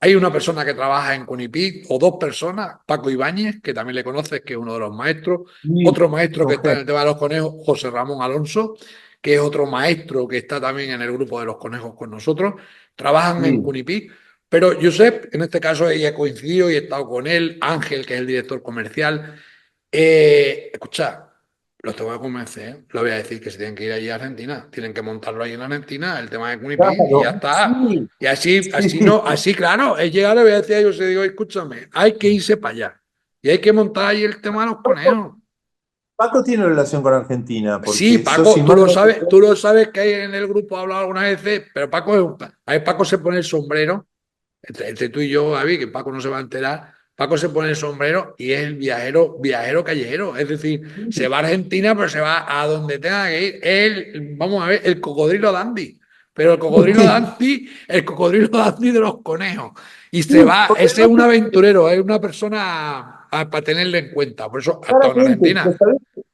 [SPEAKER 1] Hay una persona que trabaja en Cunipic, o dos personas, Paco Ibáñez, que también le conoces, que es uno de los maestros.
[SPEAKER 2] sí,
[SPEAKER 1] Otro maestro que
[SPEAKER 2] un
[SPEAKER 1] está en
[SPEAKER 2] genio.
[SPEAKER 1] el tema de los conejos, José Ramón Alonso, que es otro maestro que está también en el grupo de los conejos con nosotros. Trabajan en
[SPEAKER 2] Sí.
[SPEAKER 1] Cunipic. Pero Josep, en este caso, ella he coincidido y he estado con él. Ángel, que es el director comercial. Escucha, los tengo que convencer, ¿eh? Le voy a decir que se tienen que ir allí a Argentina, tienen que montarlo ahí en Argentina, el tema de Cunipin, y ya
[SPEAKER 2] Claro,
[SPEAKER 1] está.
[SPEAKER 2] sí,
[SPEAKER 1] Y así
[SPEAKER 2] sí.
[SPEAKER 1] no, así claro, es llegar, le voy a decir a ellos, digo, escúchame, hay que irse para allá. Y hay que montar ahí el tema de los conejos.
[SPEAKER 2] Paco tiene relación con Argentina,
[SPEAKER 1] Sí,
[SPEAKER 2] porque yo si
[SPEAKER 1] Paco,
[SPEAKER 2] mal no
[SPEAKER 1] tú
[SPEAKER 2] recuerdo,
[SPEAKER 1] lo sabes que hay en el grupo ha hablado algunas veces, pero Paco a ver, Paco se pone el sombrero, entre tú y yo, David, que Paco no se va a enterar. Paco se pone el sombrero y es el viajero callejero. Es decir, se va a Argentina, pero se va a donde tenga que ir. Él, vamos a ver, el cocodrilo Dandy. Pero el cocodrilo Dandy de los conejos. Y se
[SPEAKER 2] sí,
[SPEAKER 1] va,
[SPEAKER 2] porque
[SPEAKER 1] ese es
[SPEAKER 2] además
[SPEAKER 1] un aventurero, es una persona para tenerle en cuenta. Por eso ha estado en
[SPEAKER 2] claramente, pero
[SPEAKER 1] Argentina.
[SPEAKER 2] ¿sabés?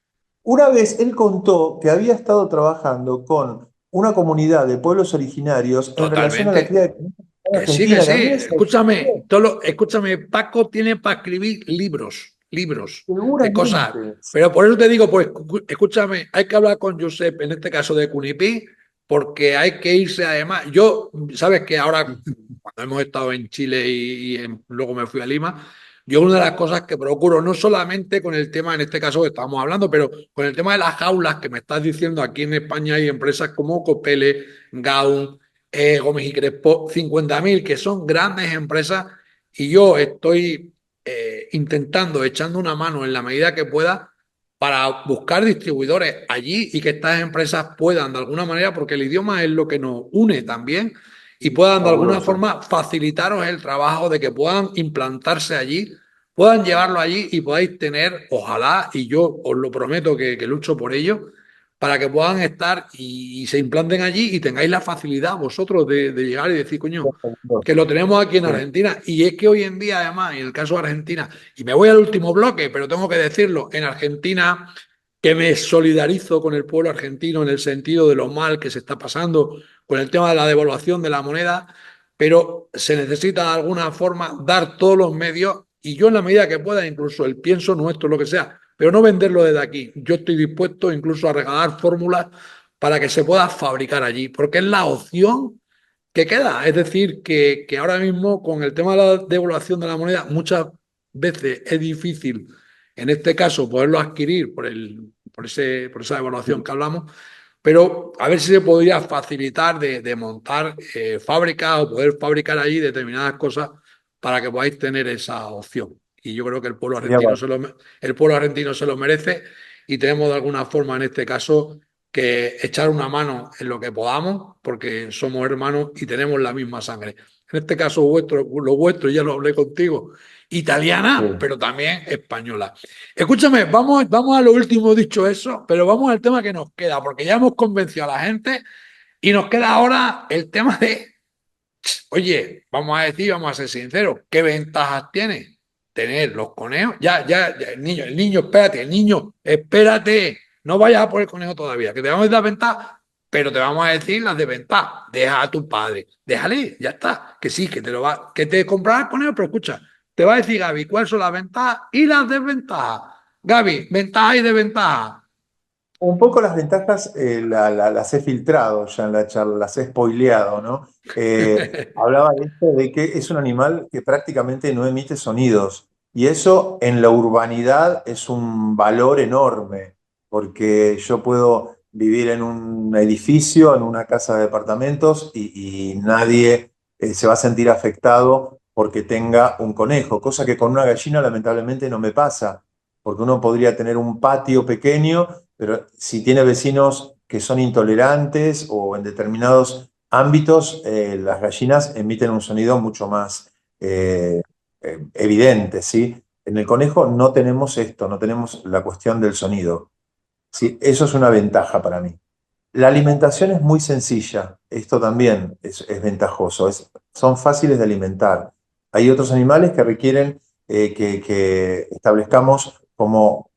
[SPEAKER 2] Una vez él contó que había estado trabajando con una comunidad de pueblos originarios en relación a la cría
[SPEAKER 1] Totalmente.
[SPEAKER 2] de conejos en
[SPEAKER 1] Que sí, que
[SPEAKER 2] Argentina, que
[SPEAKER 1] sí.
[SPEAKER 2] a mí me
[SPEAKER 1] Escúchame,
[SPEAKER 2] sorprendió,
[SPEAKER 1] escúchame, Paco tiene para escribir libros de cosas.
[SPEAKER 2] seguramente.
[SPEAKER 1] Pero por eso te digo, pues escúchame, hay que hablar con Josep, en este caso de Cunipí, porque hay que irse además. Yo, sabes que ahora, cuando hemos estado en Chile luego me fui a Lima, yo una de las cosas que procuro, no solamente con el tema, en este caso que estamos hablando, pero con el tema de las jaulas que me estás diciendo, aquí en España hay empresas como Copele, Gaun, Gómez y Crespo, 50.000, que son grandes empresas, y yo estoy intentando, echando una mano en la medida que pueda, para buscar distribuidores allí y que estas empresas puedan de alguna manera, porque el idioma es lo que nos une también, y puedan de alguna
[SPEAKER 2] Fabuloso.
[SPEAKER 1] forma facilitaros el trabajo de que puedan implantarse allí, puedan llevarlo allí y podáis tener, ojalá, y yo os lo prometo que lucho por ello, para que puedan estar y se implanten allí y tengáis la facilidad vosotros de llegar y decir, coño, que lo
[SPEAKER 2] Fabuloso.
[SPEAKER 1] tenemos aquí en
[SPEAKER 2] Sí.
[SPEAKER 1] Argentina. Y es que hoy en día, además, en el caso de Argentina, y me voy al último bloque, pero tengo que decirlo, en Argentina, que me solidarizo con el pueblo argentino en el sentido de lo mal que se está pasando con el tema de la devaluación de la moneda, pero se necesita de alguna forma dar todos los medios y yo en la medida que pueda, incluso el pienso nuestro, lo que sea, pero no venderlo desde aquí. Yo estoy dispuesto incluso a regalar fórmulas para que se pueda fabricar allí, porque es la opción que queda. Es decir, que ahora mismo con el tema de la devaluación de la moneda muchas veces es difícil, en este caso, poderlo adquirir por esa devaluación que hablamos, pero a ver si se podría facilitar de montar fábricas o poder fabricar allí determinadas cosas para que podáis tener esa opción. Y yo creo que
[SPEAKER 2] Sería bueno.
[SPEAKER 1] el pueblo argentino se lo merece y tenemos de alguna forma en este caso que echar una mano en lo que podamos, porque somos hermanos y tenemos la misma sangre. En este caso lo vuestro, ya lo hablé contigo, italiana,
[SPEAKER 2] Sí.
[SPEAKER 1] pero también española. Escúchame, vamos a lo último dicho eso, pero vamos al tema que nos queda, porque ya hemos convencido a la gente y nos queda ahora el tema de, oye, vamos a decir, vamos a ser sinceros, ¿qué ventajas tiene tener los conejos? Ya, espérate, el niño, espérate, no vayas a por el conejo todavía, que te vamos a dar ventajas, pero te vamos a decir las desventajas. Deja a tu padre, déjale, ya está, que sí, que te comprará el conejo, pero escucha, te va a decir Gaby cuáles son las ventajas y las desventajas. Gaby, ventajas y desventajas.
[SPEAKER 2] Un poco las ventajas las he filtrado ya en la charla, las he spoileado, ¿no? Hablaba de esto de que es un animal que prácticamente no emite sonidos y eso en la urbanidad es un valor enorme porque yo puedo vivir en un edificio, en una casa de departamentos y nadie se va a sentir afectado porque tenga un conejo, cosa que con una gallina lamentablemente no me pasa, porque uno podría tener un patio pequeño pero si tiene vecinos que son intolerantes o en determinados ámbitos, las gallinas emiten un sonido mucho más evidente, ¿sí? En el conejo no tenemos esto, no tenemos la cuestión del sonido, ¿sí? Eso es una ventaja para mí. La alimentación es muy sencilla, esto también es ventajoso, son fáciles de alimentar. Hay otros animales que requieren que establezcamos como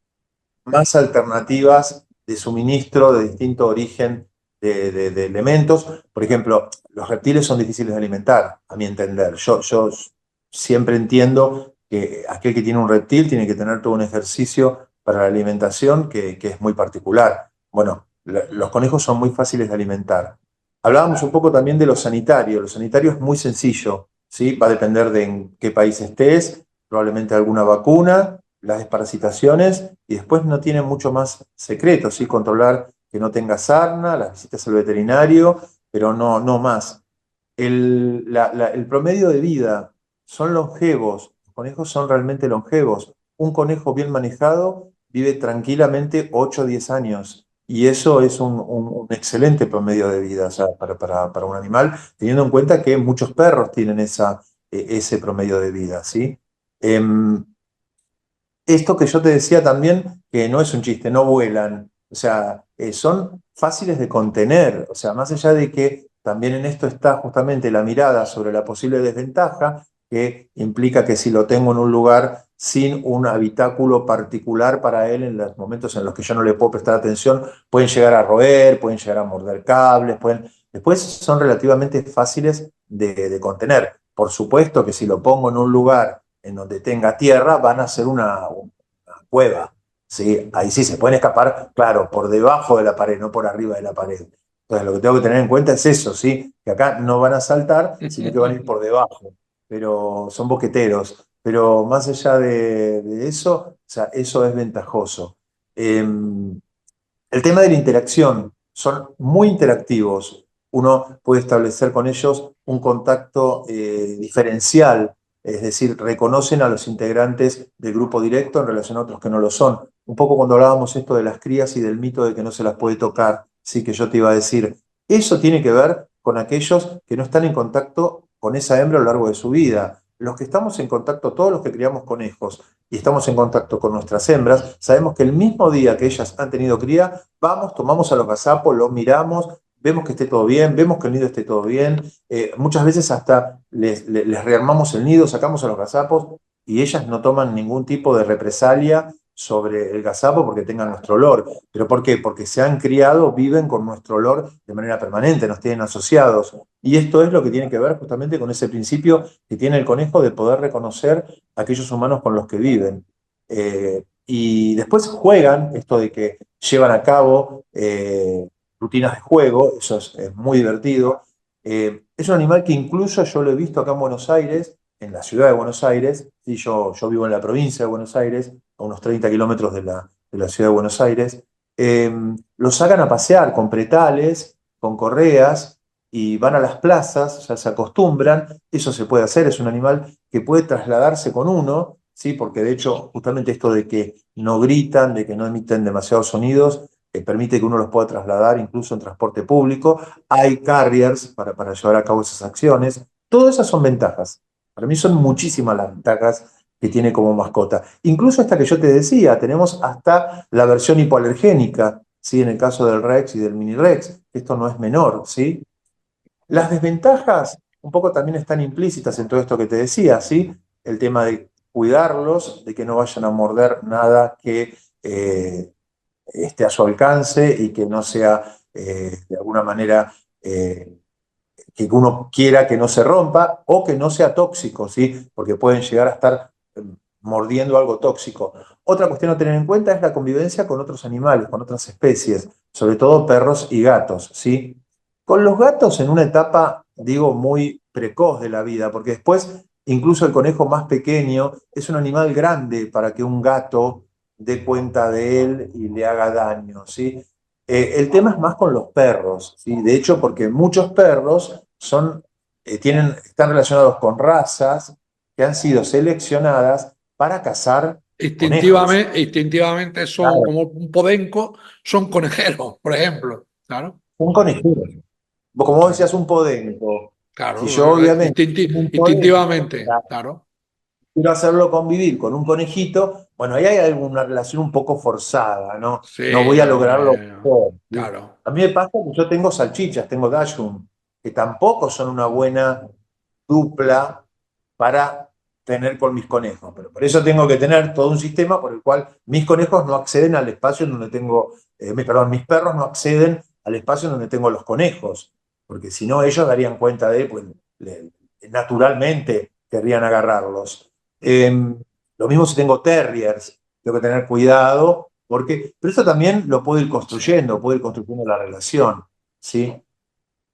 [SPEAKER 2] más alternativas de suministro de distinto origen de elementos. Por ejemplo, los reptiles son difíciles de alimentar, a mi entender. Yo siempre entiendo que aquel que tiene un reptil tiene que tener todo un ejercicio para la alimentación que es muy particular. Bueno, los conejos son muy fáciles de alimentar. Hablábamos un poco también de lo sanitario. Lo sanitario es muy sencillo, ¿sí? Va a depender de en qué país estés, probablemente alguna vacuna, las desparasitaciones y después no tiene mucho más secreto, ¿sí? Controlar que no tenga sarna, las visitas al veterinario, pero no más. El promedio de vida son longevos, los conejos son realmente longevos. Un conejo bien manejado vive tranquilamente 8 o 10 años. Y eso es un excelente promedio de vida, o sea, para un animal, teniendo en cuenta que muchos perros tienen ese promedio de vida, ¿sí? Em, Esto que yo te decía también, que no es un chiste, no vuelan, o sea, son fáciles de contener, o sea, más allá de que también en esto está justamente la mirada sobre la posible desventaja, que implica que si lo tengo en un lugar sin un habitáculo particular para él, en los momentos en los que yo no le puedo prestar atención, pueden llegar a roer, pueden llegar a morder cables, después son relativamente fáciles de contener. Por supuesto que si lo pongo en un lugar en donde tenga tierra, van a ser una cueva. ¿Sí? Ahí sí se pueden escapar, claro, por debajo de la pared, no por arriba de la pared. Entonces, lo que tengo que tener en cuenta es eso, ¿sí? Que acá no van a saltar, sino que van a ir por debajo. Pero son boqueteros. Pero más allá de eso, o sea, eso es ventajoso. El tema de la interacción, son muy interactivos. Uno puede establecer con ellos un contacto diferencial, es decir, reconocen a los integrantes del grupo directo en relación a otros que no lo son. un poco cuando hablábamos esto de las crías y del mito de que no se las puede tocar, sí que yo te iba a decir, eso tiene que ver con aquellos que no están en contacto con esa hembra a lo largo de su vida. Los que estamos en contacto, todos los que criamos conejos y estamos en contacto con nuestras hembras, sabemos que el mismo día que ellas han tenido cría, vamos, tomamos a los gazapos, los miramos, vemos que esté todo bien, vemos que el nido esté todo bien, muchas veces hasta les rearmamos el nido, sacamos a los gazapos y ellas no toman ningún tipo de represalia sobre el gazapo porque tengan nuestro olor. ¿Pero por qué? Porque se han criado, viven con nuestro olor de manera permanente, nos tienen asociados. Y esto es lo que tiene que ver justamente con ese principio que tiene el conejo de poder reconocer a aquellos humanos con los que viven. Y después juegan, esto de que llevan a cabo rutinas de juego, eso es muy divertido. Es un animal que incluso yo lo he visto acá en Buenos Aires, en la ciudad de Buenos Aires, y yo vivo en la provincia de Buenos Aires, a unos 30 kilómetros de la ciudad de Buenos Aires, los sacan a pasear con pretales, con correas, y van a las plazas, ya se acostumbran, eso se puede hacer, es un animal que puede trasladarse con uno, ¿sí? Porque de hecho justamente esto de que no gritan, de que no emiten demasiados sonidos, permite que uno los pueda trasladar incluso en transporte público, hay carriers para llevar a cabo esas acciones, todas esas son ventajas. Para mí son muchísimas las ventajas que tiene como mascota. Incluso esta que yo te decía, tenemos hasta la versión hipoalergénica, ¿sí? En el caso del Rex y del Mini Rex. Esto no es menor, ¿sí? Las desventajas un poco también están implícitas en todo esto que te decía, ¿sí? El tema de cuidarlos, de que no vayan a morder nada que esté a su alcance y que no sea de alguna manera que uno quiera que no se rompa o que no sea tóxico, ¿sí? Porque pueden llegar a estar mordiendo algo tóxico. Otra cuestión a tener en cuenta es la convivencia con otros animales, con otras especies, sobre todo perros y gatos, ¿sí? Con los gatos en una etapa, digo, muy precoz de la vida, porque después incluso el conejo más pequeño es un animal grande para que un gato dé cuenta de él y le haga daño, ¿sí? El tema es más con los perros, ¿sí? De hecho, porque muchos perros están relacionados con razas que han sido seleccionadas para cazar conejos.
[SPEAKER 1] Instintivamente son
[SPEAKER 2] Claro,
[SPEAKER 1] como un podenco, son conejeros, por ejemplo. Claro,
[SPEAKER 2] un conejero. Como vos
[SPEAKER 1] claro,
[SPEAKER 2] decías, un podenco. Si
[SPEAKER 1] claro,
[SPEAKER 2] yo obviamente un podenco,
[SPEAKER 1] instintivamente, claro.
[SPEAKER 2] quiero hacerlo convivir con un conejito, bueno, ahí hay alguna relación un poco forzada, ¿no? No
[SPEAKER 1] Sí,
[SPEAKER 2] voy a
[SPEAKER 1] no,
[SPEAKER 2] lograrlo mejor, ¿sí?
[SPEAKER 1] claro.
[SPEAKER 2] A mí me pasa que yo tengo salchichas, tengo Dachshund, que tampoco son una buena dupla para tener con mis conejos, pero por eso tengo que tener todo un sistema por el cual mis conejos no acceden al espacio en donde tengo, perdón, mis perros no acceden al espacio en donde tengo los conejos, porque si no ellos darían cuenta pues, naturalmente querrían agarrarlos. Lo mismo si tengo terriers, tengo que tener cuidado, pero eso también lo puedo ir construyendo la relación, ¿sí?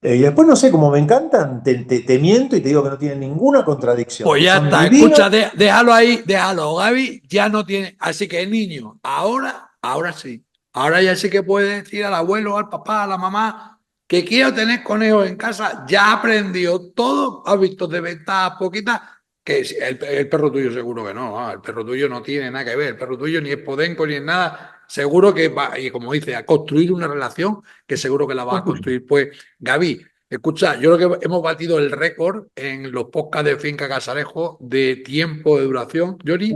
[SPEAKER 2] Y después, no sé, como me encantan, te miento y te digo que no tienen ninguna contradicción,
[SPEAKER 1] Pues
[SPEAKER 2] que
[SPEAKER 1] ya
[SPEAKER 2] son
[SPEAKER 1] está,
[SPEAKER 2] divinos.
[SPEAKER 1] escucha, déjalo ahí, déjalo. Gaby ya no tiene. Así que el niño, ahora sí. Ahora ya sí que puede decir al abuelo, al papá, a la mamá, que quiero tener conejos en casa. Ya aprendió todo, ha visto de ventajas poquitas. Que el perro tuyo seguro que no, el perro tuyo no tiene nada que ver. El perro tuyo ni es podenco ni es nada. Seguro que va, y como dice, a construir una relación que seguro que la va a construir. Pues, Gaby. Escucha, yo creo que hemos batido el récord en los podcasts de Finca Casarejo de tiempo de duración. Johnny,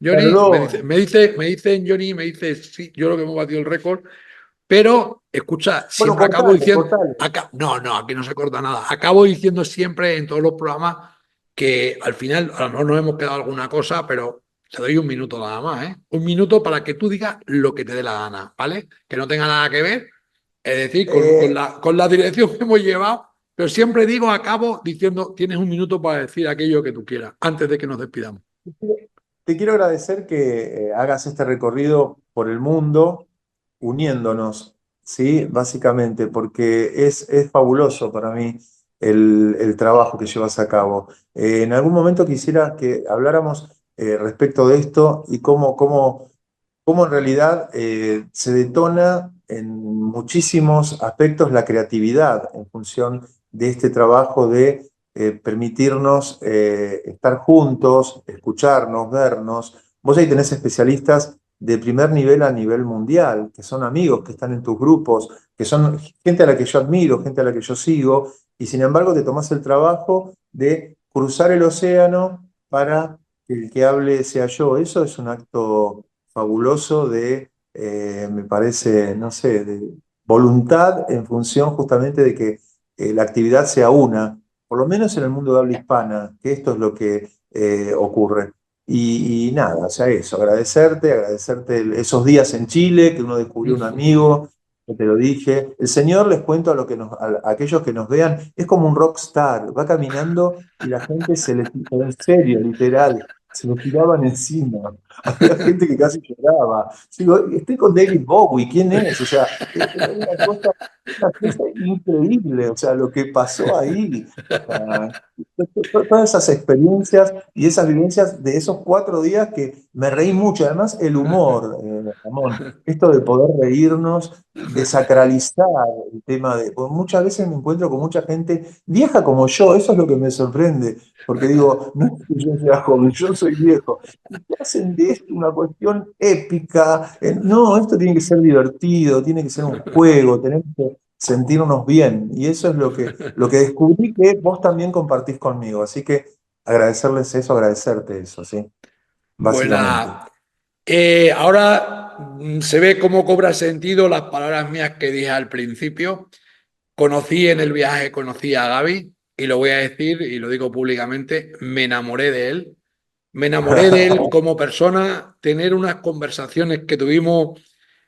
[SPEAKER 2] Perdón.
[SPEAKER 1] me dicen, Johnny, me dice, sí, yo creo que hemos batido el récord, pero escucha,
[SPEAKER 2] Bueno,
[SPEAKER 1] siempre acabo
[SPEAKER 2] cortale,
[SPEAKER 1] diciendo,
[SPEAKER 2] cortale.
[SPEAKER 1] no, aquí no se corta nada. Acabo diciendo siempre en todos los programas que al final, a lo mejor nos hemos quedado alguna cosa, pero te doy un minuto nada más, ¿eh? Un minuto para que tú digas lo que te dé la gana, ¿vale? Que no tenga nada que ver, es decir,
[SPEAKER 2] Eh,
[SPEAKER 1] con la dirección que hemos llevado, pero siempre digo, acabo diciendo, tienes un minuto para decir aquello que tú quieras, antes de que nos despidamos.
[SPEAKER 2] Te quiero agradecer que hagas este recorrido por el mundo uniéndonos, ¿sí? Básicamente, porque es fabuloso para mí el trabajo que llevas a cabo. En algún momento quisiera que habláramos respecto de esto y cómo en realidad se detona en muchísimos aspectos la creatividad en función de este trabajo de permitirnos estar juntos, escucharnos, vernos. Vos ahí tenés especialistas de primer nivel a nivel mundial, que son amigos, que están en tus grupos, que son gente a la que yo admiro, gente a la que yo sigo, y sin embargo te tomás el trabajo de cruzar el océano para que el que hable sea yo. Eso es un acto fabuloso de, me parece, no sé, de voluntad en función justamente de que la actividad sea una, por lo menos en el mundo de habla hispana, que esto es lo que ocurre. Y nada, o sea, eso, agradecerte esos días en Chile, que uno descubrió un amigo, que te lo dije. El Señor, les cuento a aquellos que nos vean, es como un rockstar, va caminando y la gente pero en serio, literal, se le tiraban encima. Había gente que casi lloraba. Digo, estoy con David Bowie, ¿quién es? O sea, es una cosa increíble, o sea, lo que pasó ahí. Ah, todas esas experiencias y esas vivencias de esos 4 días que me reí mucho. Además, el humor, Ramón, esto de poder reírnos, desacralizar el tema de. Porque muchas veces me encuentro con mucha gente vieja como yo, eso es lo que me sorprende, porque digo, no es que yo sea joven, yo soy viejo. Y que hacen de esto una cuestión épica. No, esto tiene que ser divertido, tiene que ser un juego, tenemos que sentirnos bien. Y eso es lo que descubrí que vos también compartís conmigo. Así que agradecerles eso, agradecerte eso, ¿sí? Básicamente.
[SPEAKER 1] Buena. Ahora se ve cómo cobra sentido las palabras mías que dije al principio. En el viaje, conocí a Gaby y lo voy a decir y lo digo públicamente, me enamoré de él. Me enamoré de él como persona, tener unas conversaciones que tuvimos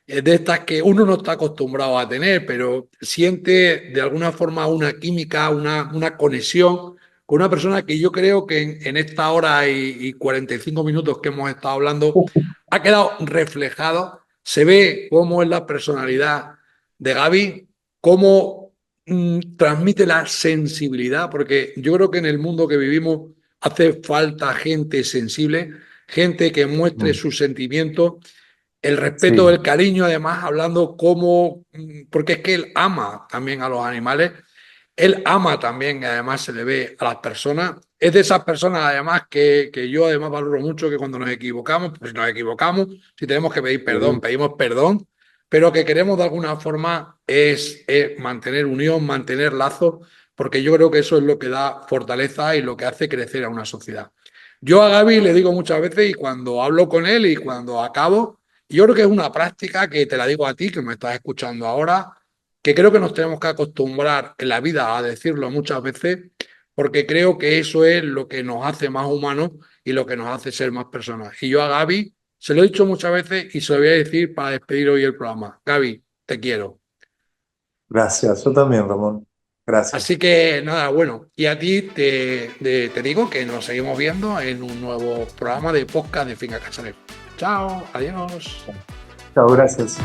[SPEAKER 1] de estas que uno no está acostumbrado a tener, pero siente de alguna forma una química, una conexión con una persona que yo creo que en esta hora y 45 minutos que hemos estado hablando ha quedado reflejado. Se ve cómo es la personalidad de Gaby, cómo transmite la sensibilidad, porque yo creo que en el mundo que vivimos hace falta gente sensible, gente que muestre sus sentimientos, el respeto,
[SPEAKER 2] Sí,
[SPEAKER 1] el cariño, además, hablando como, porque es que él ama también a los animales, él ama también, además se le ve a las personas, es de esas personas además que yo además valoro mucho que cuando nos equivocamos, pues nos equivocamos, si tenemos que pedir perdón,
[SPEAKER 2] sí.
[SPEAKER 1] pedimos perdón, pero que queremos de alguna forma es mantener unión, mantener lazos, porque yo creo que eso es lo que da fortaleza y lo que hace crecer a una sociedad. Yo a Gaby le digo muchas veces y cuando hablo con él y cuando acabo, yo creo que es una práctica que te la digo a ti, que me estás escuchando ahora, que creo que nos tenemos que acostumbrar en la vida a decirlo muchas veces, porque creo que eso es lo que nos hace más humanos y lo que nos hace ser más personas. Y yo a Gaby se lo he dicho muchas veces y se lo voy a decir para despedir hoy el programa. Gaby, te quiero.
[SPEAKER 2] Gracias, yo también, Ramón.
[SPEAKER 1] Así
[SPEAKER 2] Gracias.
[SPEAKER 1] que nada, bueno, y a ti te digo que nos seguimos viendo en un nuevo programa de podcast de Finca Casanel. Chao, adiós.
[SPEAKER 2] Chao, gracias.